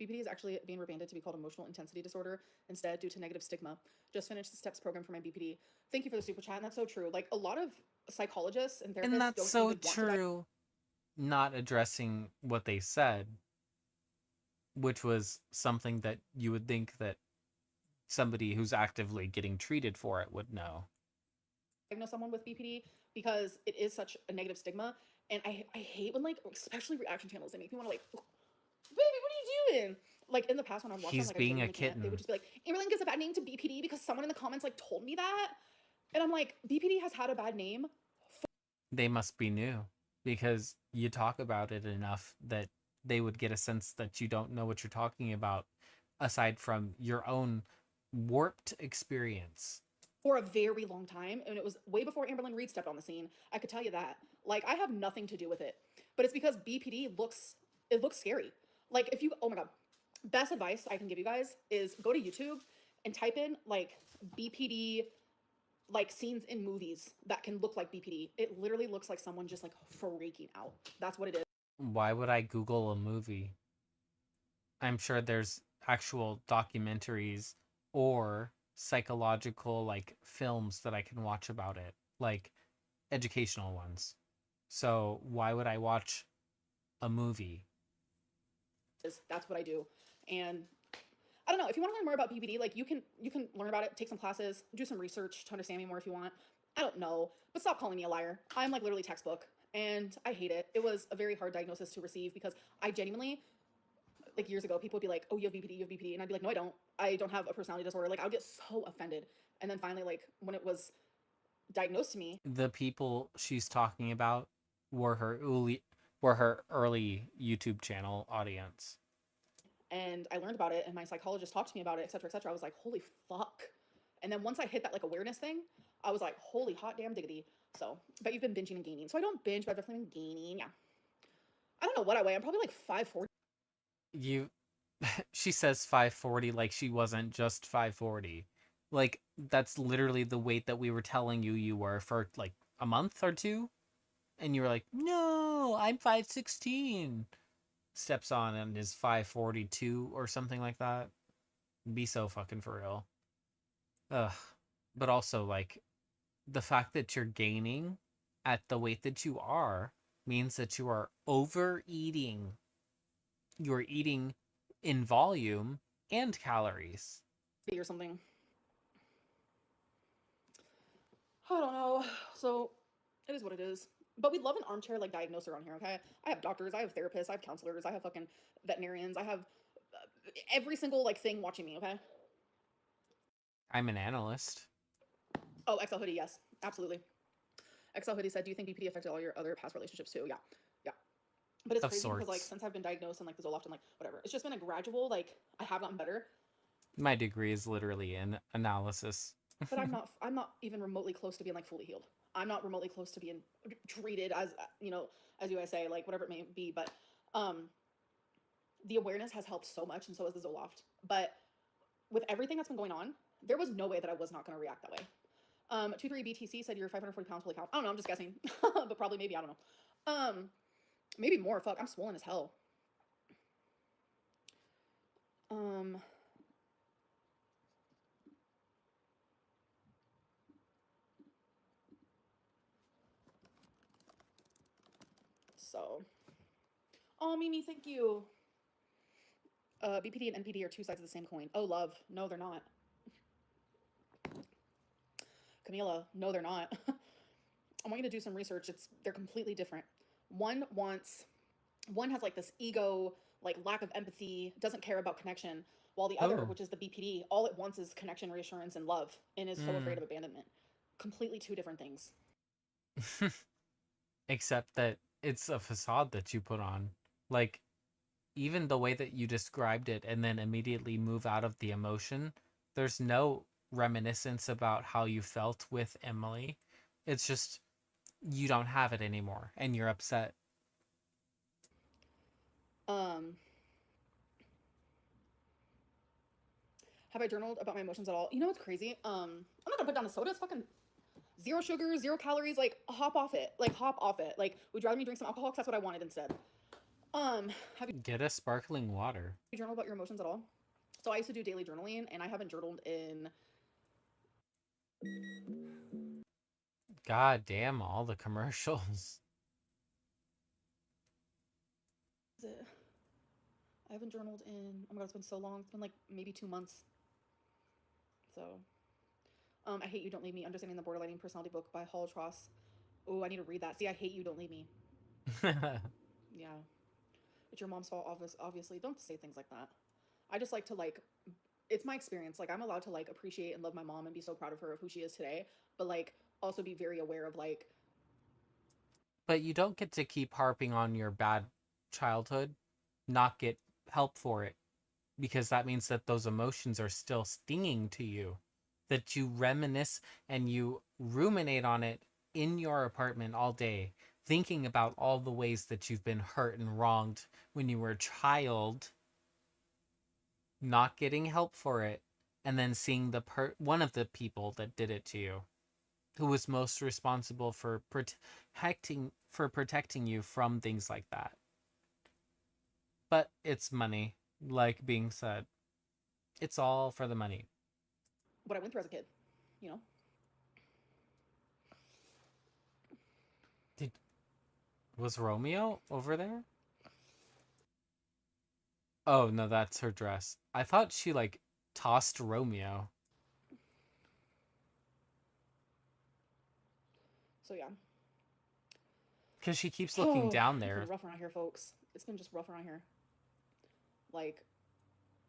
Speaker 4: BPD is actually being rebranded to be called emotional intensity disorder instead due to negative stigma. Just finished the STEPS program for my BPD. Thank you for the super chat, and that's so true. Like, a lot of psychologists and therapists
Speaker 1: and that's
Speaker 4: don't
Speaker 1: so
Speaker 4: even
Speaker 1: true. Not addressing what they said, which was something that you would think that somebody who's actively getting treated for it would know.
Speaker 4: Diagnose someone with BPD because it is such a negative stigma, and I hate when, like, especially reaction channels, they make me want to, like, baby, what are you doing? Like, in the past when I was watching,
Speaker 1: He's
Speaker 4: like,
Speaker 1: being
Speaker 4: I
Speaker 1: a
Speaker 4: can't,
Speaker 1: kitten.
Speaker 4: they would just be like, Amberlynn gives a bad name to BPD because someone in the comments, like, told me that. And I'm like, BPD has had a bad name.
Speaker 1: They must be new because you talk about it enough that they would get a sense that you don't know what you're talking about aside from your own warped experience.
Speaker 4: For a very long time, and it was way before Amberlynn Reid stepped on the scene. I could tell you that. Like, I have nothing to do with it. But it's because BPD looks scary. Like, if you, oh my God, best advice I can give you guys is go to YouTube and type in, like, BPD, like, scenes in movies that can look like BPD. It literally looks like someone just, like, freaking out. That's what it is.
Speaker 1: Why would I Google a movie? I'm sure there's actual documentaries or psychological, like, films that I can watch about it, like educational ones. So why would I watch a movie?
Speaker 4: That's what I do. And I don't know, if you want to learn more about BPD, like, you can learn about it, take some classes, do some research to understand me more if you want. I don't know, but stop calling me a liar. I'm, like, literally textbook, and I hate it. It was a very hard diagnosis to receive because I genuinely, like, years ago, people would be like, oh, you have BPD, you have BPD, and I'd be like, no, I don't have a personality disorder. Like, I would get so offended. And then finally, like, when it was diagnosed me.
Speaker 1: The people she's talking about were her early YouTube channel audience.
Speaker 4: And I learned about it, and my psychologist talked to me about it, etc., etc. I was like, holy fuck. And then once I hit that like awareness thing, I was like, holy hot damn diggity. So, but you've been binging and gaining. So I don't binge, but I've definitely been gaining. Yeah. I don't know what I weigh. I'm probably like 5'4".
Speaker 1: She says 540 like she wasn't just 540. Like, that's literally the weight that we were telling you were for like a month or two. And you were like, no, I'm 516. Steps on and is 542 or something like that. Be so fucking for real. Ugh. But also, like, the fact that you're gaining at the weight that you are means that you are overeating. You're eating in volume and calories.
Speaker 4: Or something. I don't know. So it is what it is. But we love an armchair like diagnoser on here, okay? I have doctors, I have therapists, I have counselors, I have fucking veterinarians, I have every single like thing watching me, okay?
Speaker 1: I'm an analyst.
Speaker 4: Oh, XL Hoodie, yes, absolutely. XL Hoodie said, do you think BPD affected all your other past relationships too? Yeah, yeah. But it's
Speaker 1: Of
Speaker 4: crazy because like
Speaker 1: sorts.
Speaker 4: since I've been diagnosed and like the Zoloft and like whatever, it's just been a gradual, like I have gotten better,
Speaker 1: My degree is literally in analysis.
Speaker 4: but I'm not even remotely close to being like fully healed. I'm not remotely close to being treated as as you guys say, like whatever it may be. But the awareness has helped so much, and so has the Zoloft. But with everything that's been going on, there was no way that I was not going to react that way. 23BTC said you're 540 pounds. Holy cow! I don't know. I'm just guessing, but probably maybe I don't know. Maybe more. Fuck, I'm swollen as hell. So, oh Mimi, thank you. BPD and NPD are two sides of the same coin. Oh love, no they're not. Camila, no they're not. I want you to do some research. They're completely different. One has like this ego, like lack of empathy, doesn't care about connection, while the other, which is the BPD, all it wants is connection, reassurance, and love, and is so afraid of abandonment. Completely two different things.
Speaker 1: Except that it's a facade that you put on. Like, even the way that you described it and then immediately move out of the emotion, there's no reminiscence about how you felt with Emily. It's just you don't have it anymore and you're upset.
Speaker 4: Have I journaled about my emotions at all? You know what's crazy? I'm not gonna put down the soda. It's fucking 0 sugar, 0 calories. Like hop off it. Like hop off it. Like would you rather me drink some alcohol? Because that's what I wanted instead. Have you
Speaker 1: Get a sparkling water.
Speaker 4: journaled about your emotions at all? So I used to do daily journaling, and I haven't journaled in.
Speaker 1: God damn, all the commercials.
Speaker 4: I haven't journaled in. Oh my god, it's been so long. It's been like maybe 2 months. So, I Hate You, Don't Leave Me, Understanding the Borderline Personality book by Hall Tross. Oh, I need to read that. See, I Hate You, Don't Leave Me. Yeah. It's your mom's fault, obviously. Don't say things like that. I just like to like, it's my experience. Like I'm allowed to like appreciate and love my mom and be so proud of her of who she is today, but like also be very aware of like.
Speaker 1: But you don't get to keep harping on your bad childhood, not get help for it, because that means that those emotions are still stinging to you, that you reminisce and you ruminate on it in your apartment all day, thinking about all the ways that you've been hurt and wronged when you were a child, not getting help for it, and then seeing one of the people that did it to you, who was most responsible for protecting you from things like that. But it's money, like being said. It's all for the money.
Speaker 4: What I went through as a kid, you know.
Speaker 1: Was Romeo over there? Oh no, that's her dress. I thought she like tossed Romeo.
Speaker 4: So yeah.
Speaker 1: Because she keeps looking down there.
Speaker 4: It's been rough around here, folks. It's been just rough around here. Like,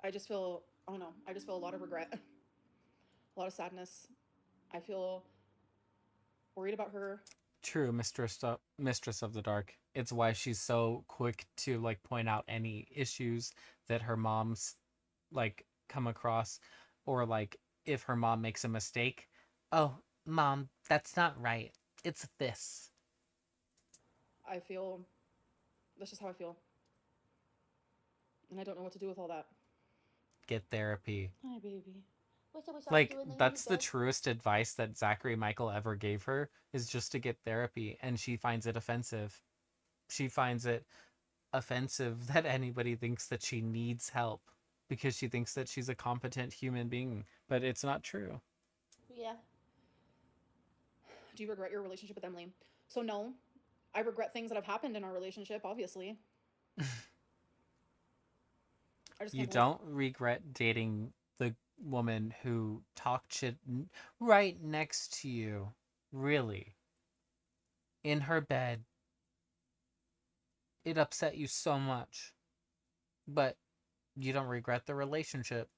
Speaker 4: I just feel, I don't know, I just feel a lot of regret, a lot of sadness. I feel worried about her.
Speaker 1: True, mistress of the dark. It's why she's so quick to like point out any issues that her mom's like come across, or like if her mom makes a mistake. Oh, mom, that's not right. It's this.
Speaker 4: I feel that's just how I feel. And I don't know what to do with all that.
Speaker 1: Get therapy.
Speaker 4: Hi, baby. What's up,
Speaker 1: Like that's the truest advice that Zachary Michael ever gave her, is just to get therapy, and she finds it offensive. She finds it offensive that anybody thinks that she needs help because she thinks that she's a competent human being, but it's not true.
Speaker 4: Yeah. Do you regret your relationship with Emily? So no, I regret things that have happened in our relationship, obviously. I just
Speaker 1: You
Speaker 4: can't live.
Speaker 1: don't regret dating the woman who talked shit right next to you, really, in her bed. It upset you so much, but you don't regret the relationship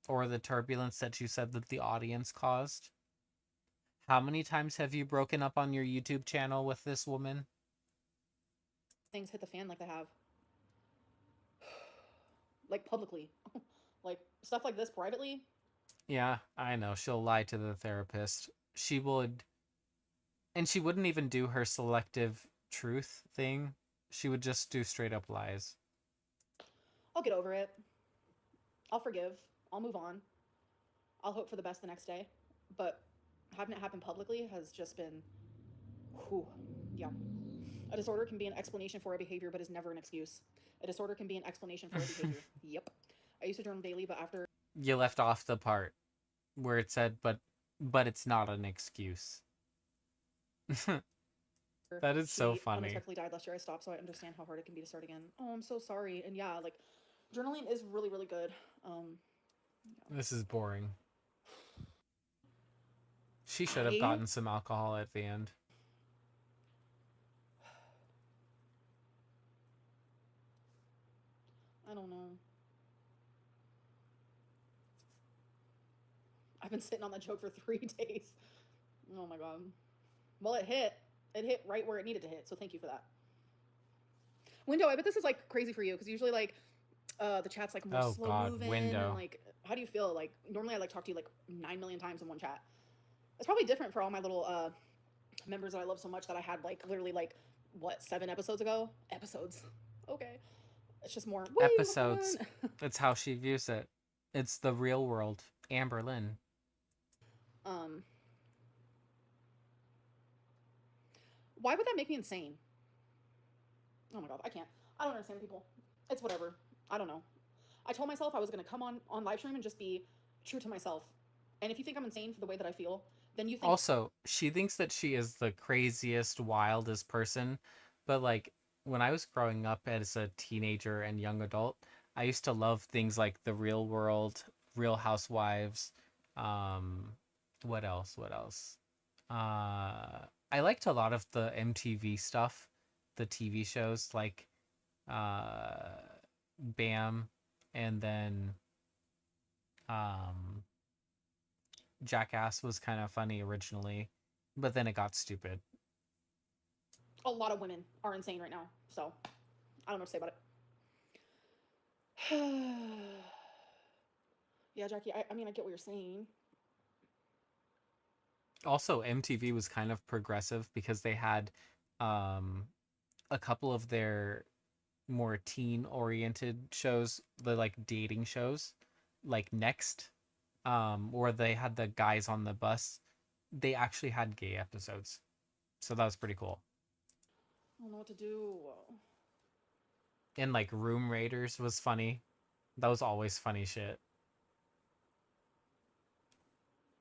Speaker 1: or the turbulence that you said that the audience caused. How many times have you broken up on your YouTube channel with this woman?
Speaker 4: Things hit the fan like they have. Like publicly. Like stuff like this privately.
Speaker 1: Yeah, I know. She'll lie to the therapist. She would, and she wouldn't even do her selective truth thing. She would just do straight up lies.
Speaker 4: I'll get over it. I'll forgive. I'll move on. I'll hope for the best the next day. But having it happen publicly has just been, whew, yeah. A disorder can be an explanation for a behavior, but is never an excuse. A disorder can be an explanation for a behavior. Yep. I used to journal daily, but after
Speaker 1: You left off the part where it said, but it's not an excuse. That is so
Speaker 4: she
Speaker 1: funny.
Speaker 4: unexpectedly died last year, I stopped, so I understand how hard it can be to start again. Oh, I'm so sorry. And yeah, like journaling is really, really good. Yeah.
Speaker 1: This is boring. She should have gotten some alcohol at the end.
Speaker 4: I don't know. I've been sitting on that joke for 3 days. Oh my god. Well, it hit. It hit right where it needed to hit, so thank you for that. Window, I bet this is like crazy for you because usually like the chat's like more slow moving.
Speaker 1: Window.
Speaker 4: And like, how do you feel? Like normally I like talk to you like 9 million times in one chat. It's probably different for all my little members that I love so much that I had like literally like what 7 episodes ago. Episodes. Okay. It's just more
Speaker 1: Episodes. That's how she views it. It's the real world. Amberlynn.
Speaker 4: Why would that make me insane? Oh my god, I can't. I don't understand people. It's whatever. I don't know. I told myself I was gonna come on live stream and just be true to myself. And if you think I'm insane for the way that I feel, then you think
Speaker 1: Also, she thinks that she is the craziest, wildest person, but like when I was growing up as a teenager and young adult, I used to love things like The Real World, Real Housewives, um what else? What else? I liked a lot of the MTV stuff, the TV shows like uh Bam, and then um Jackass was kind of funny originally, but then it got stupid.
Speaker 4: a lot of women are insane right now. So I don't know what to say about it. Yeah, Jackie, I mean, I get what you're saying.
Speaker 1: Also, MTV was kind of progressive because they had um a couple of their more teen oriented shows, the like dating shows, like Next, where they had the guys on the bus. They actually had gay episodes. So that was pretty cool.
Speaker 4: I don't know what to do.
Speaker 1: And like Room Raiders was funny. That was always funny shit.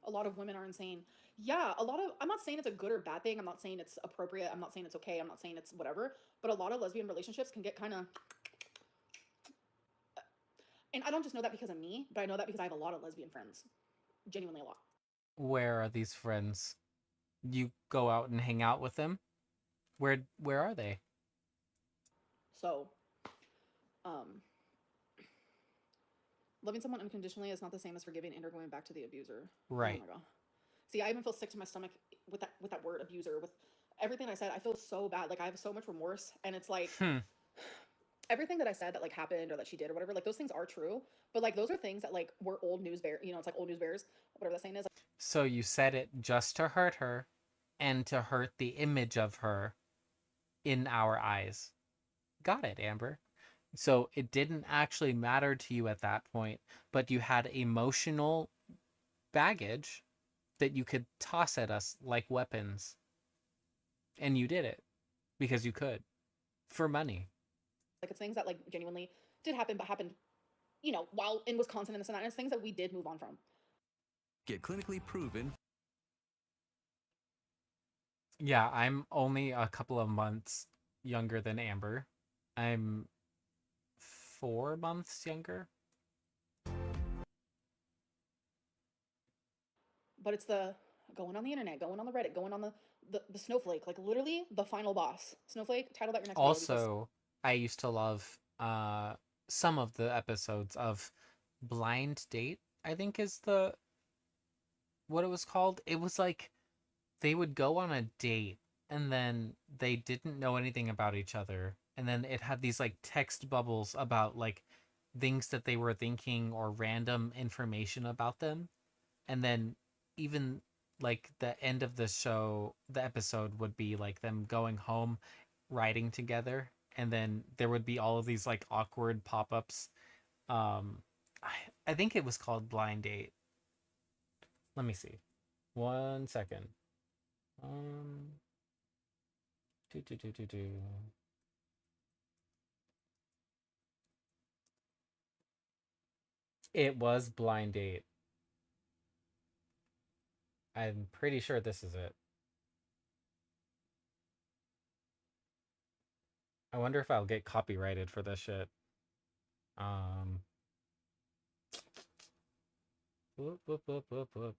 Speaker 4: A lot of women are insane. Yeah, a lot of, I'm not saying it's a good or bad thing. I'm not saying it's appropriate. I'm not saying it's okay. I'm not saying it's whatever. But a lot of lesbian relationships can get kind of, and I don't just know that because of me, but I know that because I have a lot of lesbian friends. Genuinely a lot.
Speaker 1: Where are these friends? You go out and hang out with them? Where are they?
Speaker 4: So, um, loving someone unconditionally is not the same as forgiving and or going back to the abuser.
Speaker 1: Right.
Speaker 4: Oh my god. See, I even feel sick to my stomach with that word abuser. With everything I said, I feel so bad. Like I have so much remorse, and it's like everything that I said that like happened or that she did or whatever. Like those things are true, but like those are things that like were old news bear. You know, it's like old news bears, whatever that saying is.
Speaker 1: So you said it just to hurt her and to hurt the image of her in our eyes. Got it, Amber. So it didn't actually matter to you at that point, but you had emotional baggage that you could toss at us like weapons. And you did it because you could for money.
Speaker 4: Like it's things that like genuinely did happen, but happened, you know, while in Wisconsin and this and that. And it's things that we did move on from.
Speaker 8: Get clinically proven.
Speaker 1: Yeah, I'm only a couple of months younger than Amber. I'm 4 months younger.
Speaker 4: But it's the going on the internet, going on the Reddit, going on the Snowflake, like literally the final boss. Snowflake, title that your next video.
Speaker 1: Also, I used to love some of the episodes of Blind Date, I think is what it was called. It was like they would go on a date and then they didn't know anything about each other. And then it had these like text bubbles about like things that they were thinking or random information about them. And then even like the end of the show, the episode would be like them going home, riding together. And then there would be all of these like awkward pop-ups. I think it was called Blind Date. Let me see. 1 second. Do, do, do, do, do. It was Blind Date. I'm pretty sure this is it. I wonder if I'll get copyrighted for this shit. Whoop, whoop, whoop, whoop, whoop.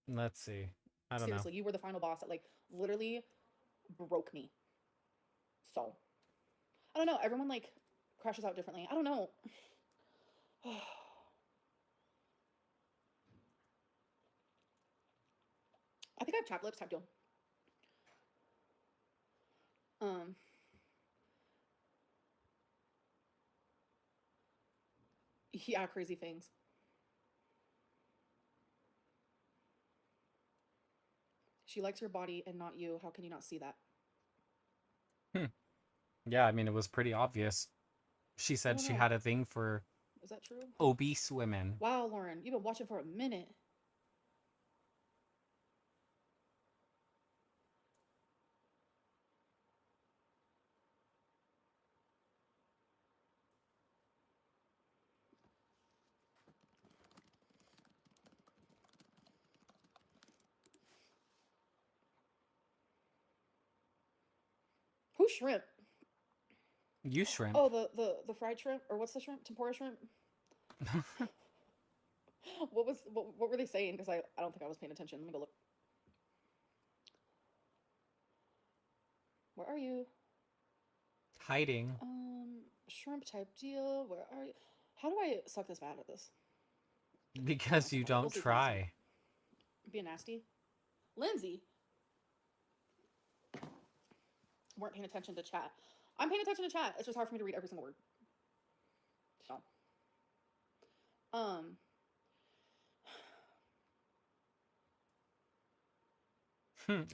Speaker 1: Let's see. I don't
Speaker 4: Seriously, you were the final boss that like literally broke me. So I don't know. Everyone like crashes out differently. I don't know. I think I have chapped lips type deal. Yeah, crazy things. She likes your body and not you. How can you not see that?
Speaker 1: know. Yeah, I mean, it was pretty obvious. She said she had a thing for
Speaker 4: Is that true?
Speaker 1: obese women.
Speaker 4: Wow, Lauren, you've been watching for a minute. Who's shrimp?
Speaker 1: You shrimp.
Speaker 4: Oh, the fried shrimp, or what's the shrimp? Tempura shrimp. What were they saying? Because I don't think I was paying attention. Let me go look. Where are you?
Speaker 1: Hiding.
Speaker 4: Shrimp type deal. Where are you? How do I suck this bad at this?
Speaker 1: Because you don't try.
Speaker 4: Being nasty. Lindsay. Weren't paying attention to chat. I'm paying attention to chat. It's just hard for me to read every single word. So.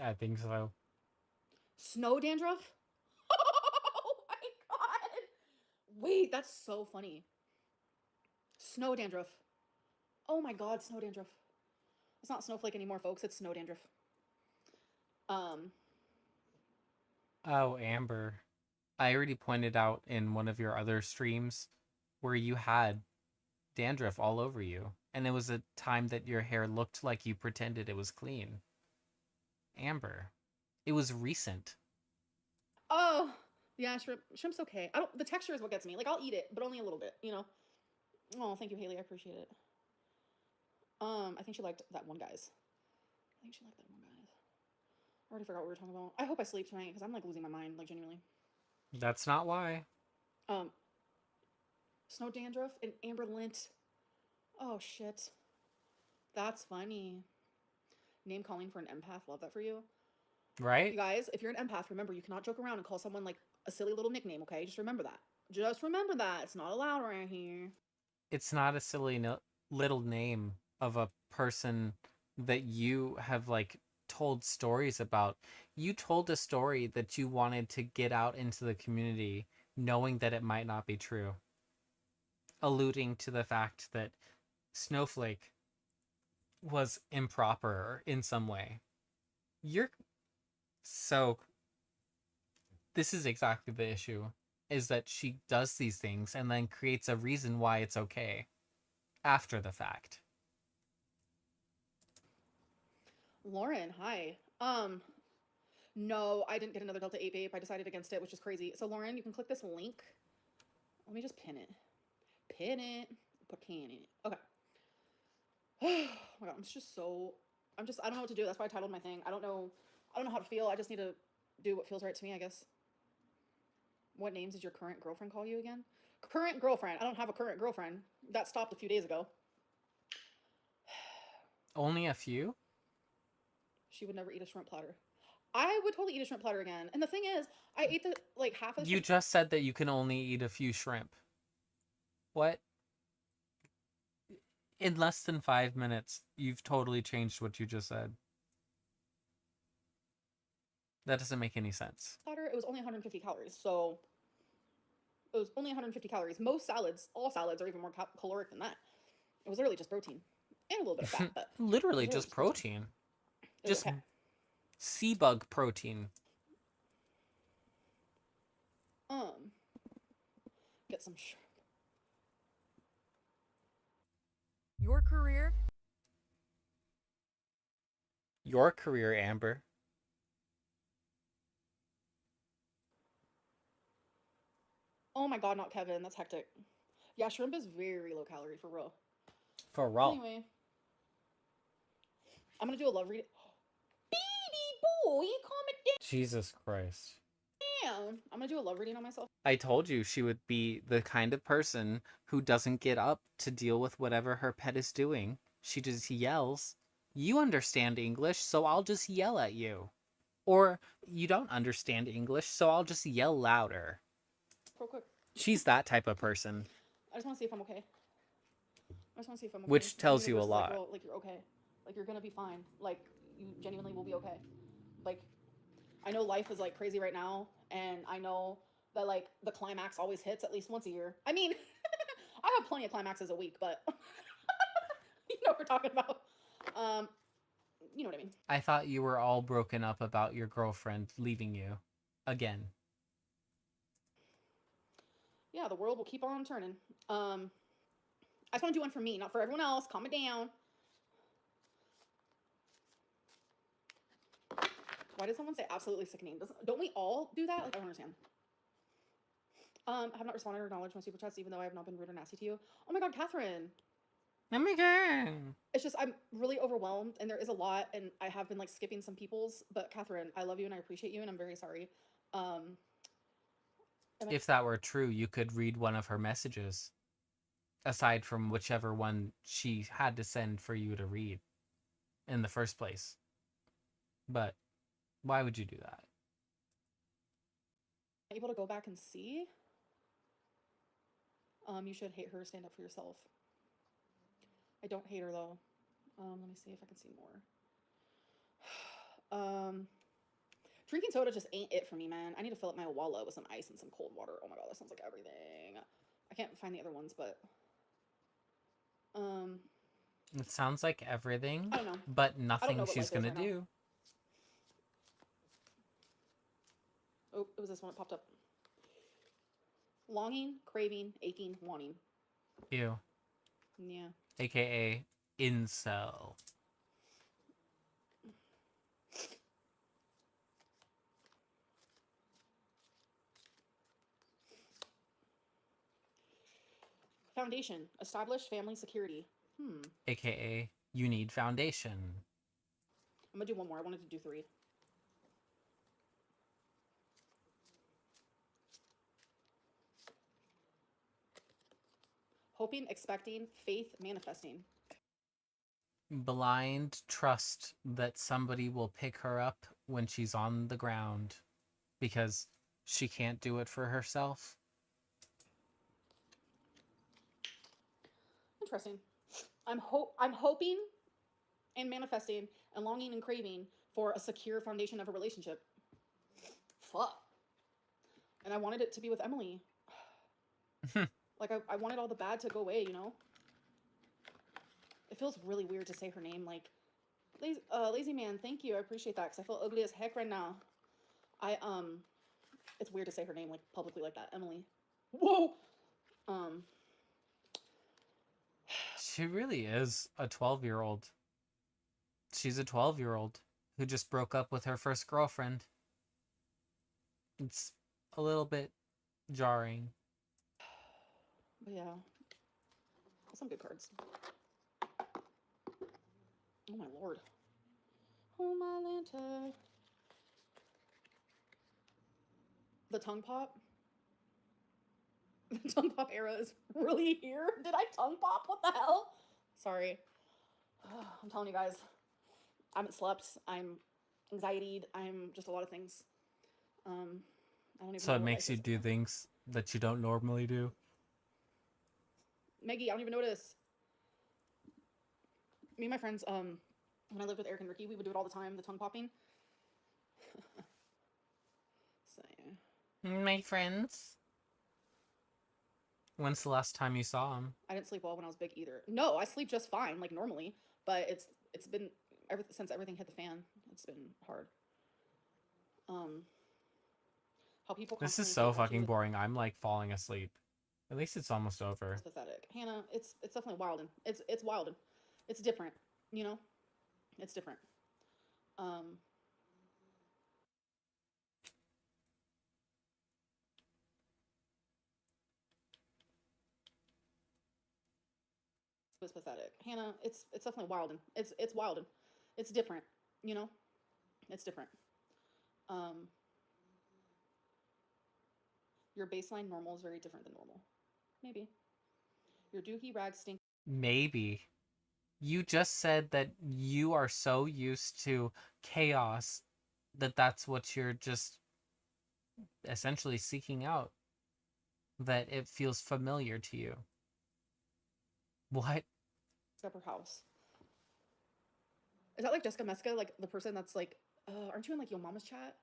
Speaker 1: I think so.
Speaker 4: Snow dandruff? Oh my god! Wait, that's so funny. Snow dandruff. Oh my god, snow dandruff. It's not snowflake anymore, folks. It's snow dandruff.
Speaker 1: Oh, Amber. I already pointed out in one of your other streams where you had dandruff all over you. And it was a time that your hair looked like you pretended it was clean. Amber. It was recent.
Speaker 4: Oh, yeah, shrimp's okay. The texture is what gets me. Like, I'll eat it, but only a little bit, you know? Oh, thank you, Haley. I appreciate it. I think she liked that one guy's. I already forgot what we were talking about. I hope I sleep tonight, because I'm, like, losing my mind, like, genuinely.
Speaker 1: That's not why.
Speaker 4: Snow dandruff and Amberlynn. Oh, shit. That's funny. Name calling for an empath. Love that for you. You
Speaker 1: Right?
Speaker 4: guys, if you're an empath, remember you cannot joke around and call someone like a silly little nickname, okay? Just remember that. Just remember that. It's not allowed around here.
Speaker 1: It's not a silly little name of a person that you have like told stories about. You told a story that you wanted to get out into the community knowing that it might not be true, alluding to the fact that Snowflake was improper in some way. You're so this is exactly the issue, is that she does these things and then creates a reason why it's okay after the fact.
Speaker 4: Lauren, hi. No, I didn't get another Delta 8 vape. I decided against it, which is crazy. So Lauren, you can click this link. Let me just pin it. Pin it. Put pin in it. Okay. Oh my god, I don't know what to do. That's why I titled my thing. I don't know how to feel. I just need to do what feels right to me, I guess. What names did your current girlfriend call you again? Current girlfriend. I don't have a current girlfriend. That stopped a few days ago.
Speaker 1: Only a few?
Speaker 4: She would never eat a shrimp platter. I would totally eat a shrimp platter again. And the thing is, I ate the like half of the
Speaker 1: You
Speaker 4: shrimp.
Speaker 1: just said that you can only eat a few shrimp. What? In less than 5 minutes, you've totally changed what you just said. That doesn't make any sense.
Speaker 4: Platter, it was only 150 calories. So it was only 150 calories. Most salads, all salads are even more caloric than that. It was literally just protein and a little bit of fat, but
Speaker 1: Literally
Speaker 4: it was
Speaker 1: just protein.
Speaker 4: It was
Speaker 1: Just
Speaker 4: okay.
Speaker 1: sea bug protein.
Speaker 4: Get some shrimp.
Speaker 7: Your career?
Speaker 1: Your career, Amber.
Speaker 4: Oh my god, not Kevin. That's hectic. Yeah, shrimp is very low calorie for real.
Speaker 1: For raw.
Speaker 4: Anyway, I'm gonna do a love reading. Baby boy, calm it
Speaker 1: Jesus Christ.
Speaker 4: down. I'm gonna do a love reading on myself.
Speaker 1: I told you she would be the kind of person who doesn't get up to deal with whatever her pet is doing. She just yells. You understand English, so I'll just yell at you. Or you don't understand English, so I'll just yell louder.
Speaker 4: Real quick.
Speaker 1: She's that type of person.
Speaker 4: I just want to see if I'm okay. I just want to see if I'm okay.
Speaker 1: Which tells
Speaker 4: The
Speaker 1: you a
Speaker 4: universe is like,
Speaker 1: lot.
Speaker 4: girl, like you're okay. Like you're gonna be fine. Like you genuinely will be okay. Like I know life is like crazy right now, and I know that like the climax always hits at least once a year. I mean, I have plenty of climaxes a week, but you know what we're talking about. You know what I mean.
Speaker 1: I thought you were all broken up about your girlfriend leaving you. Again.
Speaker 4: Yeah, the world will keep on turning. I just want to do one for me, not for everyone else. Calm it down. Why did someone say absolutely sickening? Don't we all do that? Like, I don't understand. I have not responded or acknowledged my super chats, even though I have not been rude or nasty to you. Oh my god, Catherine.
Speaker 1: Oh my god.
Speaker 4: It's just I'm really overwhelmed, and there is a lot, and I have been like skipping some people's. But Catherine, I love you and I appreciate you, and I'm very sorry.
Speaker 1: If that were true, you could read one of her messages. Aside from whichever one she had to send for you to read in the first place. But why would you do that?
Speaker 4: Able to go back and see. You should hate her. Stand up for yourself. I don't hate her though. Let me see if I can see more. Drinking soda just ain't it for me, man. I need to fill up my wallet with some ice and some cold water. Oh my god, that sounds like everything. I can't find the other ones, but
Speaker 1: it sounds like everything.
Speaker 4: I don't know.
Speaker 1: But nothing
Speaker 4: what
Speaker 1: she's
Speaker 4: life is
Speaker 1: gonna
Speaker 4: right now.
Speaker 1: do.
Speaker 4: Oh, it was this one that popped up. Longing, craving, aching, wanting.
Speaker 1: Ew.
Speaker 4: Yeah.
Speaker 1: AKA incel.
Speaker 4: Foundation. Establish family security.
Speaker 1: AKA you need foundation.
Speaker 4: I'm gonna do one more. I wanted to do 3. Hoping, expecting, faith, manifesting.
Speaker 1: blind trust that somebody will pick her up when she's on the ground because she can't do it for herself.
Speaker 4: Interesting. I'm hoping and manifesting and longing and craving for a secure foundation of a relationship. Fuck. And I wanted it to be with Emily. Like, I wanted all the bad to go away, you know? It feels really weird to say her name. Like, Lazy Man, thank you. I appreciate that because I feel ugly as heck right now. It's weird to say her name, like, publicly like that. Emily. Whoa!
Speaker 1: She really is a 12-year-old. She's a 12-year-old who just broke up with her first girlfriend. It's a little bit jarring.
Speaker 4: But yeah. Some good cards. Oh my lord. Oh my Lanta. The tongue pop. The tongue pop era is really here. Did I tongue pop? What the hell? Sorry. I'm telling you guys. I haven't slept. I'm anxietied. I'm just a lot of things. I don't even
Speaker 1: So
Speaker 4: know
Speaker 1: it
Speaker 4: what
Speaker 1: makes you
Speaker 4: life is
Speaker 1: do
Speaker 4: anymore.
Speaker 1: things that you don't normally do.
Speaker 4: Maggie, I don't even notice. Me and my friends, when I lived with Eric and Ricky, we would do it all the time, the tongue popping. So,
Speaker 1: My friends. When's the last time you saw him?
Speaker 4: I didn't sleep well when I was big either. No, I sleep just fine, like normally. But it's been since everything hit the fan. It's been hard. How people
Speaker 1: This is
Speaker 4: constantly
Speaker 1: so
Speaker 4: hate watching
Speaker 1: fucking
Speaker 4: the
Speaker 1: boring. I'm like falling asleep. At least it's almost over.
Speaker 4: It's pathetic. Hannah, it's definitely wild and it's wild and it's different, you know? It's different. It's pathetic. Hannah, it's definitely wild and it's wild and it's different, you know? It's different. Your baseline normal is very different than normal. Maybe. Your dookie rag stink.
Speaker 1: Maybe. You just said that you are so used to chaos that that's what you're just essentially seeking out. That it feels familiar to you. What?
Speaker 4: Up her house. Is that like Jessica Meska, like the person that's like, aren't you in like Yo Mama's chat?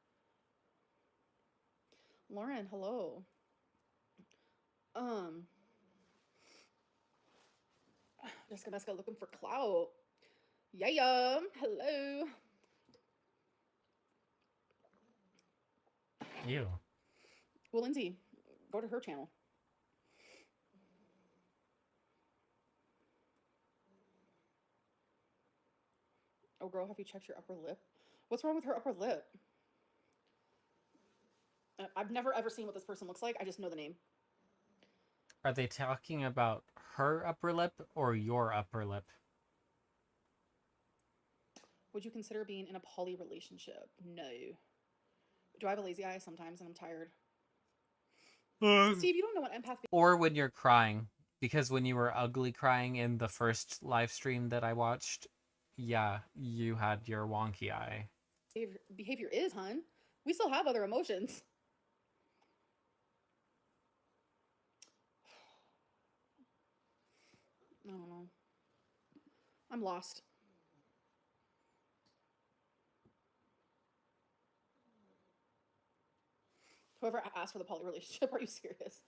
Speaker 4: Lauren, hello. Jessica Meska looking for clout. Yeah, hello.
Speaker 1: Ew.
Speaker 4: Well, Lindsay, go to her channel. Oh, girl, have you checked your upper lip? What's wrong with her upper lip? I've never ever seen what this person looks like. I just know the name.
Speaker 1: Are they talking about her upper lip or your upper lip?
Speaker 4: Would you consider being in a poly relationship? No. Do I have a lazy eye sometimes and I'm tired? Steve, you don't know what empath.
Speaker 1: Or when you're crying. Because when you were ugly crying in the first live stream that I watched, yeah, you had your wonky eye.
Speaker 4: Behavior is, hun. We still have other emotions. I don't know. I'm lost. Whoever asked for the poly relationship, are you serious?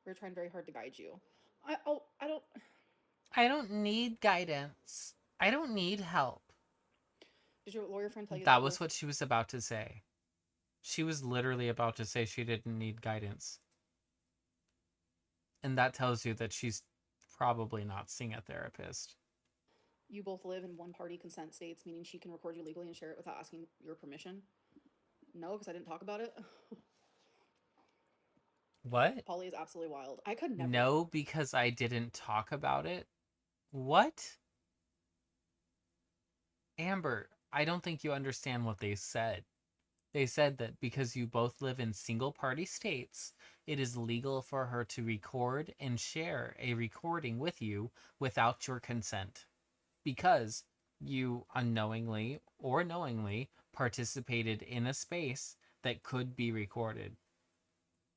Speaker 4: We're trying very hard to guide you.
Speaker 1: I don't need guidance. I don't need help.
Speaker 4: Did your lawyer friend tell you
Speaker 1: That was what she was about to say. She was literally about to say she didn't need guidance. And that tells you that she's probably not seeing a therapist.
Speaker 4: You both live in one party consent states, meaning she can record you legally and share it without asking your permission? No, because I didn't talk about it.
Speaker 1: What?
Speaker 4: Poly is absolutely wild. I could never.
Speaker 1: No, because I didn't talk about it. What? Amber, I don't think you understand what they said. They said that because you both live in single party states, it is legal for her to record and share a recording with you without your consent. Because you unknowingly or knowingly participated in a space that could be recorded.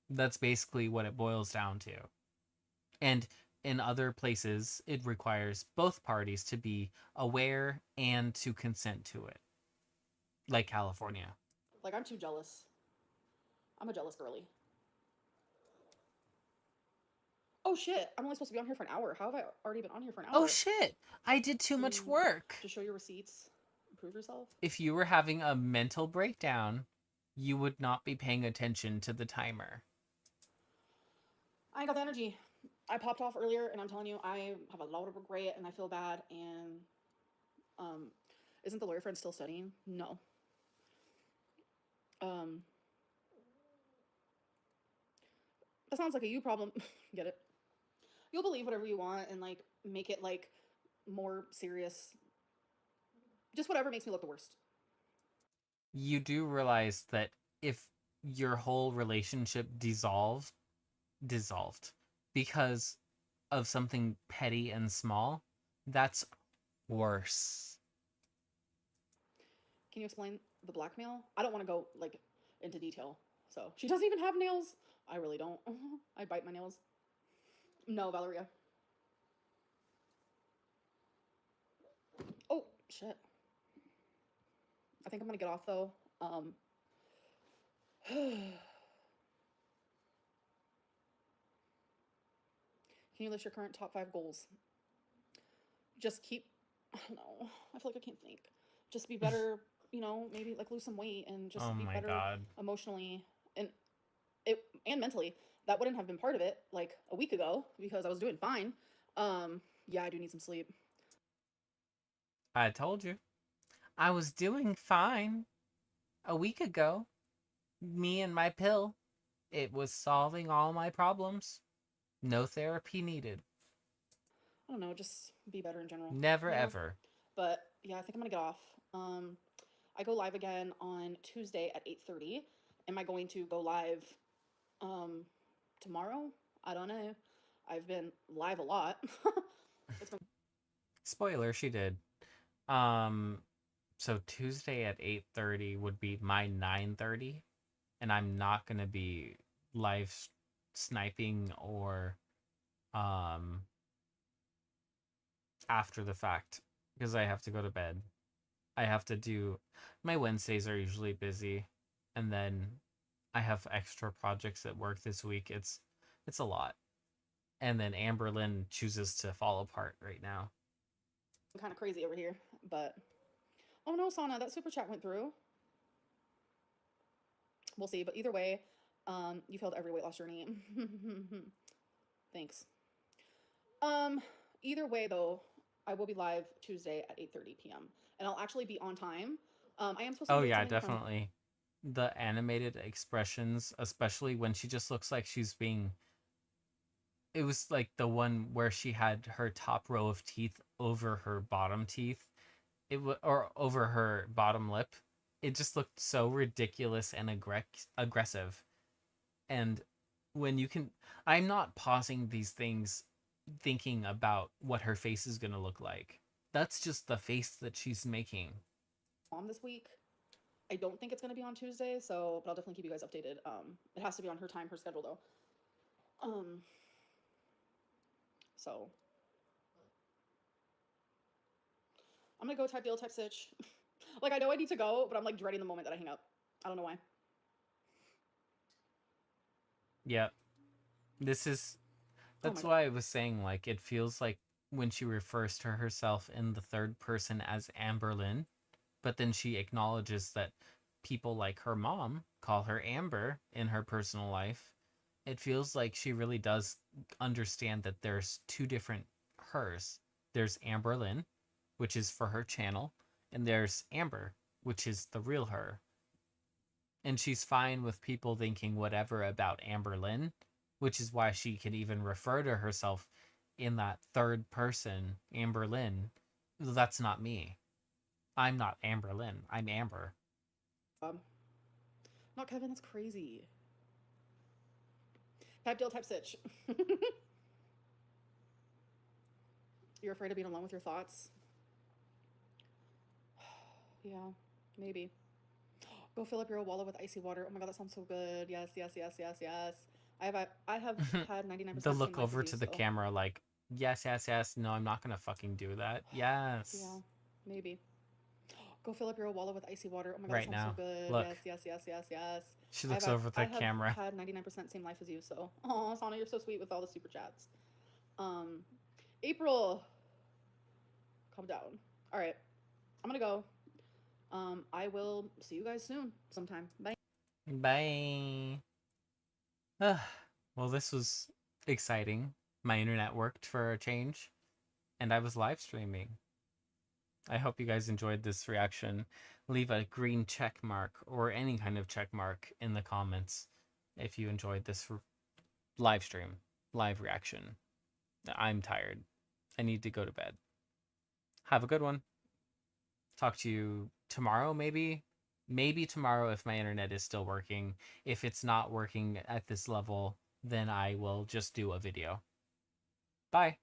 Speaker 1: That's basically what it boils down to. And in other places, it requires both parties to be aware and to consent to it, like California.
Speaker 4: Like, I'm too jealous. I'm a jealous girly. Oh shit, I'm only supposed to be on here for an hour. How have I already been on here for an hour?
Speaker 1: Oh shit, I did too much work.
Speaker 4: To show your receipts, prove yourself.
Speaker 1: If you were having a mental breakdown, you would not be paying attention to the timer.
Speaker 4: I ain't got the energy. I popped off earlier, and I'm telling you, I have a lot of regret, and I feel bad. And isn't the lawyer friend still studying? No. That sounds like a you problem. Get it? You'll believe whatever you want and like make it like more serious. Just whatever makes me look the worst.
Speaker 1: You do realize that if your whole relationship dissolved because of something petty and small, that's worse.
Speaker 4: Can you explain the blackmail? I don't want to go like into detail. So she doesn't even have nails. I really don't. I bite my nails. No, Valeria. Oh shit. I think I'm gonna get off though. Can you list your current top 5 goals? Just keep, I don't know, I feel like I can't think. Just be better, you know, maybe like lose some weight and just be better emotionally and mentally. That wouldn't have been part of it like a week ago because I was doing fine. Yeah, I do need some sleep.
Speaker 1: I told you. I was doing fine a week ago. Me and my pill. It was solving all my problems. No therapy needed.
Speaker 4: I don't know, just be better in general.
Speaker 1: Never ever.
Speaker 4: But yeah, I think I'm gonna get off. I go live again on Tuesday at 8:30. Am I going to go live tomorrow? I don't know. I've been live a lot.
Speaker 1: Spoiler, she did. So Tuesday at 8:30 would be my 9:30, and I'm not gonna be live sniping or after the fact because I have to go to bed. I have to do my Wednesdays are usually busy, and then I have extra projects at work this week. It's a lot. And then Amberlynn chooses to fall apart right now.
Speaker 4: I'm kind of crazy over here, but oh no, Sana, that super chat went through. We'll see, but either way, you failed every weight loss journey. Thanks. Either way though, I will be live Tuesday at 8:30 p.m. and I'll actually be on time. I am supposed to.
Speaker 1: Oh yeah, definitely. The animated expressions, especially when she just looks like she's being. It was like the one where she had her top row of teeth over her bottom teeth, or over her bottom lip. It just looked so ridiculous and aggressive. And when you can, I'm not pausing these things thinking about what her face is going to look like. That's just the face that she's making.
Speaker 4: Mom this week. I don't think it's going to be on Tuesday, so but I'll definitely keep you guys updated. It has to be on her time, her schedule though. So I'm gonna go type deal, type stitch. Like I know I need to go, but I'm like dreading the moment that I hang up. I don't know why.
Speaker 1: Yeah. That's why I was saying, like, it feels like when she refers to herself in the third person as Amberlynn, but then she acknowledges that people like her mom call her Amber in her personal life. It feels like she really does understand that there's two different hers. There's Amberlynn, which is for her channel, and there's Amber, which is the real her. And she's fine with people thinking whatever about Amberlynn, which is why she can even refer to herself in that third person, Amberlynn. That's not me. I'm not Amberlynn. I'm Amber.
Speaker 4: Not Kevin, that's crazy. Type deal, type stitch. You're afraid of being alone with your thoughts? Yeah, maybe. Go fill up your wallet with icy water. Oh my god, that sounds so good. Yes, yes, yes, yes, yes. I have had 99%
Speaker 1: The
Speaker 4: same
Speaker 1: look
Speaker 4: life
Speaker 1: over
Speaker 4: as
Speaker 1: to
Speaker 4: you,
Speaker 1: the
Speaker 4: so
Speaker 1: camera like, yes, yes, yes. No, I'm not gonna fucking do that. Yes.
Speaker 4: yeah, maybe. Go fill up your wallet with icy water. Oh my god,
Speaker 1: Right
Speaker 4: that sounds so
Speaker 1: now.
Speaker 4: good.
Speaker 1: Look.
Speaker 4: Yes, yes, yes, yes, yes.
Speaker 1: She looks over the
Speaker 4: I have
Speaker 1: camera.
Speaker 4: had 99% same life as you, so oh, Sana, you're so sweet with all the super chats. April, calm down. All right, I'm gonna go. I will see you guys soon, sometime. Bye.
Speaker 1: Bye. Well, this was exciting. My internet worked for a change, and I was live streaming. I hope you guys enjoyed this reaction. Leave a green check mark or any kind of check mark in the comments if you enjoyed this live stream, live reaction. I'm tired. I need to go to bed. Have a good one. Talk to you tomorrow, maybe? Maybe tomorrow if my internet is still working. If it's not working at this level, then I will just do a video. Bye.